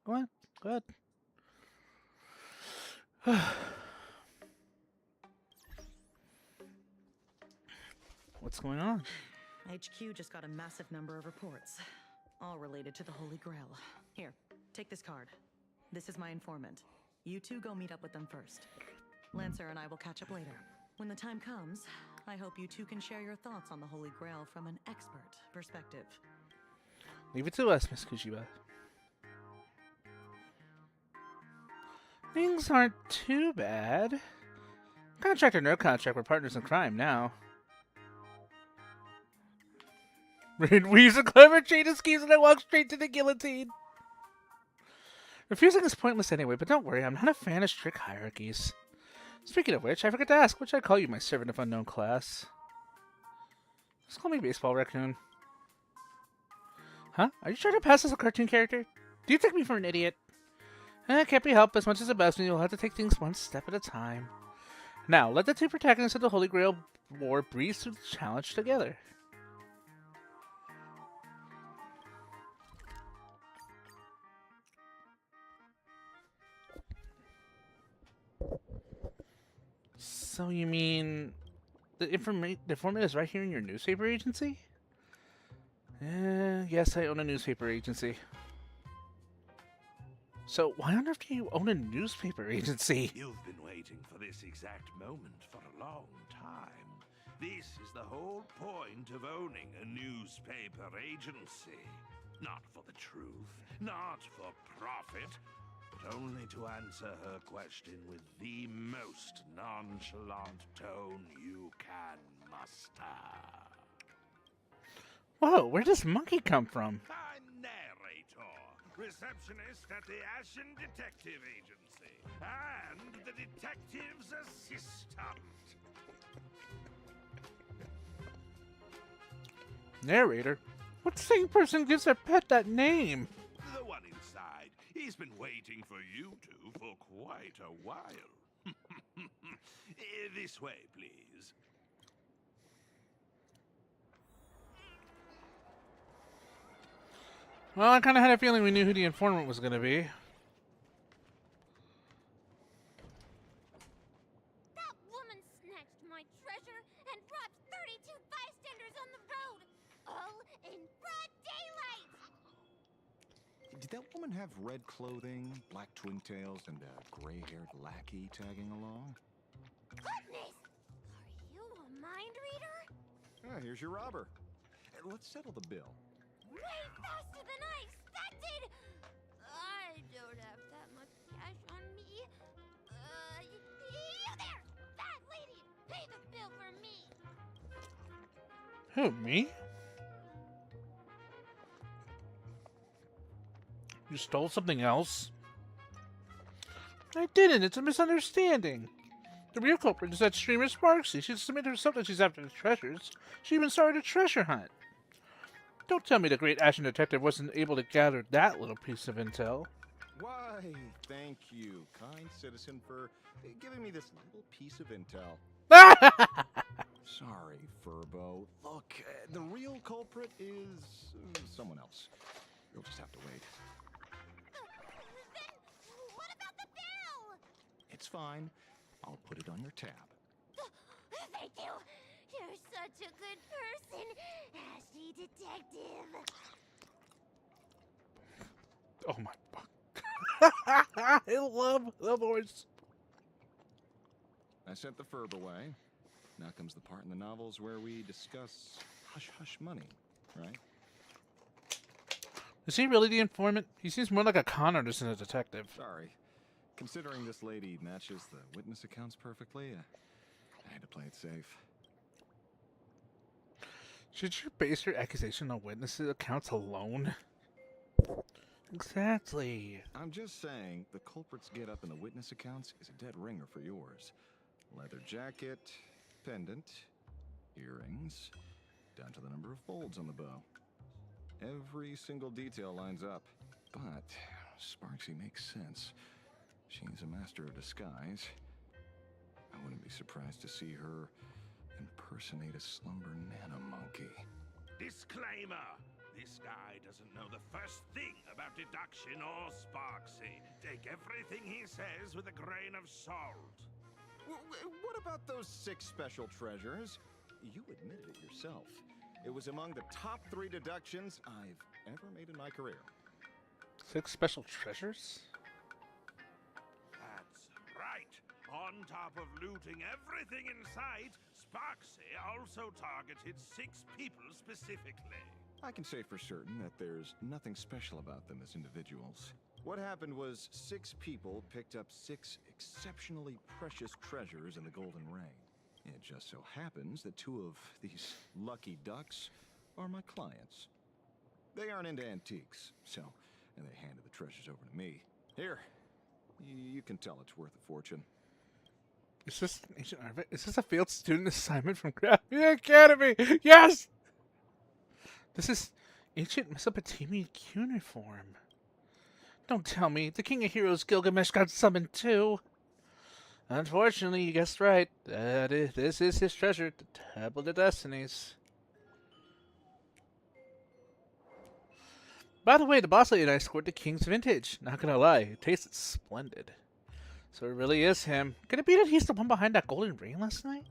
Go on. Go ahead. What's going on? HQ just got a massive number of reports, all related to the Holy Grail. Here, take this card. This is my informant. You two go meet up with them first. Lancer and I will catch up later. When the time comes, I hope you two can share your thoughts on the Holy Grail from an expert perspective. Leave it to us, Miss Kujiba. Things aren't too bad. Contract or no contract, we're partners in crime now. Rain weaves a clever chain of schemes and I walk straight to the guillotine. Refusing is pointless anyway, but don't worry, I'm not a fan of strict hierarchies. Speaking of which, I forgot to ask, what should I call you, my servant of unknown class? Just call me Baseball Raccoon. Huh? Are you trying to pass as a cartoon character? Do you take me for an idiot? Can't be helped. As much as it bugs me, you'll have to take things one step at a time. Now, let the two protagonists of the Holy Grail War breeze through the challenge together. So you mean the informant is right here in your newspaper agency? Yes, I own a newspaper agency. So why on earth do you own a newspaper agency? You've been waiting for this exact moment for a long time. This is the whole point of owning a newspaper agency. Not for the truth, not for profit, but only to answer her question with the most nonchalant tone you can muster. Whoa, where does Monkey come from? I'm narrator, receptionist at the Ashen Detective Agency, and the detective's assistant. Narrator? What sane person gives their pet that name? The one inside. He's been waiting for you two for quite a while. This way, please. Well, I kind of had a feeling we knew who the informant was going to be. That woman snatched my treasure and brought 32 bystanders on the road, all in broad daylight. Did that woman have red clothing, black twintails, and a gray-haired lackey tagging along? Goodness! Are you a mind reader? Ah, here's your robber. Let's settle the bill. Way faster than I expected! I don't have that much cash on me. You there! That lady! Pay the bill for me! Who, me? You stole something else? I didn't. It's a misunderstanding. The real culprit is that streamer Sparksy. She submitted herself that she's after the treasures. She even started a treasure hunt. Don't tell me the great Ashen Detective wasn't able to gather that little piece of intel. Why, thank you, kind citizen, for giving me this little piece of intel. Sorry, Furbo. Look, the real culprit is someone else. You'll just have to wait. Then what about the bill? It's fine. I'll put it on your tab. Thank you. You're such a good person, Ashley Detective. Oh my fuck. I love the voice. I sent the Furb away. Now comes the part in the novels where we discuss hush-hush money, right? Is he really the informant? He seems more like a con artist than a detective. Sorry. Considering this lady matches the witness accounts perfectly, I had to play it safe. Should you base your accusation on witnesses' accounts alone? Exactly. I'm just saying, the culprit's get-up in the witness accounts is a dead ringer for yours. Leather jacket, pendant, earrings, down to the number of folds on the bow. Every single detail lines up. But Sparksy makes sense. She's a master of disguise. I wouldn't be surprised to see her impersonate a slumber nanomonkey. Disclaimer! This guy doesn't know the first thing about deduction or Sparksy. Take everything he says with a grain of salt. What about those 6 special treasures? You admitted it yourself. It was among the top 3 deductions I've ever made in my career. 6 special treasures? That's right. On top of looting everything in sight, Sparksy also targeted 6 people specifically. I can say for certain that there's nothing special about them as individuals. What happened was 6 people picked up 6 exceptionally precious treasures in the Golden Ring. It just so happens that 2 of these lucky ducks are my clients. They aren't into antiques, so and they handed the treasures over to me. Here, you can tell it's worth a fortune. Is this an ancient artifact? Is this a failed student assignment from Crafting Academy? Yes! This is ancient Mesopotamian cuneiform. Don't tell me the King of Heroes Gilgamesh got summoned too. Unfortunately, you guessed right. This is his treasure, the Tablet of Destinies. By the way, the boss lady and I scored the King's Vintage. Not gonna lie, it tasted splendid. So it really is him. Could it be that he's the one behind that golden ring last night?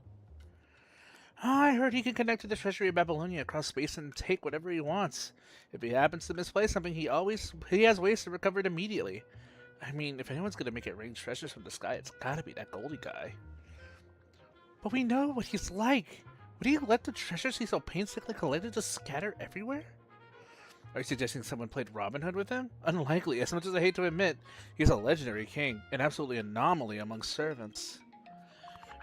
Oh, I heard he can connect to the treasury of Babylonia across space and take whatever he wants. If he happens to misplace something, he has ways to recover it immediately. I mean, if anyone's gonna make it rain treasures from the sky, it's gotta be that Goldie guy. But we know what he's like. Would he let the treasures he so painstakingly collected just scatter everywhere? Are you suggesting someone played Robin Hood with him? Unlikely, as much as I hate to admit, he's a legendary king, an absolutely anomaly among servants.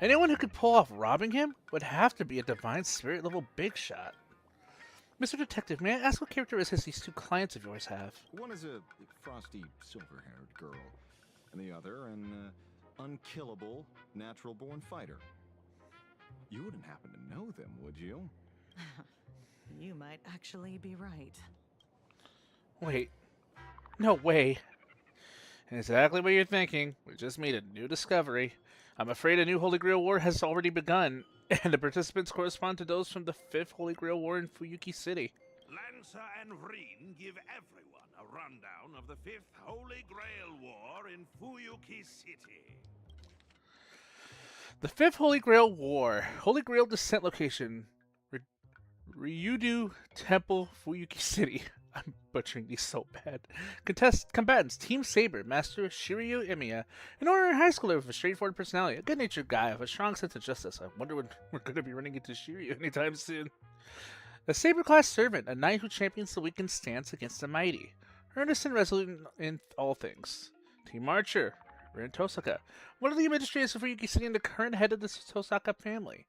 Anyone who could pull off robbing him would have to be a divine spirit level big shot. Mr. Detective, may I ask what characteristics these two clients of yours have? One is a frosty, silver-haired girl, and the other an unkillable, natural-born fighter. You wouldn't happen to know them, would you? You might actually be right. Wait. No way. Exactly what you're thinking. We just made a new discovery. I'm afraid a new Holy Grail War has already begun, and the participants correspond to those from the 5th Holy Grail War in Fuyuki City. Lancer and Vreen give everyone a rundown of the 5th Holy Grail War in Fuyuki City. The 5th Holy Grail War. Holy Grail descent location. Ryudu Temple, Fuyuki City. I'm butchering these so bad. Combatants: Team Saber, Master Shiryu Emiya, an ordinary high schooler with a straightforward personality, a good-natured guy with a strong sense of justice. I wonder when we're going to be running into Shiryu anytime soon. A Saber-class servant, a knight who champions the weak and stands against the mighty. Earnest and resolute in all things. Team Archer, Rin Tosaka, one of the administrators of Fuyuki City and the current head of the Tosaka family.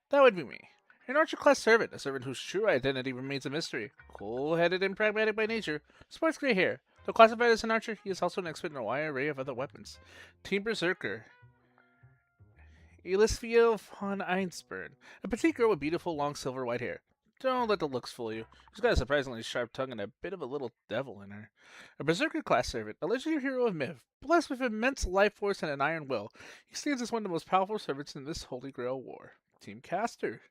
That would be me. An Archer-class servant, a servant whose true identity remains a mystery. Cool-headed and pragmatic by nature, sports gray hair. Though classified as an archer, he is also an expert in a wide array of other weapons. Team Berserker. Elisfia von Einsburn, a petite girl with beautiful, long, silver white hair. Don't let the looks fool you. She's got a surprisingly sharp tongue and a bit of a little devil in her. A Berserker-class servant, a legendary hero of myth, blessed with immense life force and an iron will. He stands as one of the most powerful servants in this Holy Grail War. Team Caster.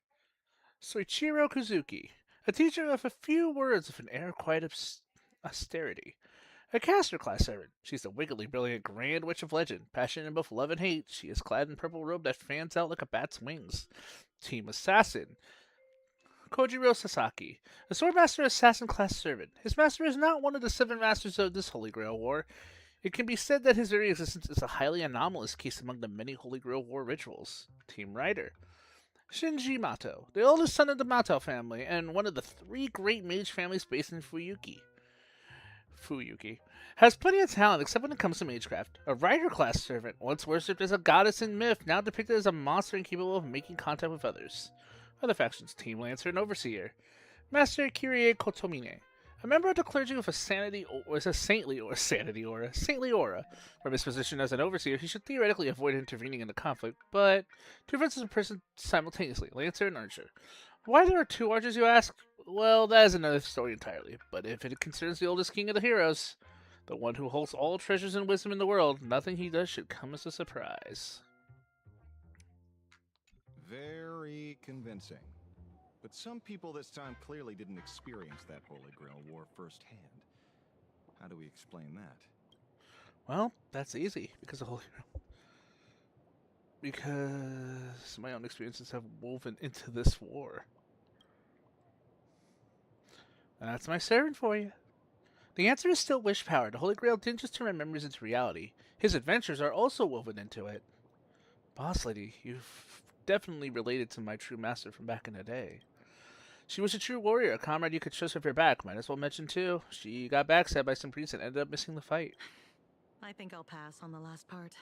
Soichiro Kazuki, a teacher of a few words with an air of quiet austerity. A caster-class servant. She's a wickedly brilliant Grand Witch of Legend. Passionate in both love and hate, she is clad in purple robe that fans out like a bat's wings. Team Assassin. Kojiro Sasaki, a Swordmaster Assassin-class servant. His master is not one of the 7 masters of this Holy Grail War. It can be said that his very existence is a highly anomalous case among the many Holy Grail War rituals. Team Rider. Shinji Mato, the oldest son of the Mato family, and one of the 3 great mage families based in Fuyuki, has plenty of talent except when it comes to magecraft. A rider-class servant, once worshipped as a goddess in myth, now depicted as a monster incapable of making contact with others. Other factions: Team Lancer and Overseer. Master Kirie Kotomine, a member of the clergy with a saintly aura. From his position as an overseer, he should theoretically avoid intervening in the conflict, but 2 events as a person simultaneously, Lancer and Archer. Why there are 2 archers, you ask? Well, that is another story entirely, but if it concerns the oldest king of the heroes, the one who holds all treasures and wisdom in the world, nothing he does should come as a surprise. Very convincing. But some people this time clearly didn't experience that Holy Grail War firsthand. How do we explain that? Well, that's easy, because my own experiences have woven into this war. That's my servant for you. The answer is still wish power. The Holy Grail didn't just turn my memories into reality. His adventures are also woven into it. Boss lady, you've definitely related to my true master from back in the day. She was a true warrior, a comrade you could trust with your back. Might as well mention, too, she got backstabbed by some priests and ended up missing the fight. I think I'll pass on the last part.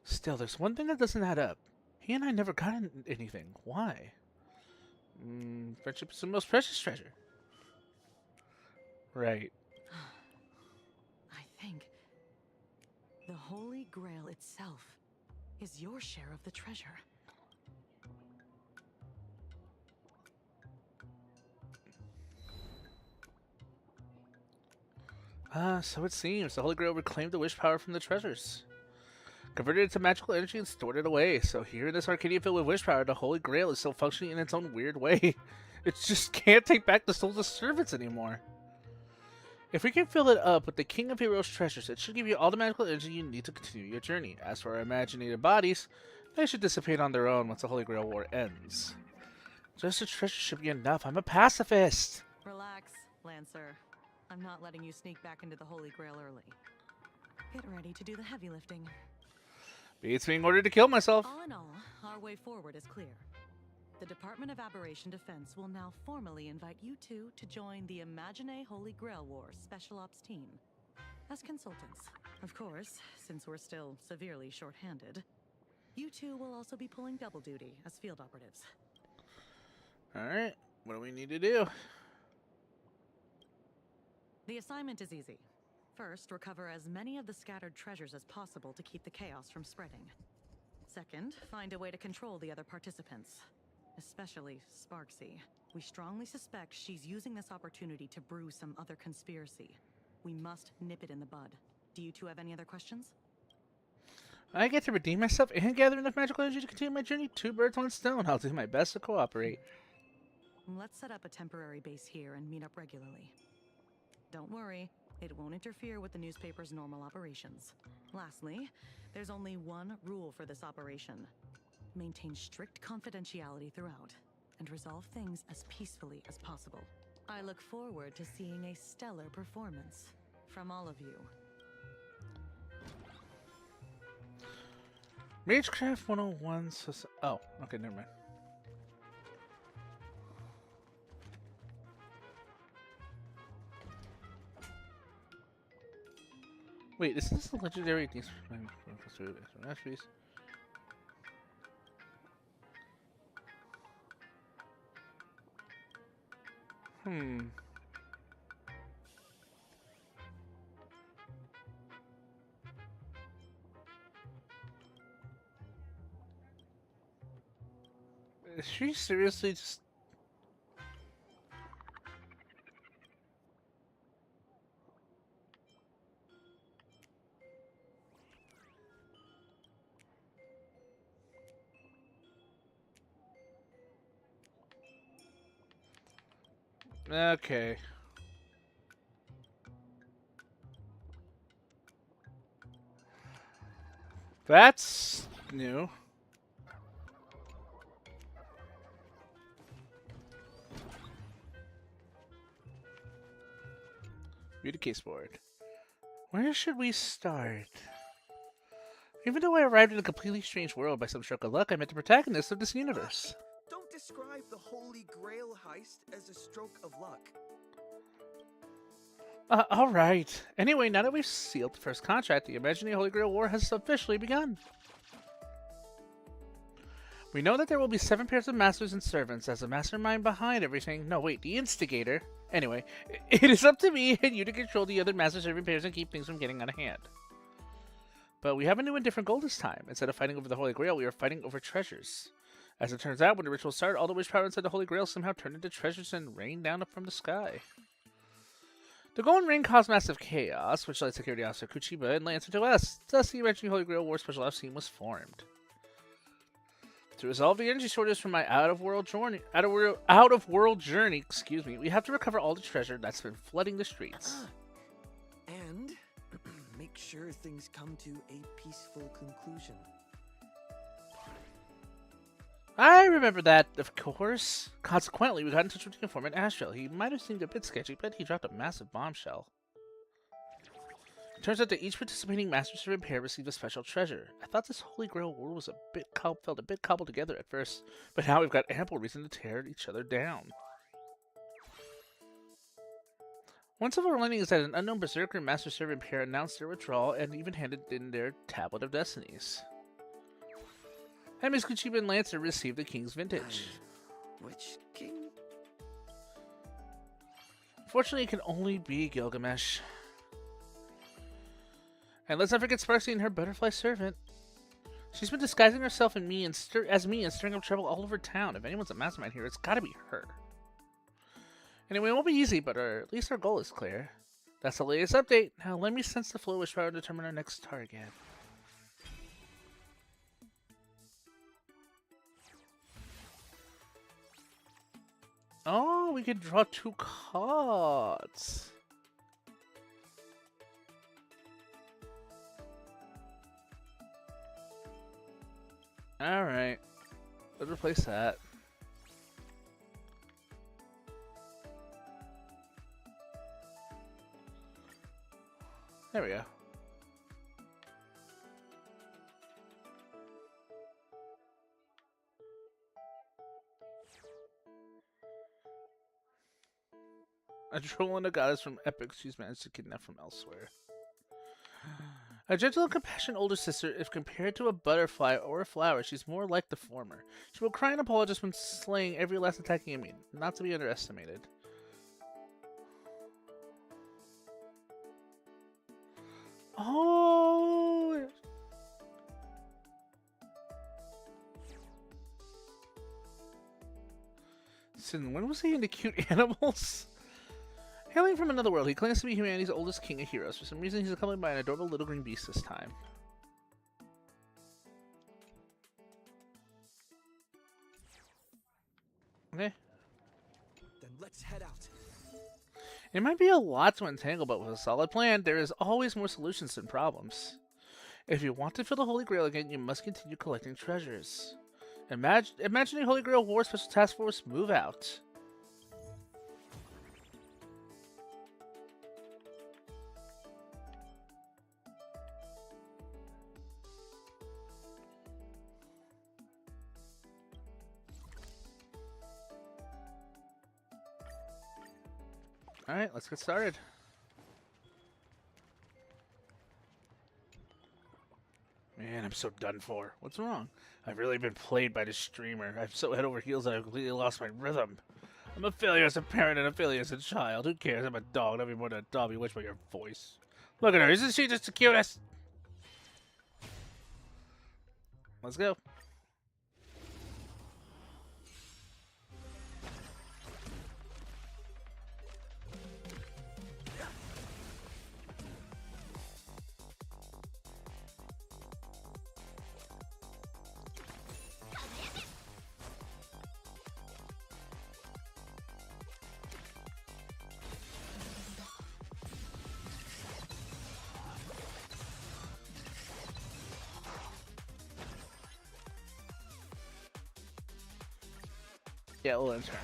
Still, there's one thing that doesn't add up. He and I never got anything. Why? Friendship is the most precious treasure. Right. I think the Holy Grail itself is your share of the treasure. So it seems. The Holy Grail reclaimed the wish power from the treasures, converted it to magical energy, and stored it away. So here in this Arcadia filled with wish power, the Holy Grail is still functioning in its own weird way. It just can't take back the souls of servants anymore. If we can fill it up with the King of Heroes treasures, it should give you all the magical energy you need to continue your journey. As for our imaginative bodies, they should dissipate on their own once the Holy Grail War ends. Just a treasure should be enough. I'm a pacifist. Relax, Lancer. I'm not letting you sneak back into the Holy Grail early. Get ready to do the heavy lifting. Beats being ordered to kill myself. All in all, our way forward is clear. The Department of Aberration Defense will now formally invite you two to join the Imagine Holy Grail War Special Ops team as consultants. Of course, since we're still severely short-handed, you two will also be pulling double duty as field operatives. Alright, what do we need to do? The assignment is easy. First, recover as many of the scattered treasures as possible to keep the chaos from spreading. Second, find a way to control the other participants. Especially Sparksy. We strongly suspect she's using this opportunity to brew some other conspiracy. We must nip it in the bud. Do you two have any other questions? I get to redeem myself and gather enough magical energy to continue my journey. 2 birds, 1 stone. I'll do my best to cooperate. Let's set up a temporary base here and meet up regularly. Don't worry, it won't interfere with the newspaper's normal operations. Lastly, there's only one rule for this operation. Maintain strict confidentiality throughout, and resolve things as peacefully as possible. I look forward to seeing a stellar performance from all of you. Magecraft 101. Oh, okay, never mind. Wait, is this the legendary masterpiece? Is she seriously just... Okay. That's new. View the case board. Where should we start? Even though I arrived in a completely strange world by some stroke of luck, I met the protagonist of this universe. Don't describe the Holy Grail heist as a stroke of luck. Alright. Anyway, now that we've sealed the first contract, the Imaginary Holy Grail War has officially begun. We know that there will be 7 pairs of masters and servants as the mastermind behind everything. No, wait, the instigator. Anyway, it is up to me and you to control the other master servant pairs and keep things from getting out of hand. But we have a new and different goal this time. Instead of fighting over the Holy Grail, we are fighting over treasures. As it turns out, when the ritual started, all the wish power inside the Holy Grail somehow turned into treasures and rained down from the sky. The Golden Ring caused massive chaos, which led Security Officer Kuchiba and Lancer to us. Thus, the Imaginary Holy Grail War Special Ops team was formed. To resolve the energy shortage from my out-of-world journey, we have to recover all the treasure that's been flooding the streets. And make sure things come to a peaceful conclusion. I remember that, of course. Consequently, we got in touch with the informant Astral. He might have seemed a bit sketchy, but he dropped a massive bombshell. It turns out that each participating Master Servant pair received a special treasure. I thought this Holy Grail War was felt a bit cobbled together at first, but now we've got ample reason to tear each other down. One silver lining is that an unknown Berserker and Master Servant pair announced their withdrawal and even handed in their Tablet of Destinies. And Miss Kuchiba and Lancer received the King's Vintage. Which king Unfortunately, it can only be Gilgamesh. And let's not forget Sparksy and her butterfly servant. She's been disguising herself as me and stirring up trouble all over town. If anyone's a mastermind here, it's gotta be her. Anyway, it won't be easy, but at least our goal is clear. That's the latest update. Now let me sense the flow which power to determine our next target. Oh, we could draw 2 cards. Alright. Let's replace that. There we go. A troll and a goddess from Epic she's managed to kidnap from elsewhere. A gentle and compassionate older sister, if compared to a butterfly or a flower, she's more like the former. She will cry and apologize when slaying every last attacking enemy, not to be underestimated. Oh! Sin, when was he into cute animals? Hailing from another world, he claims to be humanity's oldest king of heroes. For some reason, he's accompanied by an adorable little green beast this time. Okay. Then let's head out. It might be a lot to untangle, but with a solid plan, there is always more solutions than problems. If you want to fill the Holy Grail again, you must continue collecting treasures. Imagining Holy Grail War Special Task Force, move out. Alright, let's get started. Man, I'm so done for. What's wrong? I've really been played by this streamer. I'm so head over heels that I've completely lost my rhythm. I'm a failure as a parent and a failure as a child. Who cares? I'm a dog. Not be more than a dog. Bewitched by your voice. Look at her. Isn't she just the cutest? Let's go. Yeah, we'll end turn.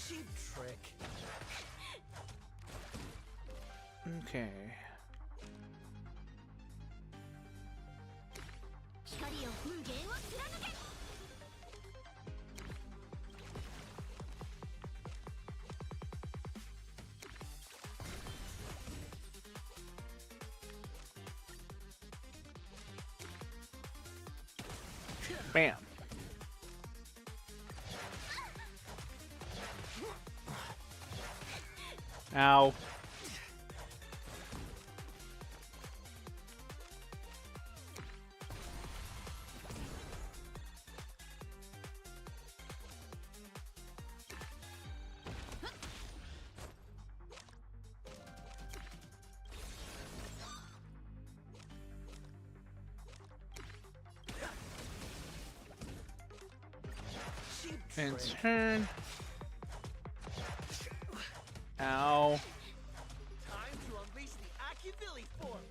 Cheap trick. Okay. 光を無限を貫け Bam. Ow. And turn. Ow. Time to unleash the Achilles form.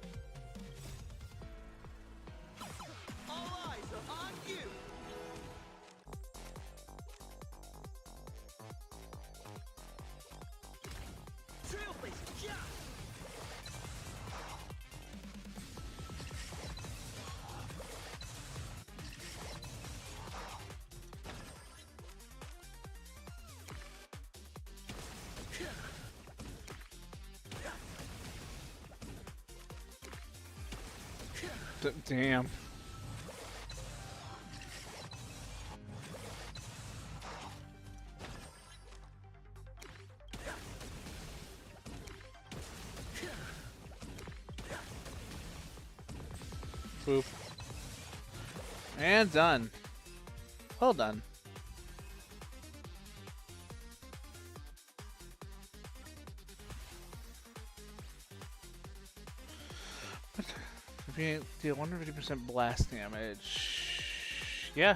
All eyes are on you. Trailblazer, yeah. Damn. Boop. And done. Well done. Deal 150% blast damage. Yeah.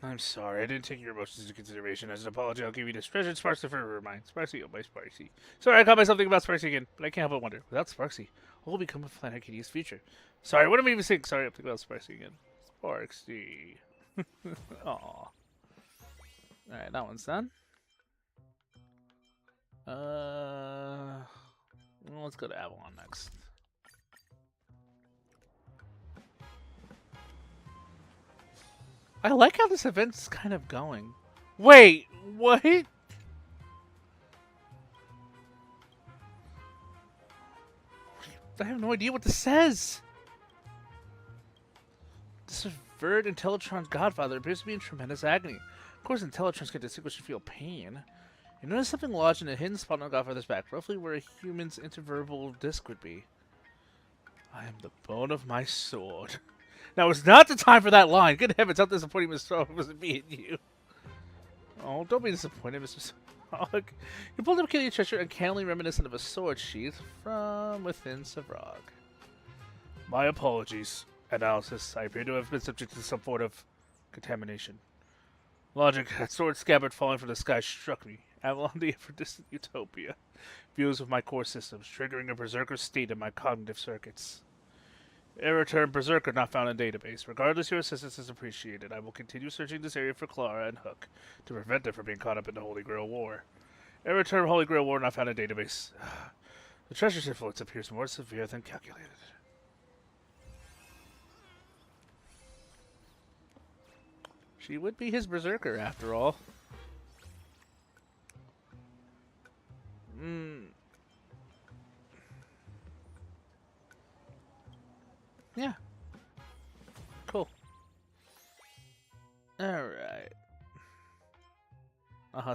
I'm sorry, I didn't take your emotions into consideration. As an apology, I'll give you this treasured Sparksy forever of mine. Sparksy, oh my Sparksy. Sorry, I caught myself thinking about Sparksy again, but I can't help but wonder. Without Sparksy, what will become of Planet Kitty's future? Sorry, what am I even saying? Sorry, I'm thinking about Sparksy again. Sparksy. Aw. Alright, that one's done. Well, let's go to Avalon next. I like how this event's kind of going. Wait, what? I have no idea what this says. The subvert Intellitron's godfather appears to be in tremendous agony. Of course, Intellitrons can distinguish and feel pain. You notice something lodged in a hidden spot on Godfather's back, roughly where a human's intervertebral disc would be. I am the bone of my sword. Now it's not the time for that line. Good heavens, how disappointing Mr. Frog was it being you. Oh, don't be disappointed, Mr. Frog. You pulled up Kitty treasure uncannily reminiscent of a sword sheath from within Savrog. My apologies. Analysis. I appear to have been subject to some sort of contamination. Logic, that sword scabbard falling from the sky struck me. Avalon, the ever-distant utopia. Views of my core systems, triggering a berserker state in my cognitive circuits. Error term berserker not found in database. Regardless, your assistance is appreciated. I will continue searching this area for Clara and Hook to prevent them from being caught up in the Holy Grail War. Error term Holy Grail War not found in database. The treasure's influence appears more severe than calculated. She would be his berserker, after all. Yeah. Cool. Alright.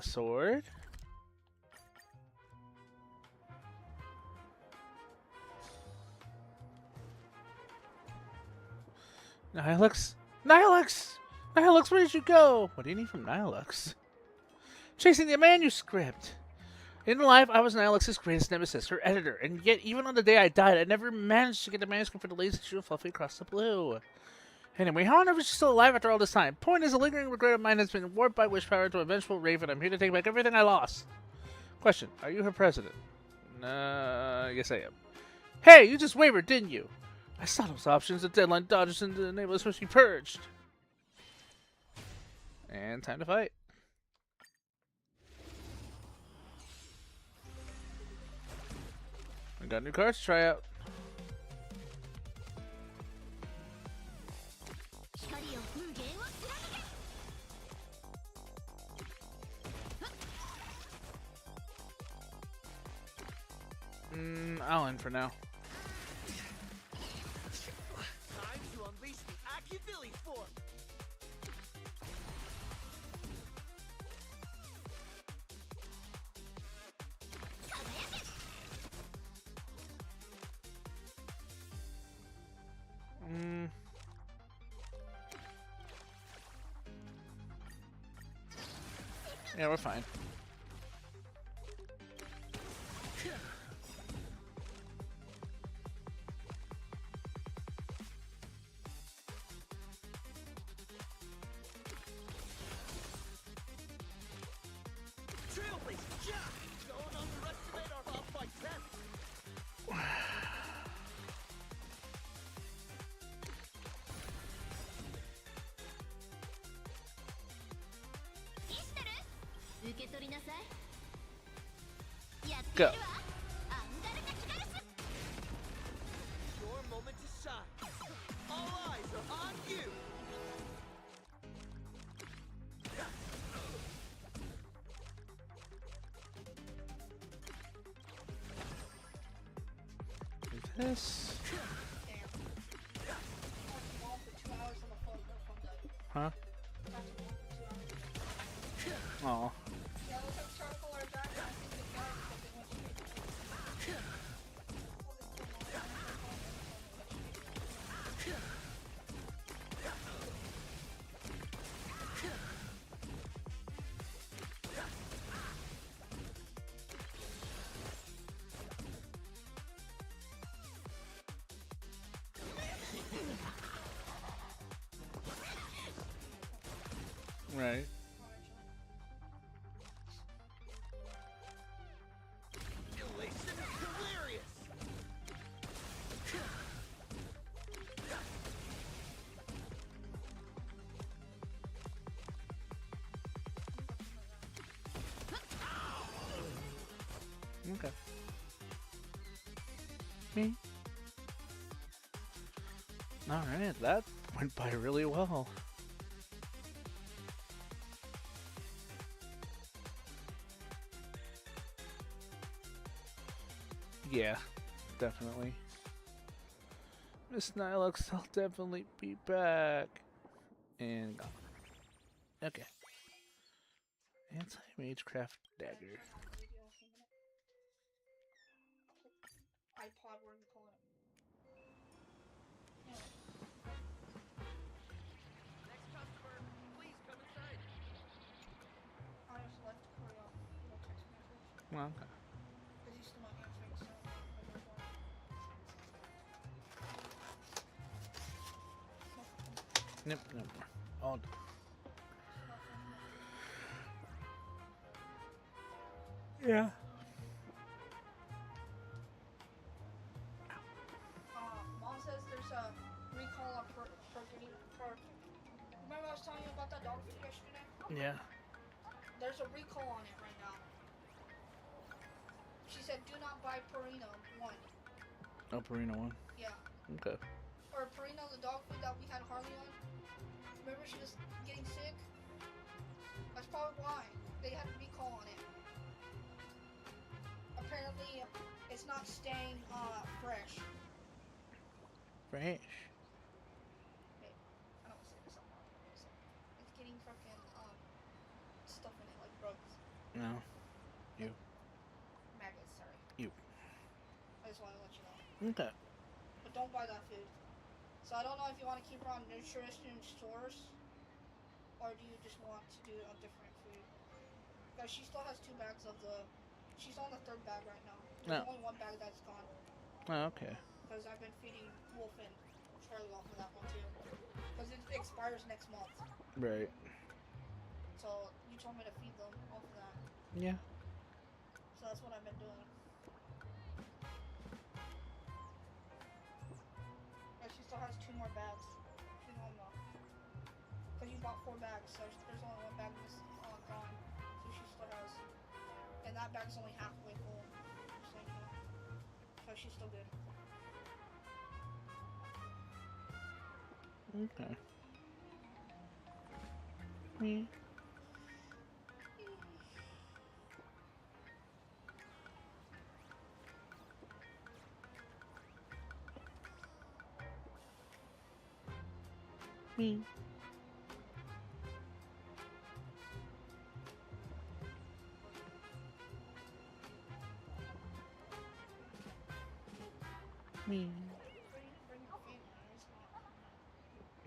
Sword. Nihilux! Nihilux! Nihilux, where did you go? What do you need from Nihilux? Chasing the manuscript! In life, I was Nihilux's greatest nemesis, her editor, and yet even on the day I died, I never managed to get the manuscript for the latest issue of Fluffy Across the Blue. Anyway, how on earth is she still alive after all this time? Point is, a lingering regret of mine has been warped by wish power into a vengeful raven. I'm here to take back everything I lost. Question, are you her president? Yes I am. Hey, you just wavered, didn't you? I saw those options, the deadline dodges, and the enable is supposed to be purged. And time to fight. I got new cards to try out. I'll end for now. Time to unleash the Akivilli force. Yeah, we're fine. Trailblazer, yeah! Don't underestimate our Bob by 10. Go. Your moment to shine. All eyes are on you. This. Huh? Oh. Okay. Me. Alright, that went by really well. Yeah, definitely. Miss Nilux, I'll definitely be back. And gone. Okay. Anti-Magecraft Dagger. iPod, whatever you call it. Next customer, please come inside. I just left Corey off little text message. Well, okay. Because he's still not answering, so I'm not gonna go for it. Nope, no more. All done. Yeah. Mom says there's a recall on Remember I was telling you about that dog food yesterday? Yeah. There's a recall on it right now. She said do not buy Purina 1. Oh, Purina 1? Yeah. Okay. Or Purina, the dog food that we had Harley on. Remember she was getting sick? That's probably why. They had a recall on it. Apparently, it's not staying fresh. Fresh. Wait, I don't say this out loud. It's getting fucking stuff in it like bugs. No. You. Maggots, sorry. You. I just want to let you know. Okay. But don't buy that food. So I don't know if you want to keep her on nutrition stores, or do you just want to do a different food? Because she still has 2 bags of the. She's on the 3rd bag right now. There's only 1 bag that's gone. Oh, okay. Because I've been feeding Wolf and Charlie off of that one too. Because it expires next month. Right. So you told me to feed them off of that. Yeah. So that's what I've been doing. And she still has 2 more bags. She's home though. Because you bought 4 bags, so there's only 1 bag that's gone. So she still has. And that bag's only halfway full. Just so you know. So she's still good. Okay. Me. Me. Me.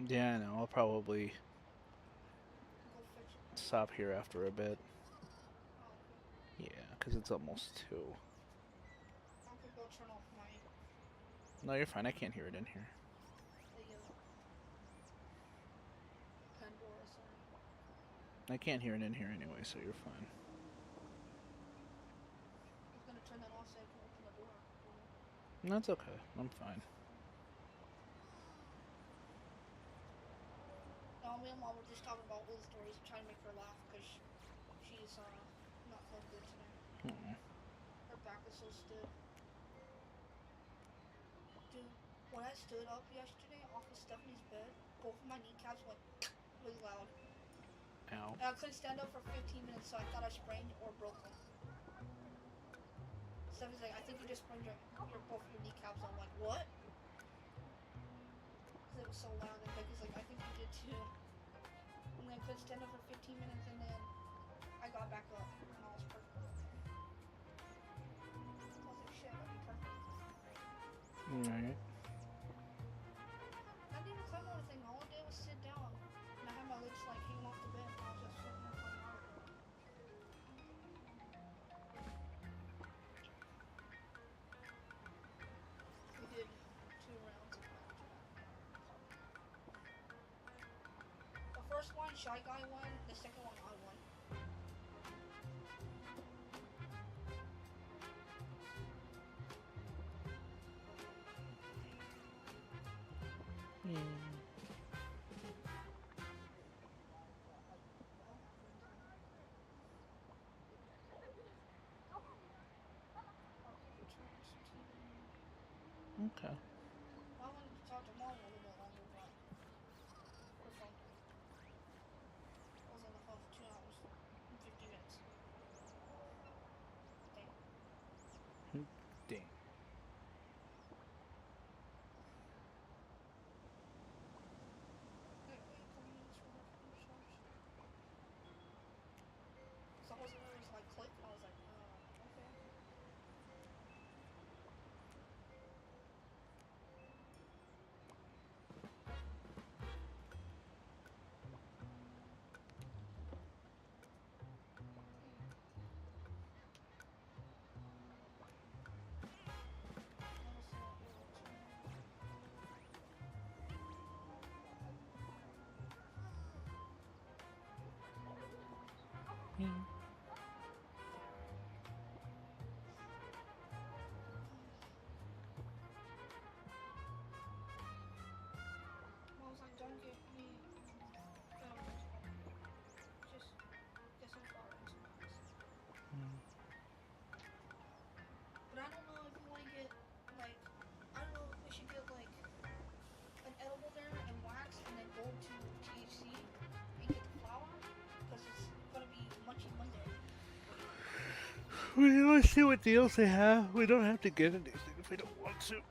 Yeah, I know. I'll probably stop here after a bit. Yeah, because it's almost 2. I could go turn off my. No, you're fine. I can't hear it in here. Pandora, sorry. I can't hear it in here anyway, so you're fine. I was gonna turn that off so I can open the door. That's okay. I'm fine. No, me and Mom were just talking about old stories and trying to make her laugh because she's not feeling good today. Her back is so stiff. Dude, when I stood up yesterday off of Stephanie's bed, both of my kneecaps went really loud. Ow. And I couldn't stand up for 15 minutes, so I thought I sprained or broke them. Stephanie's like, I think you just sprained both your kneecaps. I'm like, what? Because it was so loud, and Becky's like, I think you did too. And then I couldn't stand up for 15 minutes, and then I got back up, and all was perfect. I was like, shit, that'd be perfect. Alright. I didn't even climb on anything. All I did was sit down. And I had my legs like hanging off the bed. And I was just sitting there playing Mario. We did 2 rounds of that. The first one, Shy Guy won. The second one, I won. Okay. I wanted to talk to mom a little bit longer, but her phone died. I was on the phone for 2 hours and 50 minutes. Dang. Dang. Wait, a couple minutes for her phone to charge. So all of a sudden it was like click, and I was like, okay. Hmm. I was like, don't get me just get some flour and some wax. But I don't know if you want to get like, I don't know if we should get like an edible there and wax, and then go to THC and get the flour, because it's gonna be Munchy Monday. Let's see what deals they have. We don't have to get anything if we don't want to.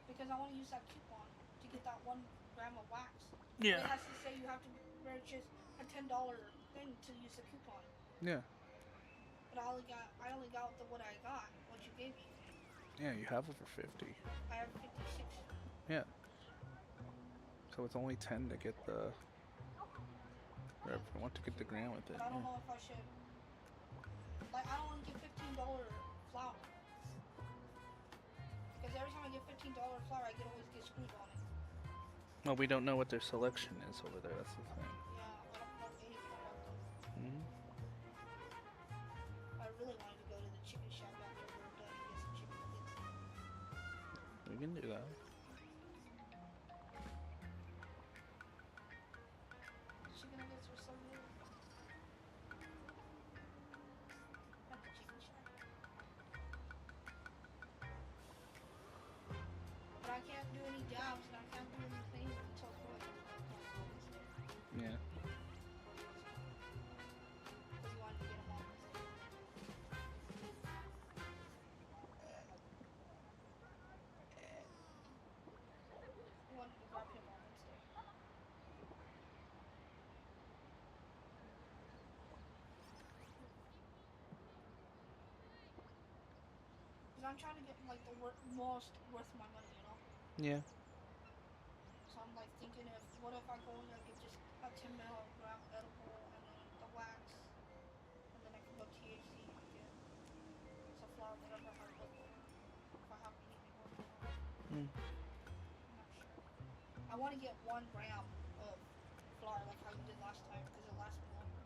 Because I want to use that coupon to get that 1 gram of wax. Yeah. It has to say you have to purchase a $10 thing to use the coupon. Yeah. But I only got what I got, what you gave me. Yeah, you have over 50. I have 56. Yeah. So it's only 10 to get the. Or if we want to get the gram with it. But I don't Yeah. know if I should. Like, I don't want to get $15 flour. Because every time I get $15 flour, I can always get screwed on it. Well, we don't know what their selection is over there. That's the thing. Yeah, I don't know anything about them. Hmm. I really wanted to go to the chicken shack after we're done and get some chicken nuggets. We can do that. Chicken nuggets are so good. At the chicken shack. But I can't do any jobs and I can't do anything until Wednesday. Yeah. Because you wanted to get them on Wednesday. You wanted to grab him on Wednesday. Because I'm trying to get like the most worth my money, you know? Yeah. So I'm like thinking, what if I go in there and get just a 10 milligram edible and then the wax, and then I can go THC and get some flour, whatever I have left over. If I have anything left over. Hmm. I'm not sure. I want to get 1 gram of flour like how you did last time because it lasts me longer.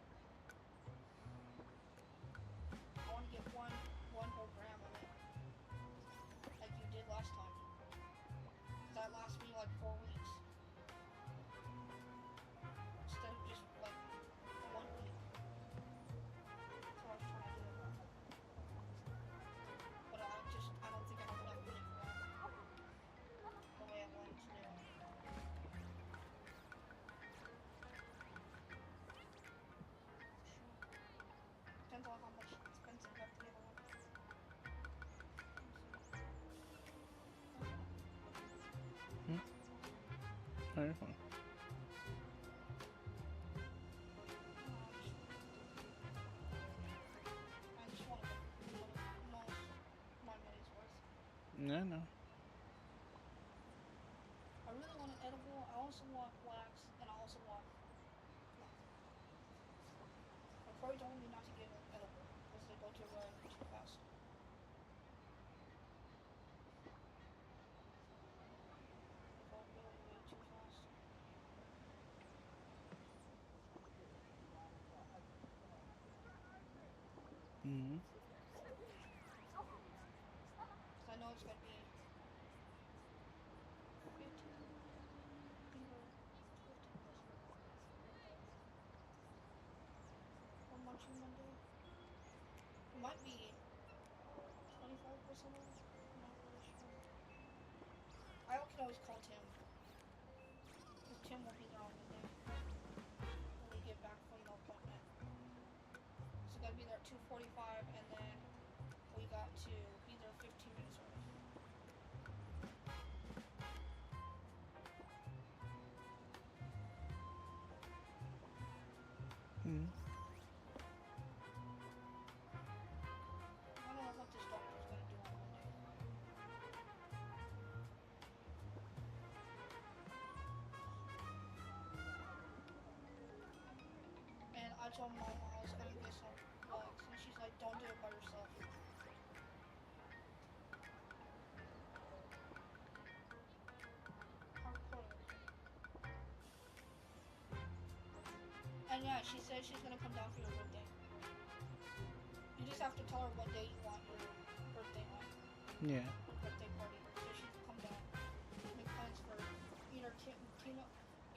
I want to get one whole gram of it like you did last time. That lasts me like 4 weeks. Instead of just like 1 week. That's what I was trying to do. But I don't think I have enough money for that. The way I wanted to do it. Depends on how much expensive I have to get on. Alright, fine. I just want to get most my money's worth. No, no. I really want an edible. I also want wax, and I also want flour. My Corey told me not to get an edible because they go to run too fast. They go really way too fast. Hmm. Because I know it's gonna be 15. Or Munchy Monday. It might be 25% off. I'm not really sure. can always call Tim. Because Tim will be there on Monday. When we get back from the appointment. So we gotta be there at 2:45 and then we got to be there 15 minutes early. Hmm. I don't know what this doctor's gonna do on Monday. And I told Mom I was gonna get some plugs, and she's like, "Don't do it by yourself." And yeah, she said she's gonna come down for your birthday. You just have to tell her what day you want your birthday on. Yeah. Your birthday party. So she can come down. Make plans for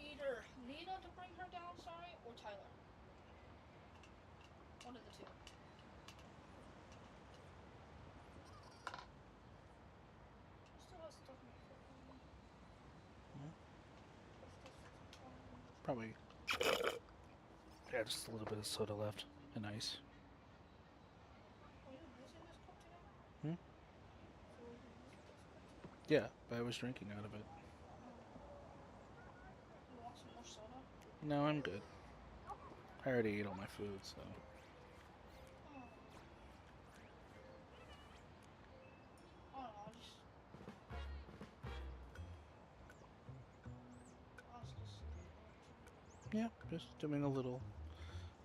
either Nina to bring her down, sorry, or Tyler. One of the two. Still has stuff in the fridge. Probably. Yeah, just a little bit of soda left and ice. Are you using this cup today? Hmm? So are you using this cup today? Yeah, but I was drinking out of it. You want some more soda? No, I'm good. I already ate all my food, so. Oh. I don't know, I was just Yeah, just doing a little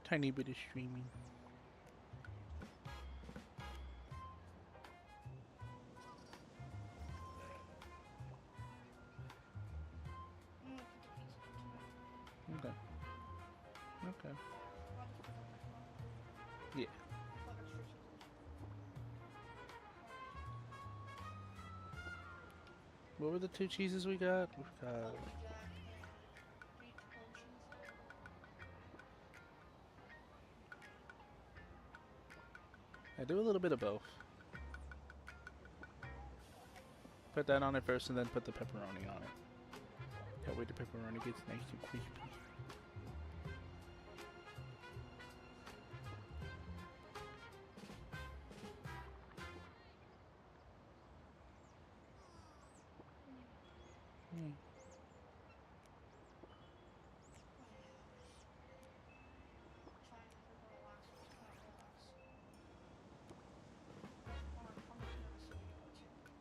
tiny bit of streaming. Okay. Okay. Yeah. What were the two cheeses we got? We got. I do a little bit of both. Put that on it first and then put the pepperoni on it. That way the pepperoni gets nice and crispy.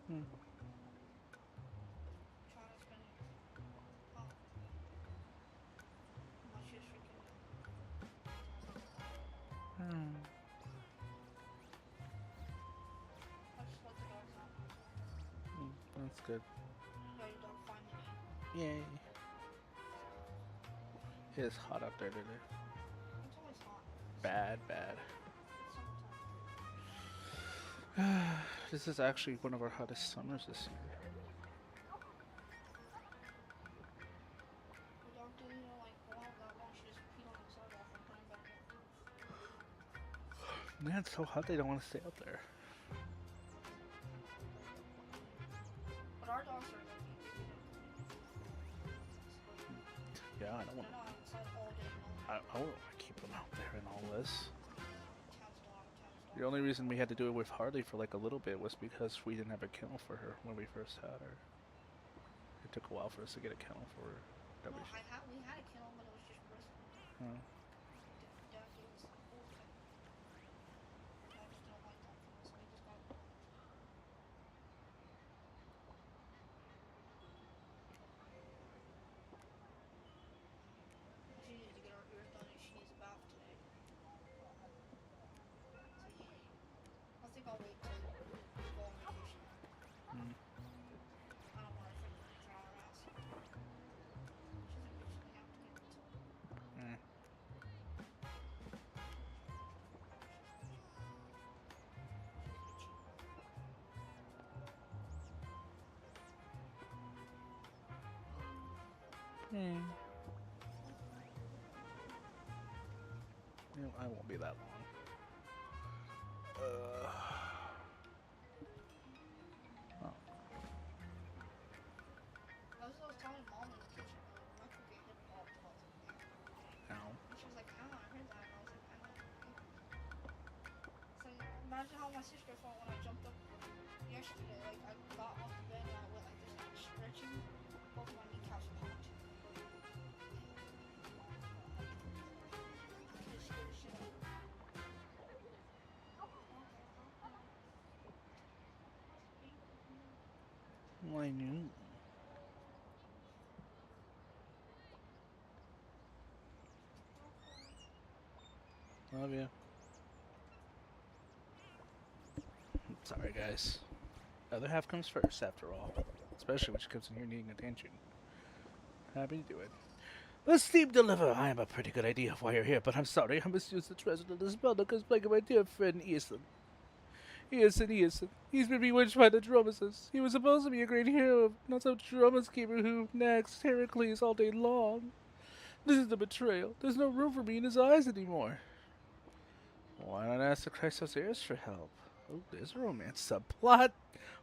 Hmm. That's good. Yay. It is hot out there today. It's always hot. Bad, bad. This is actually one of our hottest summers this year. The dog didn't even like go out that long. She just peed on the sidewalk and ran back in. Man, it's so hot they don't want to stay out there. But our dogs are lucky. Yeah, I don't want They're not outside all day long. I don't want to keep them out there and all this. The only reason we had to do it with Harley for like a little bit was because we didn't have a kennel for her when we first had her. It took a while for us to get a kennel for her. No, we had a kennel, but it was just bristly. Oh. Dad gave us an old kennel. I just don't like that kennel, so we just got it. She needs to get her ears done and she needs a bath today. So yay. I think I'll wait till we go on vacation. I don't want to freaking drown her ass. She doesn't usually have to get until. You know, I won't be that long. Oh. Imagine how my sister felt when I jumped up yesterday. Like I got off the bed and I went like this, like stretching. Both my kneecaps popped. It scared the shit out of me. I knew. Love you. Sorry, guys. Other half comes first, after all. Especially when she comes in here needing attention. Happy to do it. The steam deliver. I have a pretty good idea of why you're here, but I'm sorry. I must use the treasure of this building because plaguing my dear friend Ethan. Ethan. He's been bewitched by the Dromeses. He was supposed to be a great hero, not some Dromes keeper who nags Heracles all day long. This is a betrayal. There's no room for me in his eyes anymore. Why not ask the Christ Osiris for help? Oh, there's a romance subplot.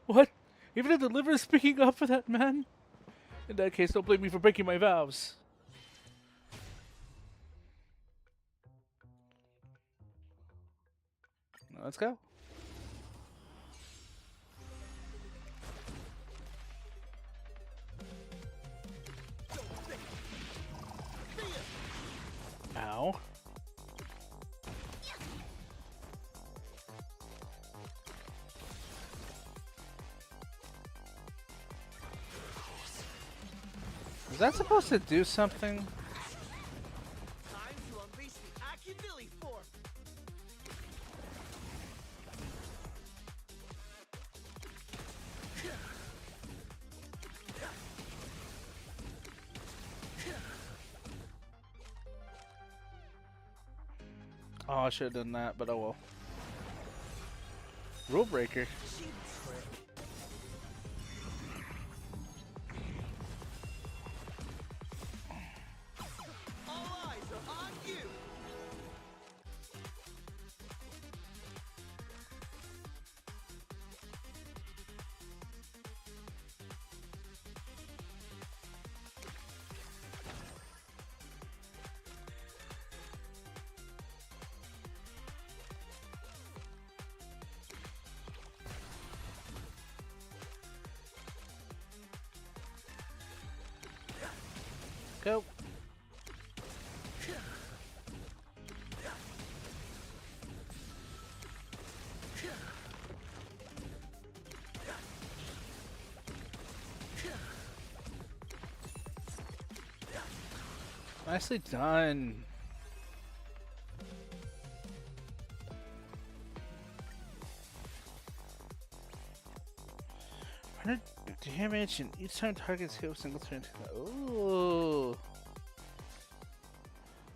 What? Even the deliverer is speaking up for that man? In that case, don't blame me for breaking my vows. Let's go. Ow. Is that supposed to do something? Time to unleash the Achilles form. Oh, I should have done that, but oh well. Rule breaker. Cheap trick. All eyes are on you. Go. Nicely done. Damage and each time targets hit a single turn. Oh.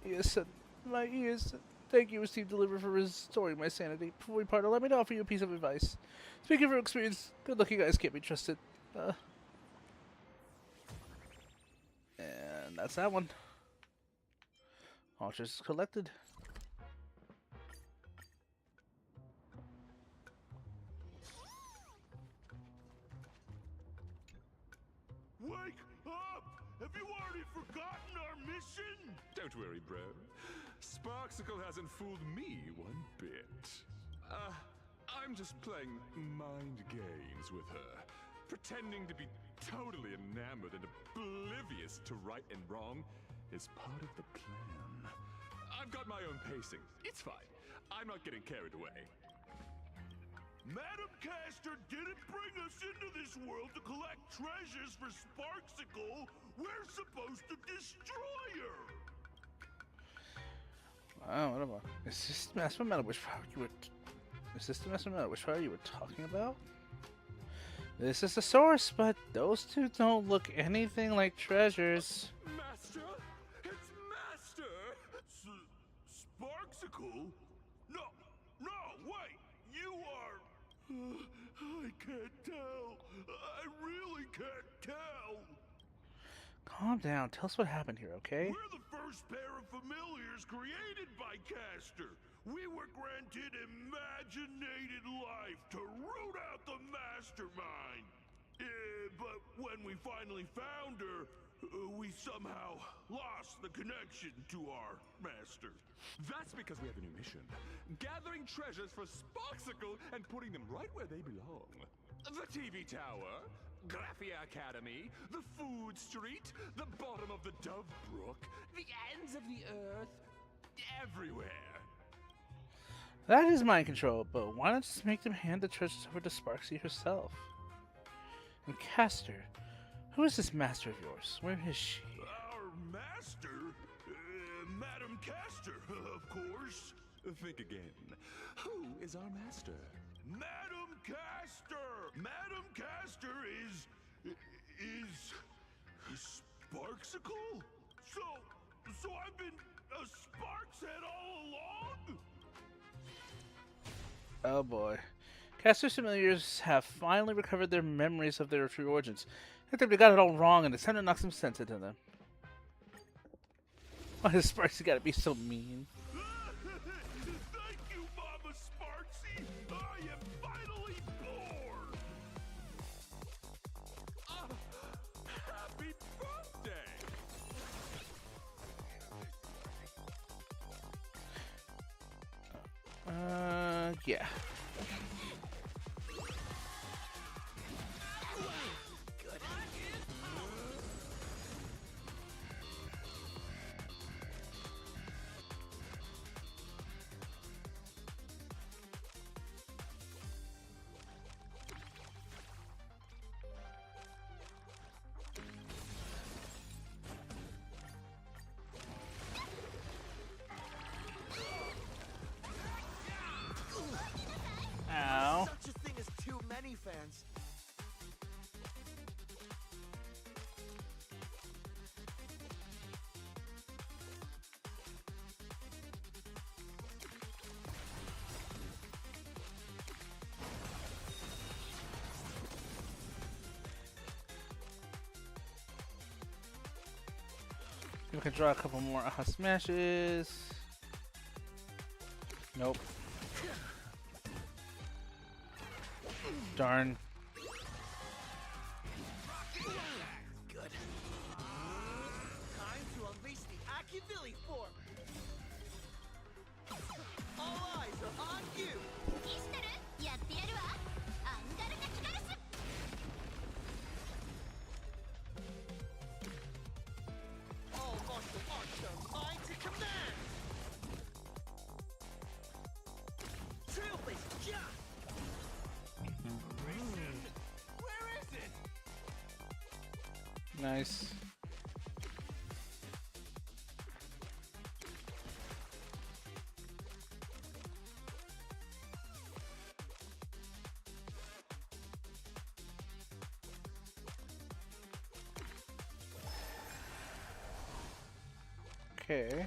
Yes, my ears. Thank you, Steve Deliver, for restoring my sanity. Before we part, let me offer you a piece of advice. Speaking from experience, good-looking guys can't be trusted. And that's that one. Altars collected. Wake up! Have you already forgotten our mission? Don't worry, bro. Sparksicle hasn't fooled me one bit. I'm just playing mind games with her, pretending to be totally enamored and oblivious to right and wrong is part of the plan. I've got my own pacing. It's fine. I'm not getting carried away. Madam Caster didn't bring us into this world to collect treasures for Sparksicle. We're supposed to destroy her. Wow, what about? Is this the Master Metal? Which power you were? Is this the Master Metal? Which power you were talking about? This is the source, but those two don't look anything like treasures. Master? It's Master! Sparksicle? No, wait! You are... I can't tell. I really can't tell. Calm down. Tell us what happened here, okay? We're the first pair of familiars created by Caster. We were granted imaginated life to root out the mastermind. But when we finally found her, we somehow lost the connection to our master. That's because we have a new mission. Gathering treasures for Sparksicle and putting them right where they belong. The TV tower, Graphia Academy, the food street, the bottom of the Dove Brook, the ends of the earth, everywhere. That is mind control, but why not just make them hand the treasures over to Sparksy herself? And Castor, who is this master of yours? Where is she? Our master? Madam Castor, of course. Think again. Who is our master? Madam Castor! Madam Castor is Sparksicle? So I've been a Sparks head all along? Oh boy. Castor's familiars have finally recovered their memories of their true origins. I think they got it all wrong and it's time to knock some sense into them. Why does Sparksy gotta be so mean? Thank you, Mama Sparksy! I am finally born! Happy birthday! Yeah. Ow. Such a thing as too many fans. We can draw a couple more aha smashes. Nope. Darn. Good. Time to unleash the Akivilli form. All eyes are on you. 気してる？やってやるわ。アンガルナキガラス。All martial arts are mine to command. Trailblazer, yeah. Where is it? Nice. Okay.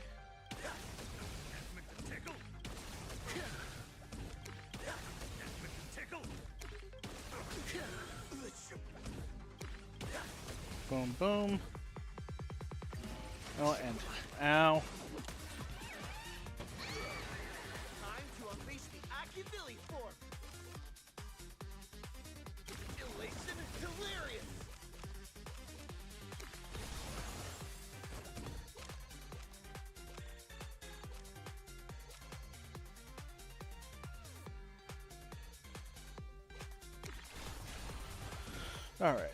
Boom, boom. Oh, and ow. Time to unleash the Akivilli form. Elation hilarious. All right.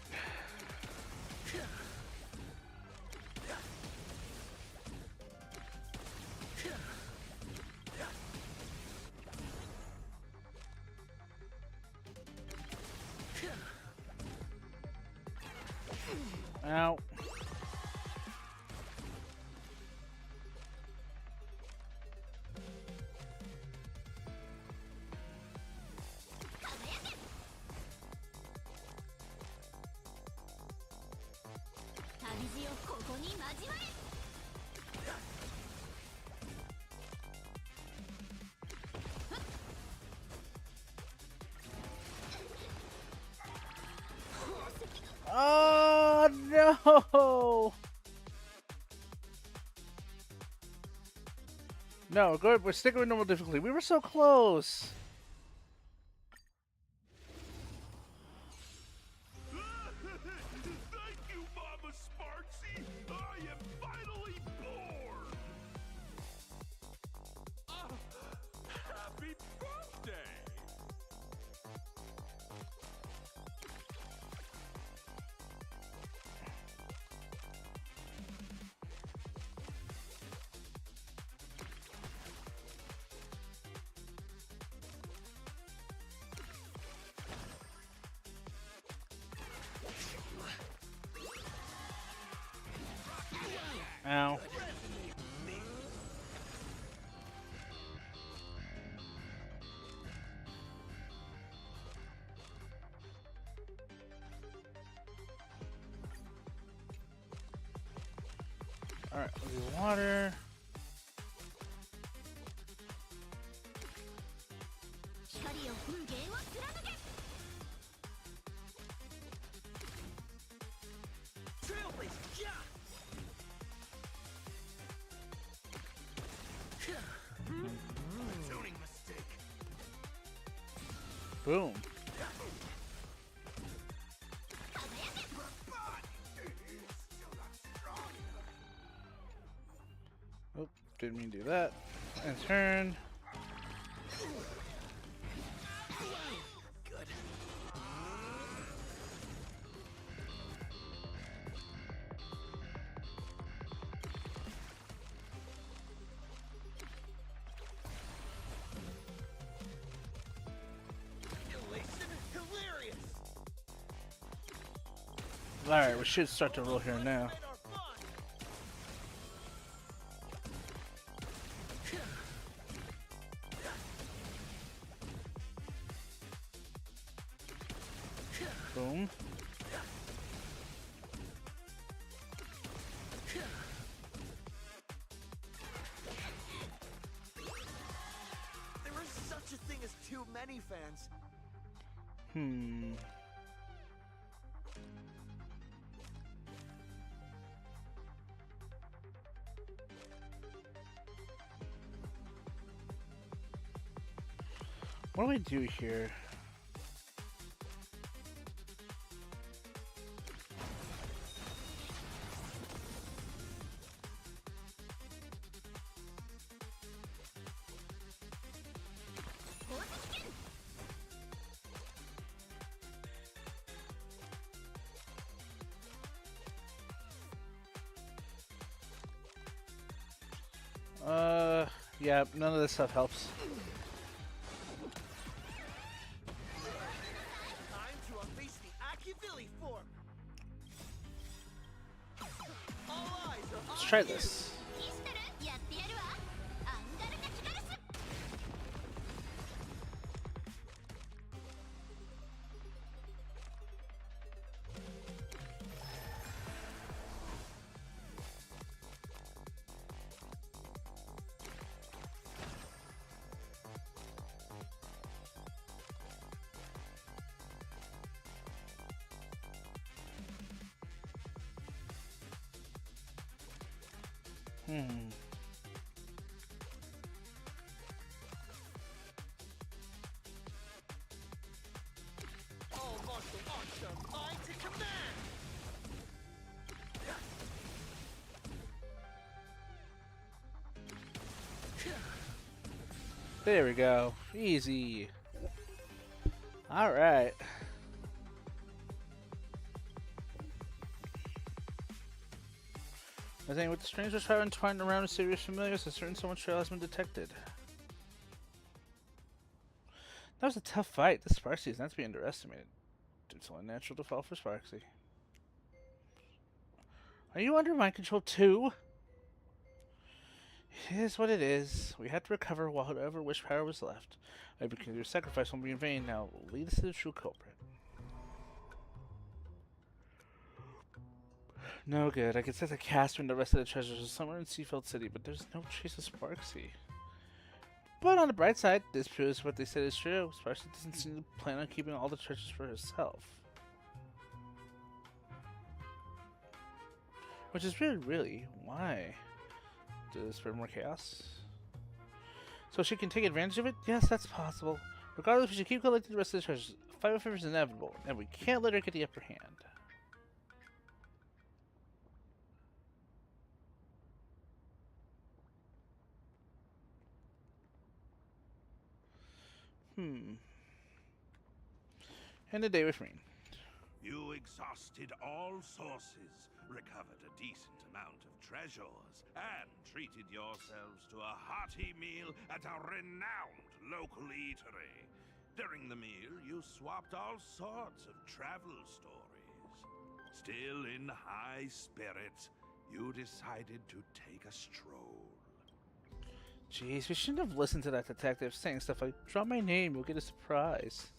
Ow. Oh no! No, good. We're sticking with normal difficulty. We were so close. Thank you, Mama Sparksy! Ow. Alright, we'll do water. 光を風源を貫け Trailblazer, yeah! Tuning mistake. Boom. Oh, didn't mean to do that. And turn. Good. Elation, hilarious. Alright, we should start to roll here now. Boom. There is such a thing as too many fans. Hmm. What do I do here? Yeah, none of this stuff helps. Time to unleash the Akivili form. All eyes are Let's on try you. this. イステルやってやるわアンガルガキガラス Hmm. All martial arts are mine to command. There we go. Easy. Alright. I think with the strangers having twined around with serious familiars, a certain someone's trail has been detected. That was a tough fight. The Sparksy is not to be underestimated. It's only natural to fall for Sparksy. Are you under mind control too? It is what it is. We had to recover whatever wish power was left. I because your sacrifice won't be in vain. Now lead us to the true culprit. No good. I can sense a cast when the rest of the treasures are somewhere in Seafeld City, but there's no trace of Sparksy. But on the bright side, this proves what they said is true. Sparksy doesn't seem to plan on keeping all the treasures for herself. Which is really, why? To spread more chaos? So she can take advantage of it? Yes, that's possible. Regardless, we should keep collecting the rest of the treasures. A fight with her is inevitable, and we can't let her get the upper hand. And a day with Rain. You exhausted all sources, recovered a decent amount of treasures, and treated yourselves to a hearty meal at a renowned local eatery. During the meal, you swapped all sorts of travel stories. Still in high spirits, you decided to take a stroll. Jeez, we shouldn't have listened to that detective saying stuff like, "Drop my name, you'll get a surprise."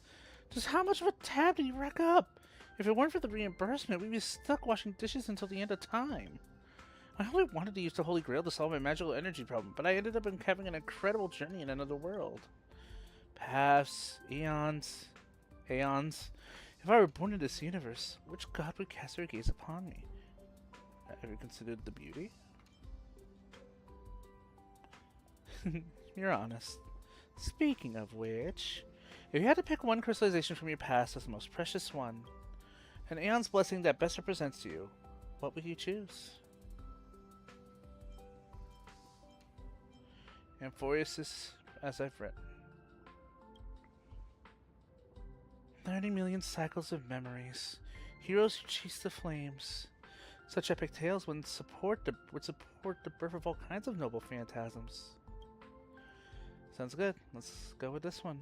Just how much of a tab did he rack up? If it weren't for the reimbursement, we'd be stuck washing dishes until the end of time. I only wanted to use the Holy Grail to solve my magical energy problem, but I ended up having an incredible journey in another world. Paths, aeons. If I were born in this universe, which god would cast her gaze upon me? Have you considered the beauty? You're honest. Speaking of which, if you had to pick one crystallization from your past as the most precious one, an Aeon's blessing that best represents you, what would you choose? Amphoriosis, as I've written. 30 million cycles of memories. Heroes who chase the flames. Such epic tales would support the birth of all kinds of noble phantasms. Sounds good. Let's go with this one.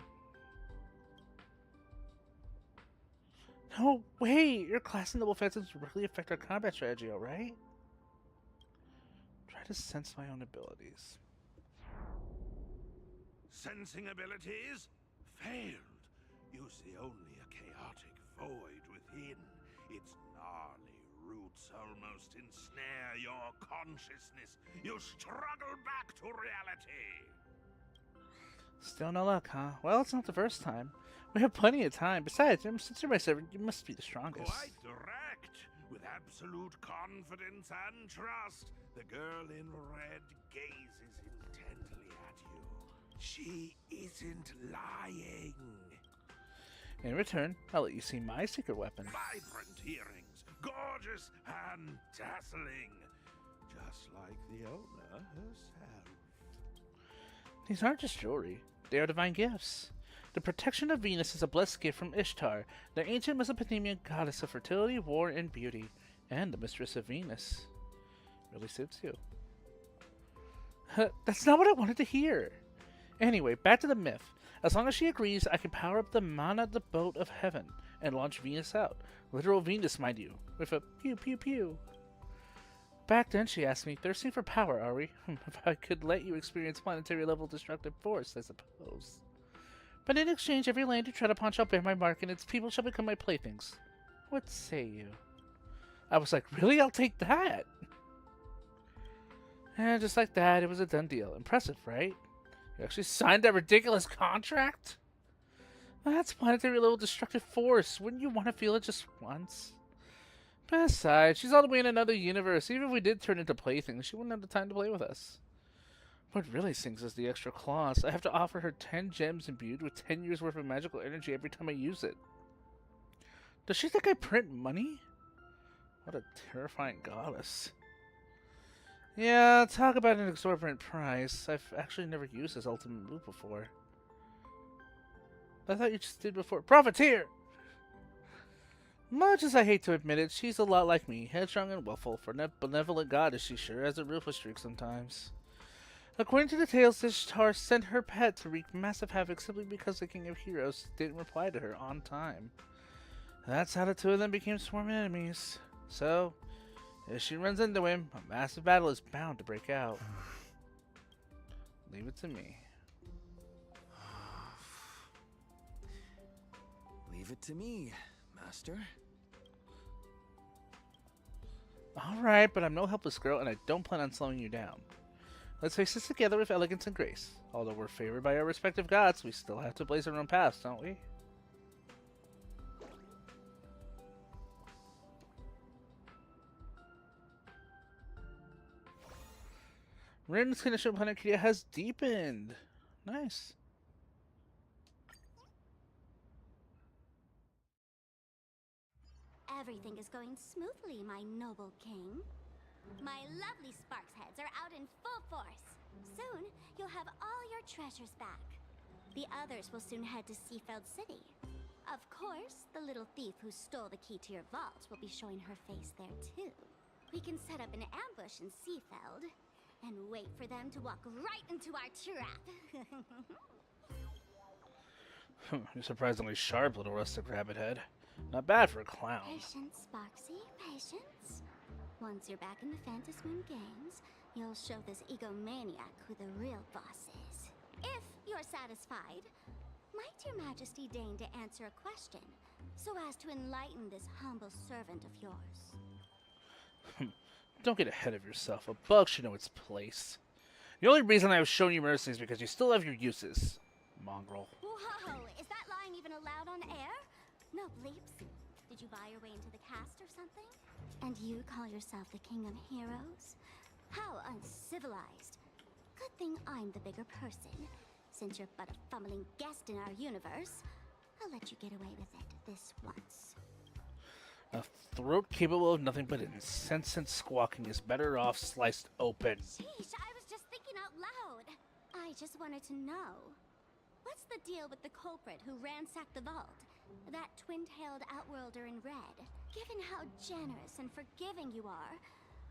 No, wait! Your class and noble phantasms really affect our combat strategy, alright? Try to sense my own abilities. Sensing abilities? Failed. You see only a chaotic void within. Its gnarly roots almost ensnare your consciousness. You struggle back to reality. Still no luck, huh? Well, it's not the first time. We have plenty of time. Besides, since you're my servant, you must be the strongest. Quite direct. With absolute confidence and trust, the girl in red gazes intently at you. She isn't lying. In return, I'll let you see my secret weapon. Vibrant earrings, gorgeous and dazzling. Just like the owner herself. These aren't just jewelry. They are divine gifts. The protection of Venus is a blessed gift from Ishtar, the ancient Mesopotamian goddess of fertility, war, and beauty, and the mistress of Venus. Really suits you. That's not what I wanted to hear. Anyway, back to the myth. As long as she agrees, I can power up the mana, the boat of heaven, and launch Venus out. Literal Venus, mind you, with a pew pew pew. Back then, she asked me, "Thirsting for power, are we?" If I could let you experience planetary level destructive force, I suppose. But in exchange, every land you tread upon shall bear my mark, and its people shall become my playthings. What say you? I was like, really? I'll take that! And just like that, it was a done deal. Impressive, right? You actually signed that ridiculous contract? That's planetary level destructive force. Wouldn't you want to feel it just once? Besides, she's all the way in another universe. Even if we did turn into playthings, she wouldn't have the time to play with us. What really stings is the extra clause. I have to offer her 10 gems imbued with 10 years worth of magical energy every time I use it. Does she think I print money? What a terrifying goddess. Yeah, talk about an exorbitant price. I've actually never used this ultimate move before. I thought you just did before. Profiteer! Much as I hate to admit it, she's a lot like me. Headstrong and willful. For a benevolent goddess, she sure has a ruthless streak sometimes. According to the tales, Ishtar sent her pet to wreak massive havoc simply because the King of Heroes didn't reply to her on time. That's how the two of them became sworn enemies. So, if she runs into him, a massive battle is bound to break out. Leave it to me. Leave it to me, Master. Alright, but I'm no helpless girl, and I don't plan on slowing you down. Let's face this together with elegance and grace. Although we're favored by our respective gods, we still have to blaze our own paths, don't we? Rin's connection with Planet Krita has deepened. Nice. Everything is going smoothly, my noble king. My lovely Sparks heads are out in full force. Soon, you'll have all your treasures back. The others will soon head to Seafeld City. Of course, the little thief who stole the key to your vault will be showing her face there too. We can set up an ambush in Seafeld and wait for them to walk right into our trap. You're surprisingly sharp, little rustic rabbit head. Not bad for a clown. Patience, Sparksy, patience. Once you're back in the Phantasmoon Games, you'll show this egomaniac who the real boss is. If you're satisfied, might your majesty deign to answer a question, so as to enlighten this humble servant of yours? Don't get ahead of yourself. A bug should know its place. The only reason I have shown you mercy is because you still have your uses. Mongrel. Whoa, is that line even allowed on air? No bleeps? Did you buy your way into the cast or something? And you call yourself the king of heroes? How uncivilized. Good thing I'm the bigger person. Since you're but a fumbling guest in our universe, I'll let you get away with it this once. A throat capable of nothing but incessant squawking is better off sliced open. Sheesh, I was just thinking out loud. I just wanted to know. What's the deal with the culprit who ransacked the vault? That twin-tailed outworlder in red. Given how generous and forgiving you are,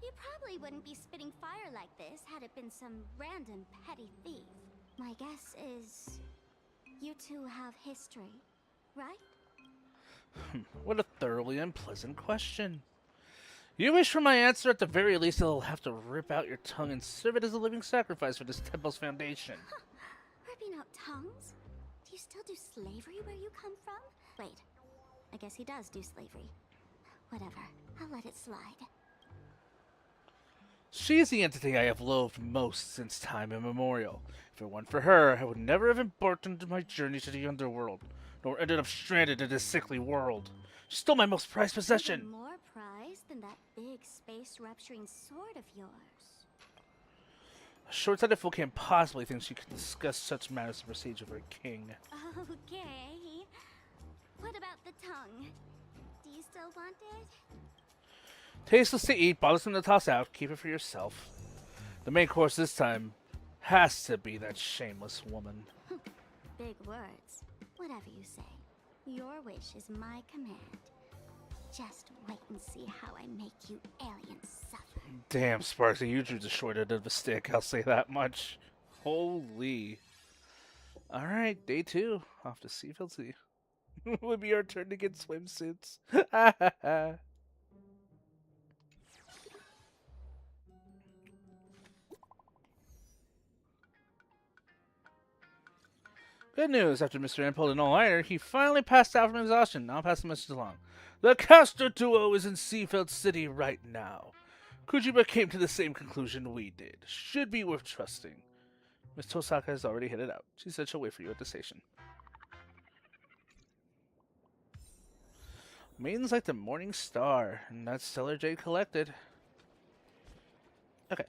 you probably wouldn't be spitting fire like this had it been some random petty thief. My guess is you two have history, right? What a thoroughly unpleasant question. You wish for my answer? At the very least, I'll have to rip out your tongue and serve it as a living sacrifice for this temple's foundation. Ripping out tongues? Do you still do slavery where you come from? Wait, I guess he does do slavery. Whatever, I'll let it slide. She is the entity I have loathed most since time immemorial. If it weren't for her, I would never have embarked into my journey to the underworld, nor ended up stranded in this sickly world. She stole my most prized possession. Even more prized than that big space-rupturing sword of yours. A short-sighted fool can't possibly think she could discuss such matters of prestige with her king. Okay. What about the tongue? Do you still want it? Tasteless to eat, bothersome to toss out, keep it for yourself. The main course this time has to be that shameless woman. Big words. Whatever you say. Your wish is my command. Just wait and see how I make you aliens suffer. Damn, Sparksy, you drew the short end of the stick, I'll say that much. Holy. Alright, day 2. Off to Seafield Sea. Would be our turn to get swimsuits. Good news, after Mr. M pulled an all-nighter, he finally passed out from exhaustion. I'll pass the message along. The caster duo is in Seafield City right now. Kujiba came to the same conclusion we did. Should be worth trusting. Miss Tosaka has already headed out. She said she'll wait for you at the station. Maidens like the morning star, and that's Stellar Jade collected. Okay.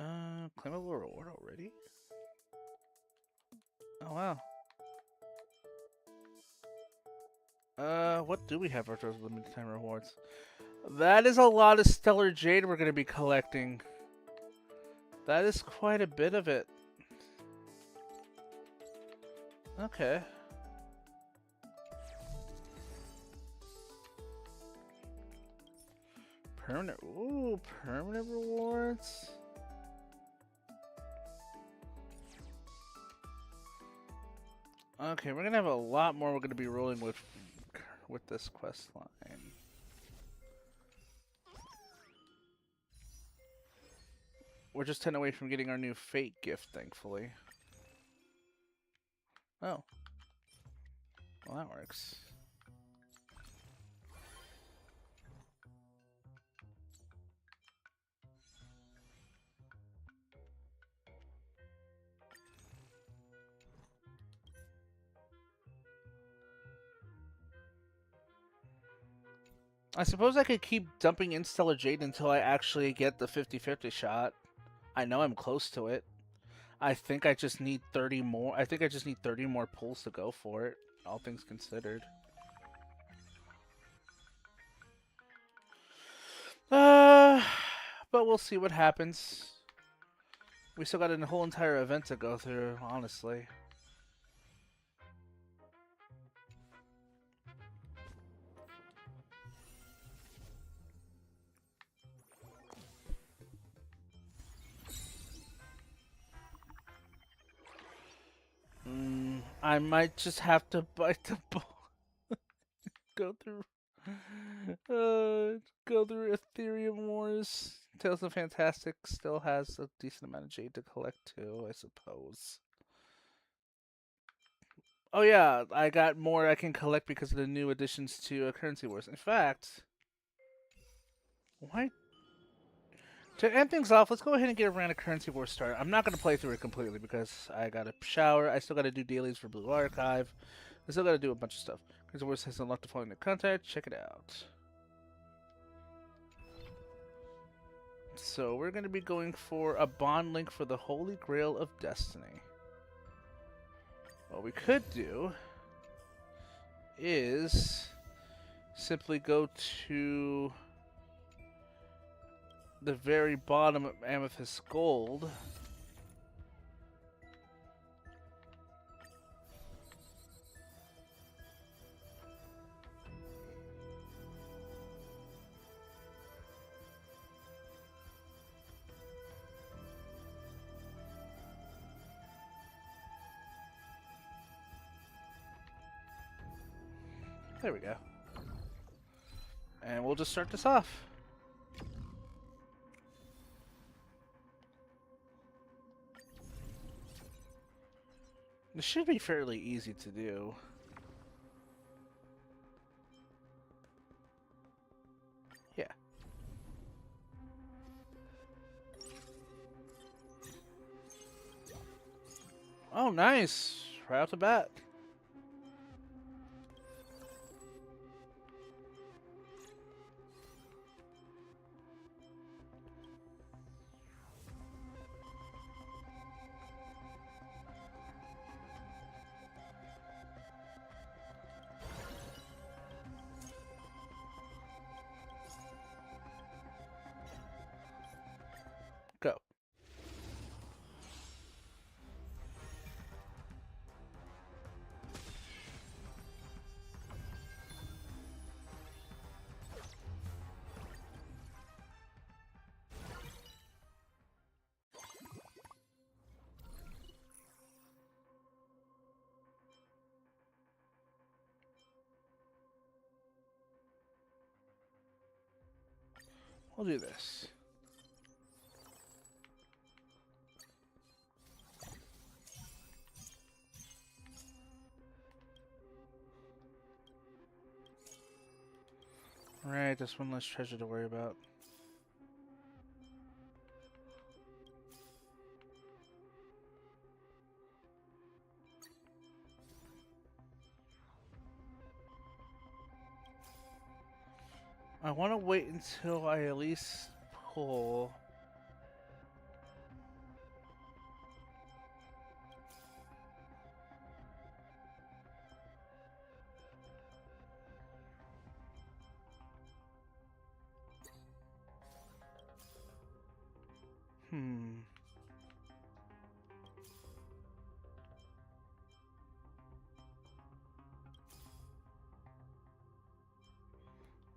Claimable reward already? Oh, wow. What do we have for those limited time rewards? That is a lot of Stellar Jade we're going to be collecting. That is quite a bit of it. Okay. Permanent rewards. Okay, we're gonna have a lot more we're gonna be rolling with this quest line. We're just 10 away from getting our new Fate gift, thankfully. Oh. Well, that works. I suppose I could keep dumping in Stellar Jade until I actually get the 50-50 shot. I know I'm close to it. I think I just need 30 more. I think I just need 30 more pulls to go for it, all things considered. But we'll see what happens. We still got a whole entire event to go through, honestly. I might just have to bite the bullet. Go through Go through Ethereum Wars. Tales of Fantastic still has a decent amount of jade to collect too, I suppose. Oh yeah, I got more I can collect because of the new additions to Currency Wars. In fact, why? To end things off, let's go ahead and get a round of Currency Wars started. I'm not going to play through it completely because I got to shower. I still got to do dailies for Blue Archive. I still got to do a bunch of stuff. Currency Wars has unlocked the following new content. Check it out. So we're going to be going for a bond link for the Holy Grail of Destiny. What we could do is simply go to the very bottom of Amethyst Gold. There we go. And we'll just start this off. This should be fairly easy to do. Yeah. Oh, nice. Right off the bat. Go. We'll do this. Alright, just one less treasure to worry about. I want to wait until I at least pull...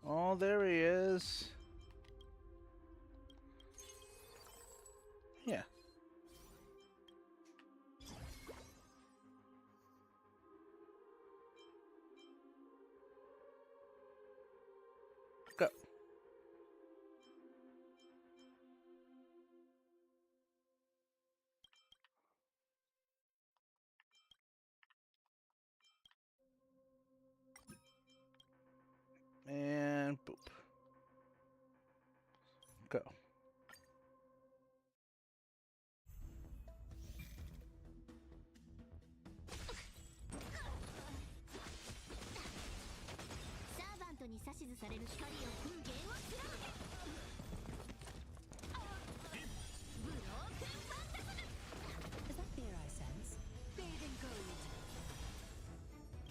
Oh, there he is. Yeah. Go. And boop. Go. Is that fear I sense? Bathing gold.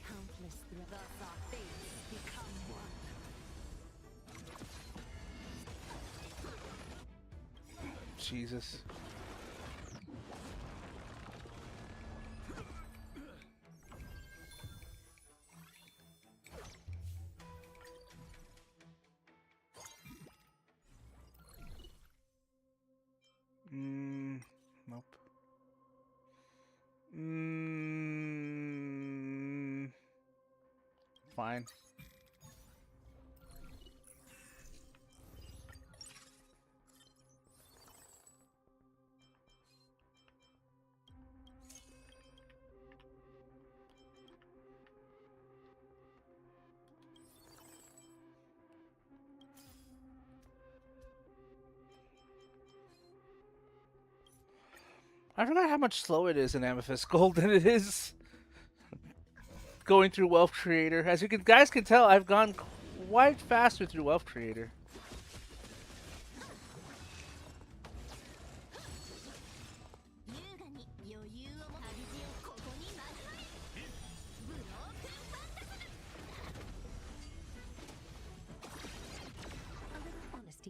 Countless threats. Thus our fates become one. Jesus. Nope. Fine. I forgot how much slower it is in Amethyst Gold than it is going through Wealth Creator. As you guys can tell, I've gone quite faster through Wealth Creator.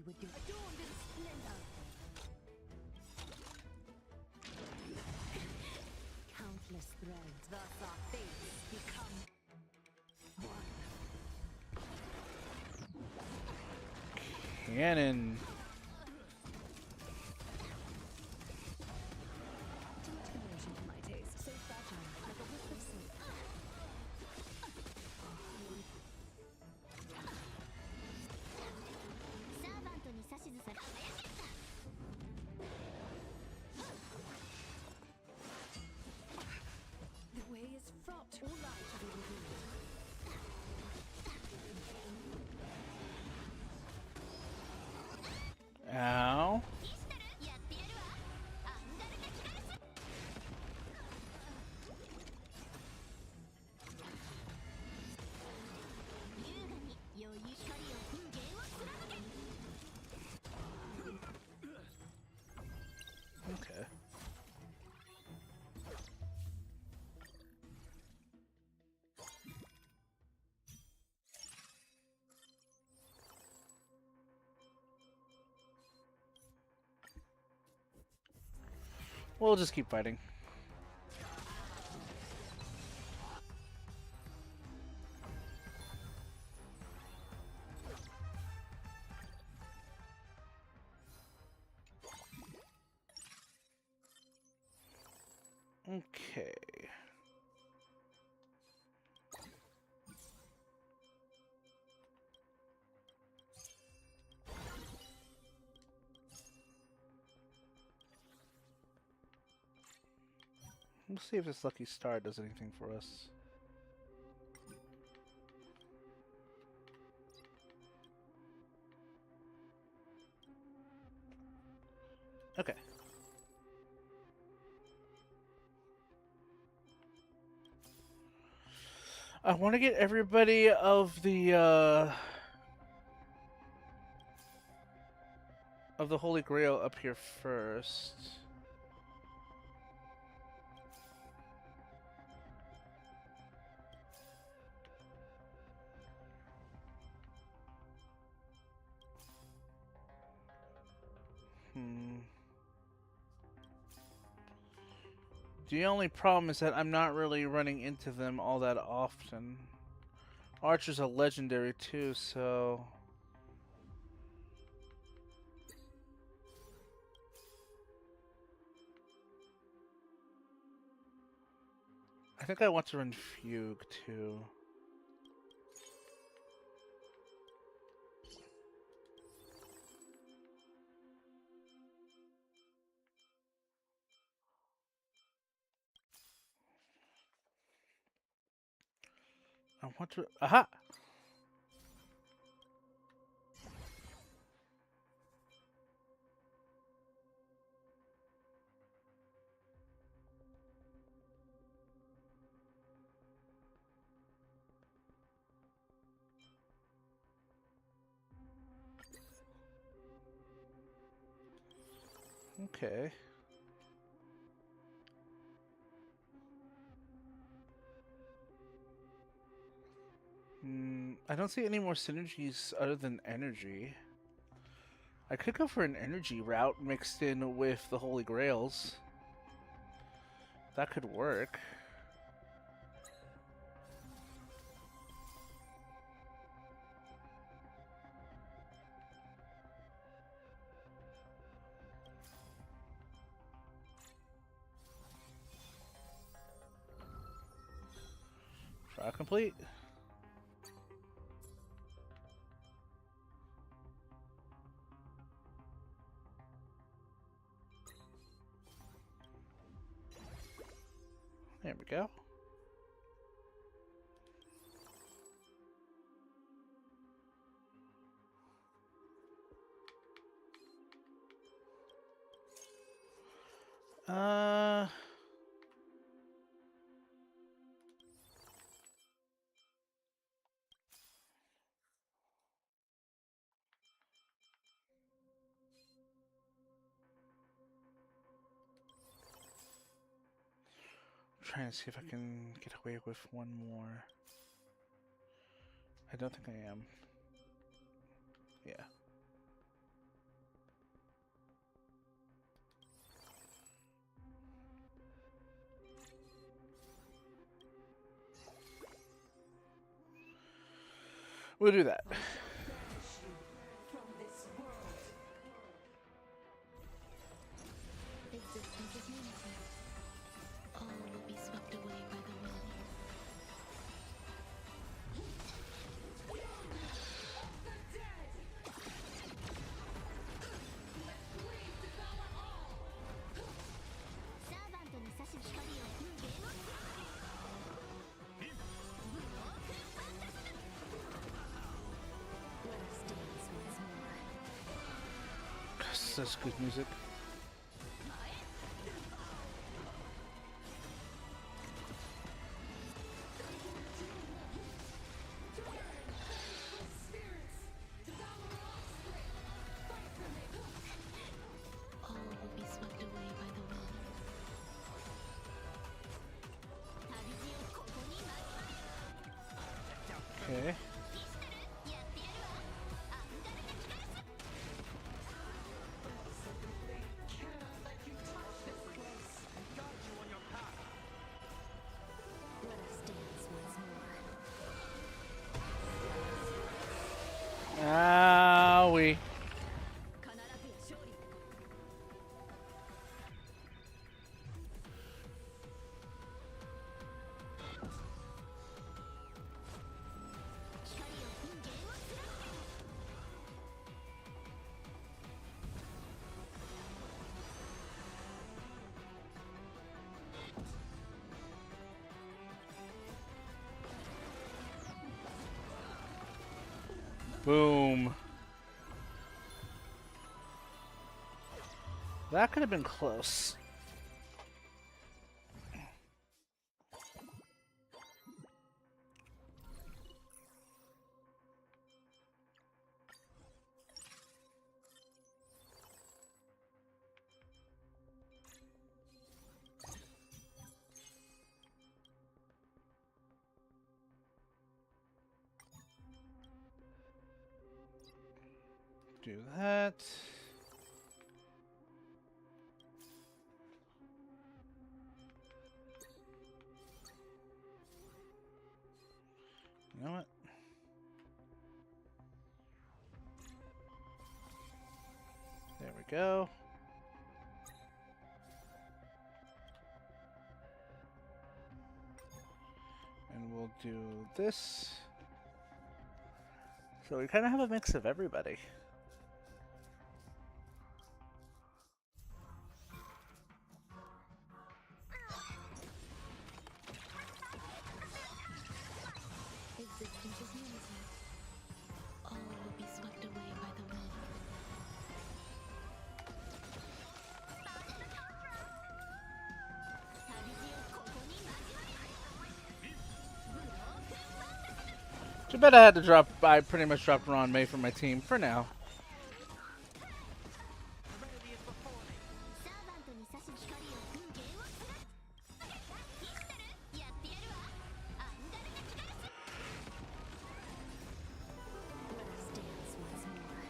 Would do adorned in splendor. Countless threads, thus our fates become one. Cannon. Too much commotion for my taste. So fragile, like a wisp of silk. The way is fraught. All light to be revealed. Ow. Okay. We'll just keep fighting. Okay. Let's see if this lucky star does anything for us. Okay. I want to get everybody of the Holy Grail up here first. The only problem is that I'm not really running into them all that often. Archer's a legendary too, so... I think I want to run Fugue too. I want to... Aha! Okay. I don't see any more synergies other than energy. I could go for an energy route mixed in with the Holy Grails. That could work. Trial complete. There we go. trying to see if I can get away with one more. I don't think I am. Yeah. We'll do that. Existence is unity. All will be swept away by the wind. We are of the dead! Let flames devour all! サーバントに差し光を風景をブロークファンタスト Let us dance once more. Such good music. All will be swept away by the wind. 旅路をここに交われ Okay. ピストルやってやるわアンガルネキガラス Let us dance once more. Owie. 必ずや勝利光を風景を貫け Boom. That could have been close. Do that. You know what? There we go. And we'll do this. So we kind of have a mix of everybody. Existence is unity. All will be swept away by the wind. 旅路をここに交われブロークファンタスト Too bad I had to drop. I pretty much dropped Ron May from my team for now. サーバントに差し光を風景を貫くピストルやってやるわアンガルネキガラス Let us dance once more.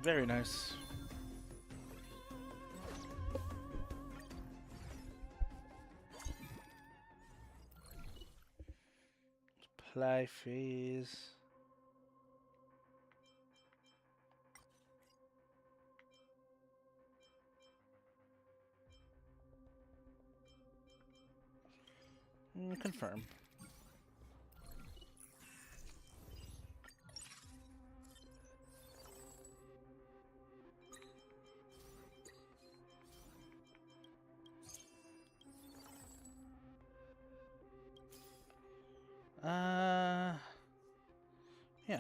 Very nice. Play phase. Confirm. Yeah.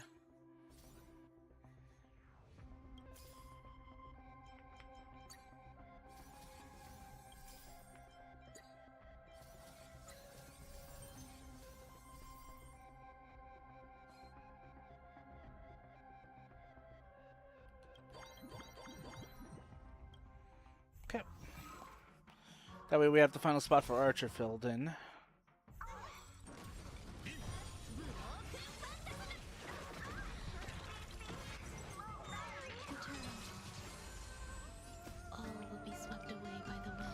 That way we have the final spot for Archer filled in. All will be swept away by the wind.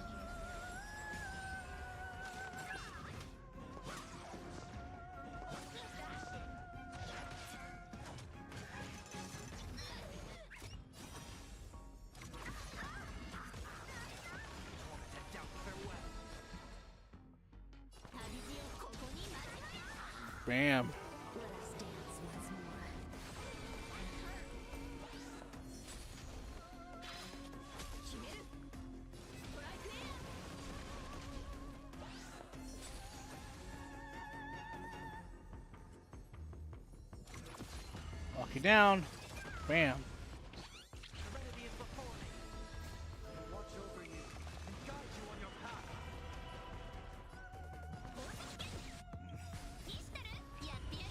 Bam. Let us dance once more. Lock you down. Bam. Serenity is before me. I will watch over you and guide you on your path.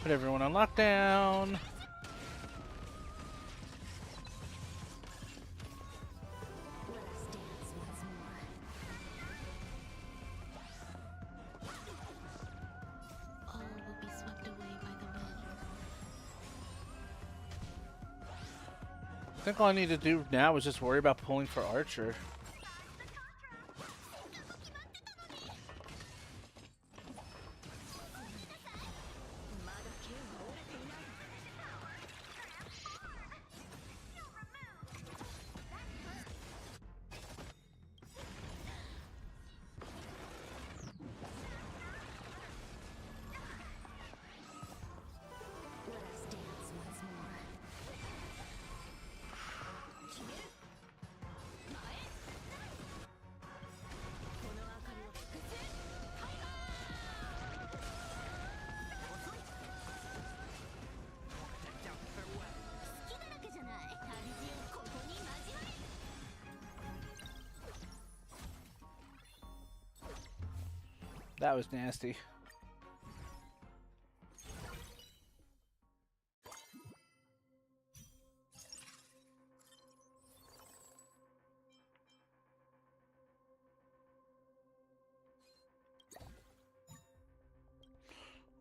Put everyone on lockdown. Let us dance once more. All will be swept away by the wind. I think all I need to do now is just worry about pulling for Archer. Let us dance once more. That was nasty.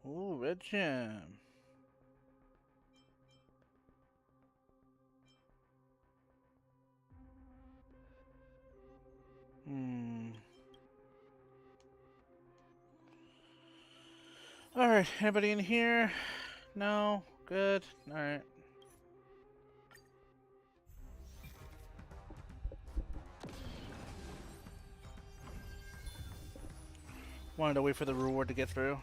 Ooh, red gem. Alright, anybody in here? No? Good. Alright. Wanted to wait for the reward to get through.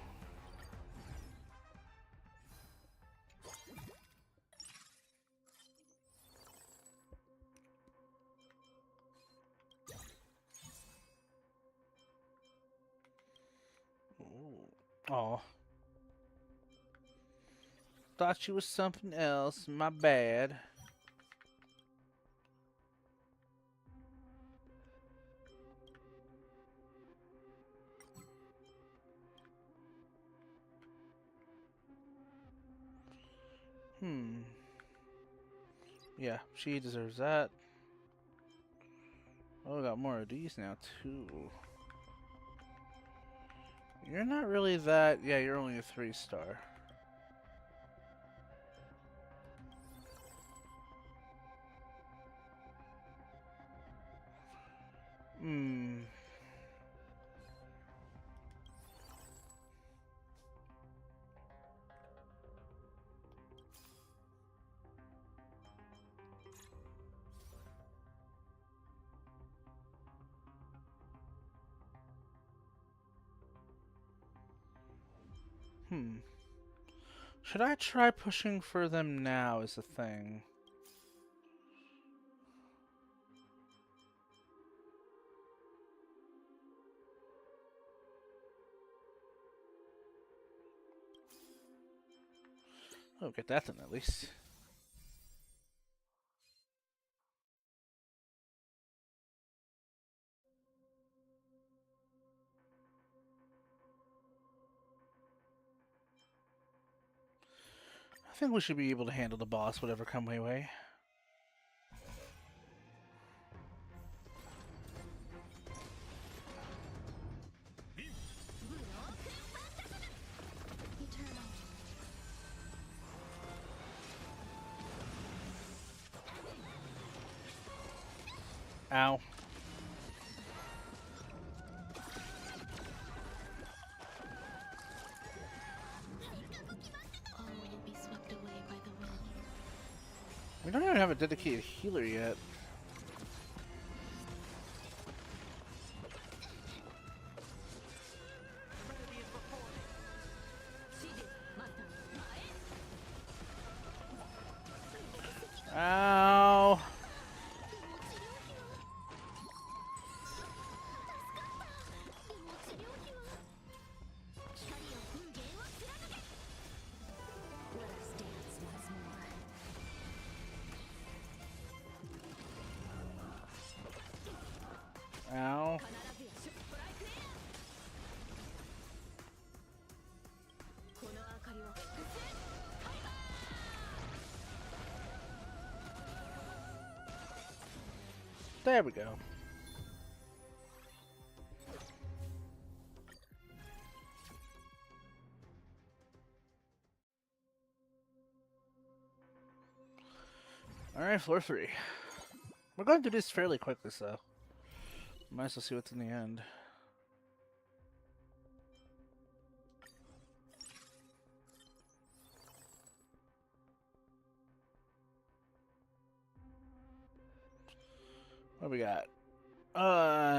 Oh. Thought she was something else. My bad. Yeah, she deserves that. Oh, we got more of these now, too. You're not really that... Yeah, you're only a 3-star. Should I try pushing for them now is the thing. Oh, get that then at least. I think we should be able to handle the boss, whatever come my way. Ow. All will be swept away by the wind. We don't even have a dedicated healer yet. Ow. Let us dance once more. Ow. There we go. Alright, floor 3. We're going to do this fairly quickly, so might as well see what's in the end. What we got?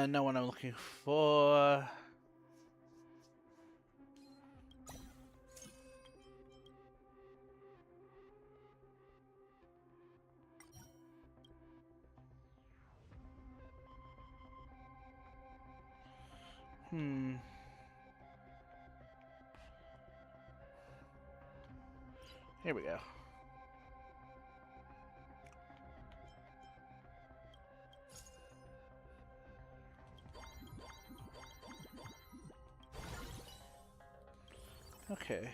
No one I'm looking for. Here we go. Okay.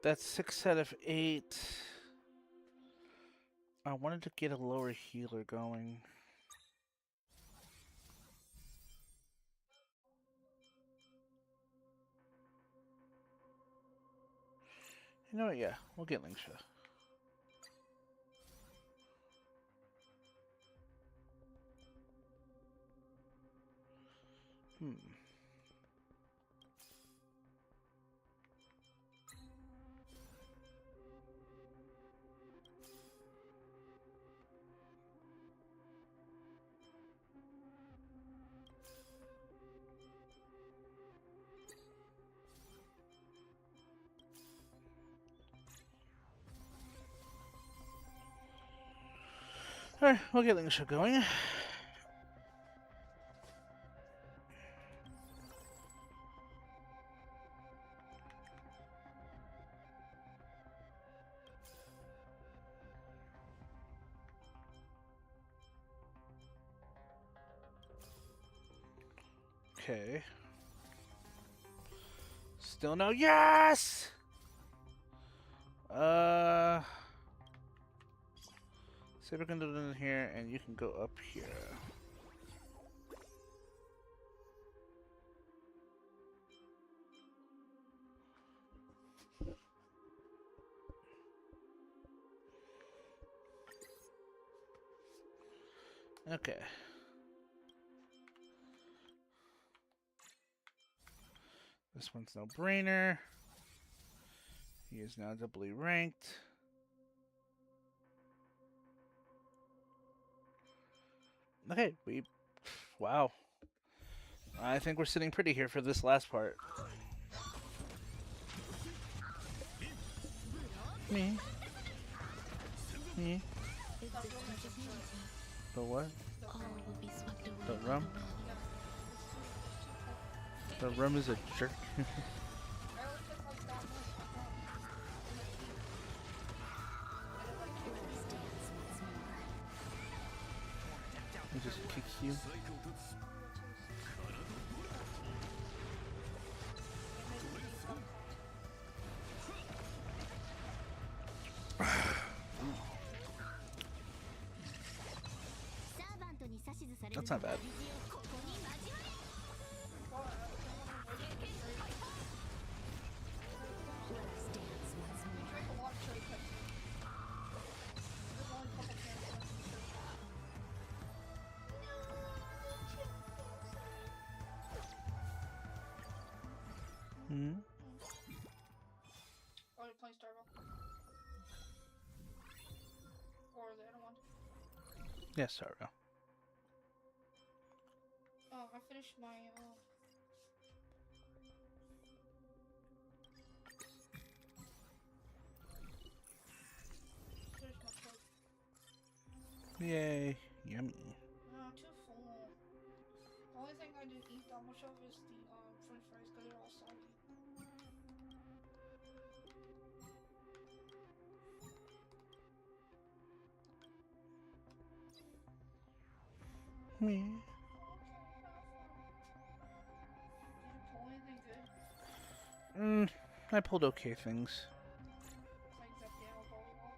That's 6 out of 8. I wanted to get a lower healer going. You know what? Yeah, we'll get Lingsha. Alright, we'll get Lingsha going. Okay. Still no yes! See if we can do it in here, and you can go up here. Okay. This one's no brainer. He is now doubly ranked. Okay, wow. I think we're sitting pretty here for this last part. Me. The what? All will be swept away The by rum? the The rum is a jerk. He just kicks you. That's not bad. Hmm. Are you playing Starbucks? Or the other one? Yes, Sargo. Oh, I finished my finished my plate. Yay. Yummy. Too full. The only thing I didn't eat that much of is the French fries because they're all soggy. Me. Okay, have fun. Did you pull anything good? I pulled okay things. Like that piano volleyball.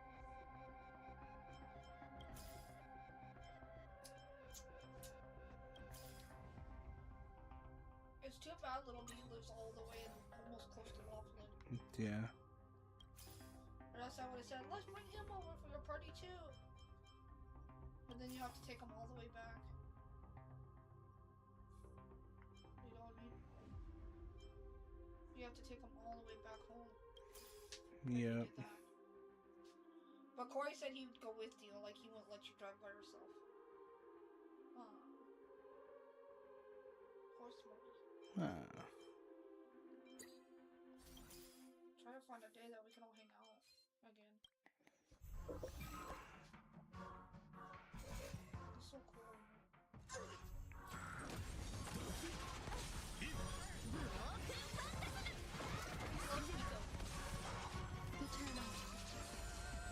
It's too bad Little D lives all the way in almost close to Laughlin. Yeah. Or else I would have said, let's bring him over for your party too. But then you have to take him all the way back. You know what I mean? You have to take him all the way back home. Yeah. But Corey said he would go with you, like he wouldn't let you drive by yourself. Poor Smarty. Try to find a day that we can all hang out again. It's so cool in here.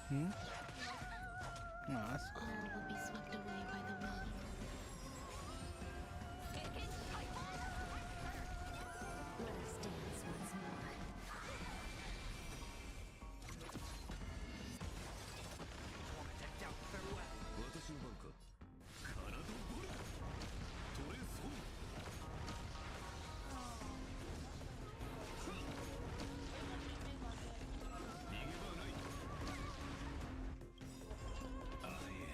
Hmm? Oh, that's cool. All will be swept away by the wind. Let us dance once more. 私の番か。体をボル。トレソン。逃げ場ない。I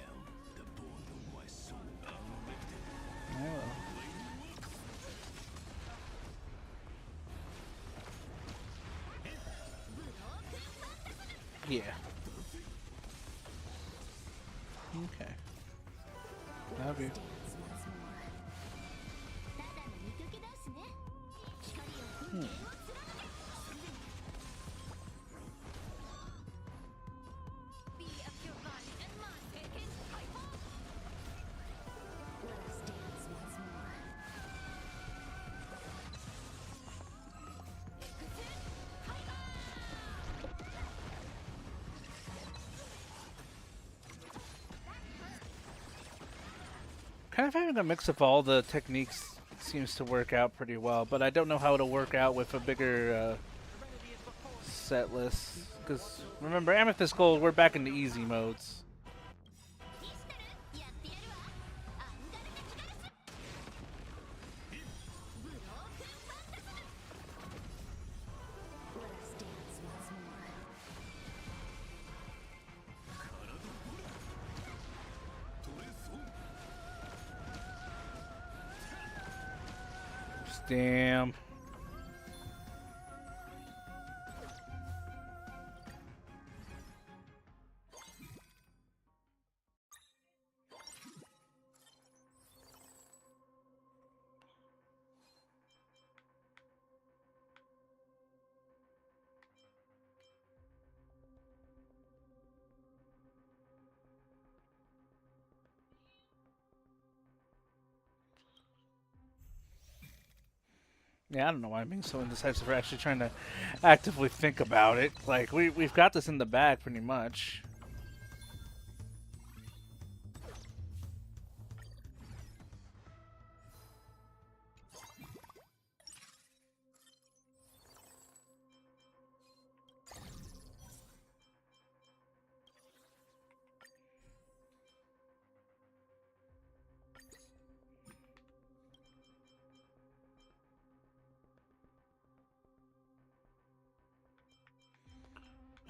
am the bone of my soul unlifted. Oh. Yeah. Okay. Love you. Kind of having a mix of all the techniques seems to work out pretty well, but I don't know how it'll work out with a bigger set list. Because remember, Amethyst Gold, we're back into easy modes. Damn. Yeah, I don't know why I'm being so indecisive for actually trying to actively think about it. Like, we've got this in the bag pretty much.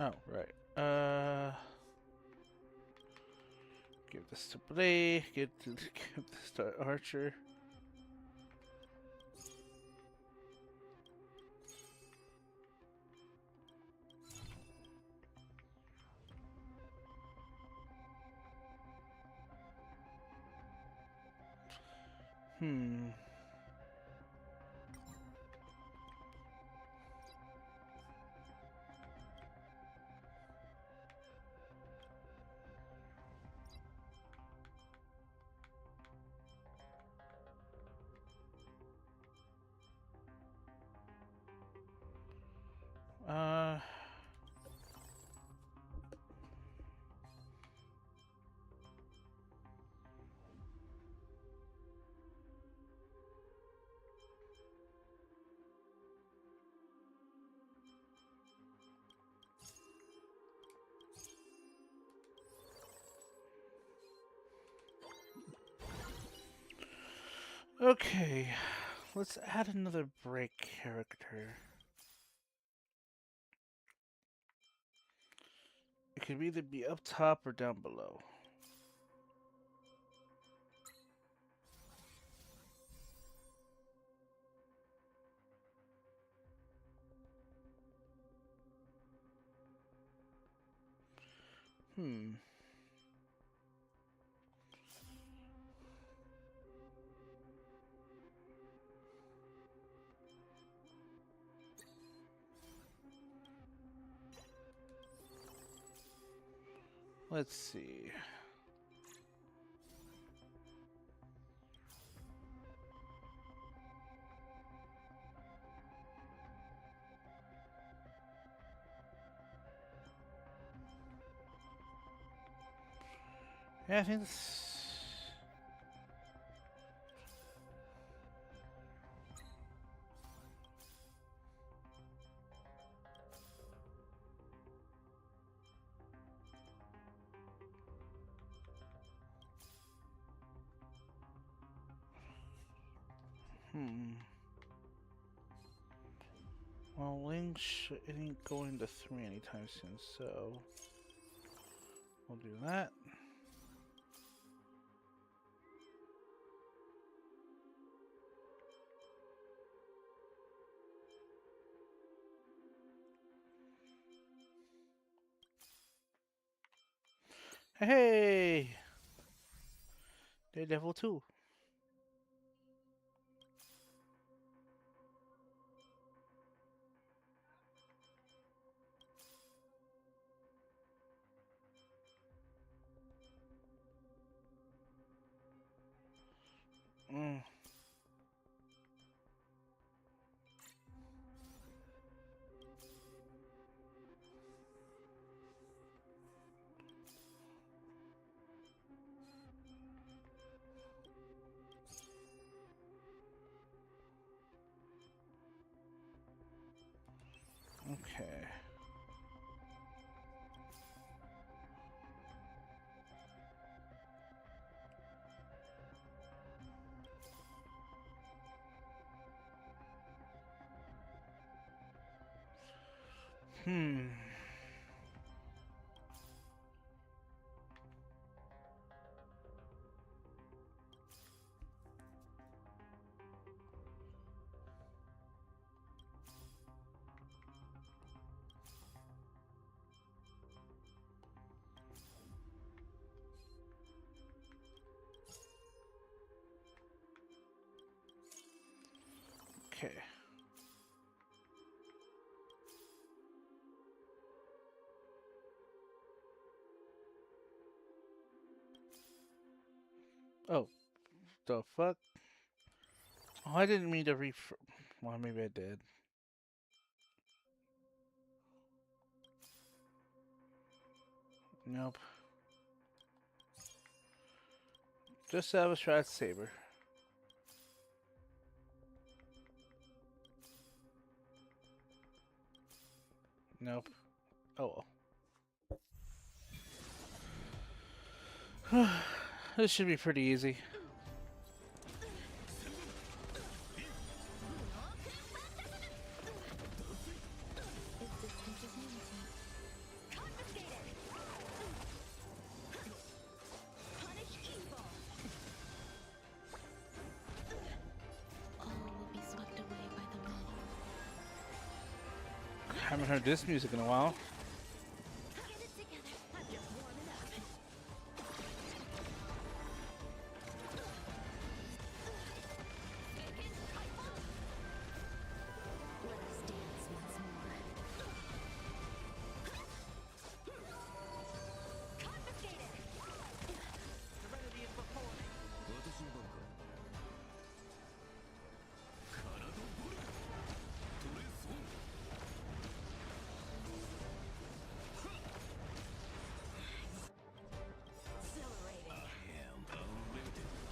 Oh, right. Give this to Blade. Give this to Archer. Hmm. Uh. Okay. Let's add another break character. It could either be up top or down below. Hmm. Let's see. Yeah, I think this... Hmm. Well, Ling ain't going to 3 anytime soon, so... We'll do that. Hey! Daredevil 2. Mm. Okay. Hmm. Okay. Oh, the fuck? Oh, I didn't mean to well, maybe I did. Nope. Just have a Strat Saber. Nope. Oh well. This should be pretty easy. Existence is limited. Haven't heard this music in a while. Get it together. I'm just warming up. Let us dance once more. Confiscated. Serenity is before me.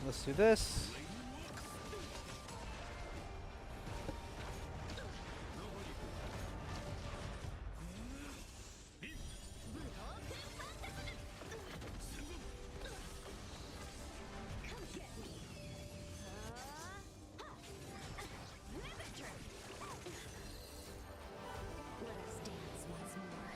Let's do this. Come get me. Let us dance once more.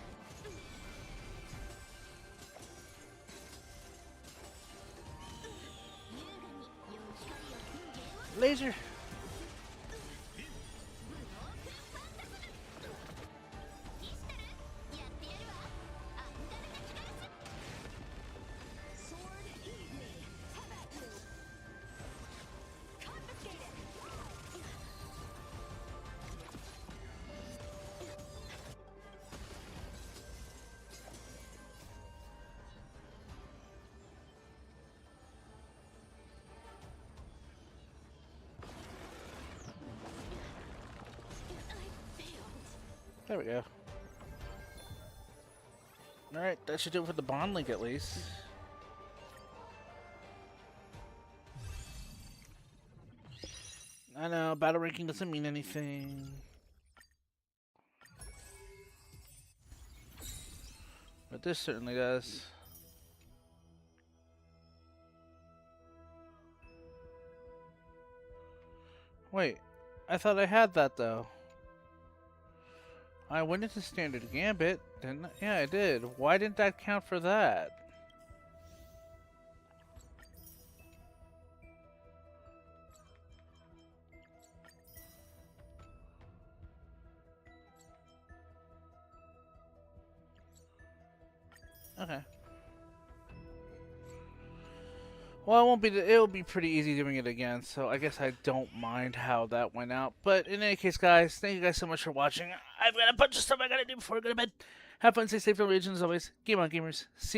Laser. Sword, eat me. Have at you. Confiscated. There we go. Alright, that should do it for the bond link at least. I know, battle ranking doesn't mean anything. But this certainly does. Wait, I thought I had that though. I went into standard gambit, didn't I? Yeah, I did. Why didn't that count for that? Okay. Well, it won't be. It'll be pretty easy doing it again, so I guess I don't mind how that went out. But in any case, guys, thank you guys so much for watching. I've got a bunch of stuff I gotta do before I go to bed. Have fun, stay safe, no regions, as always. Game on, gamers. See you.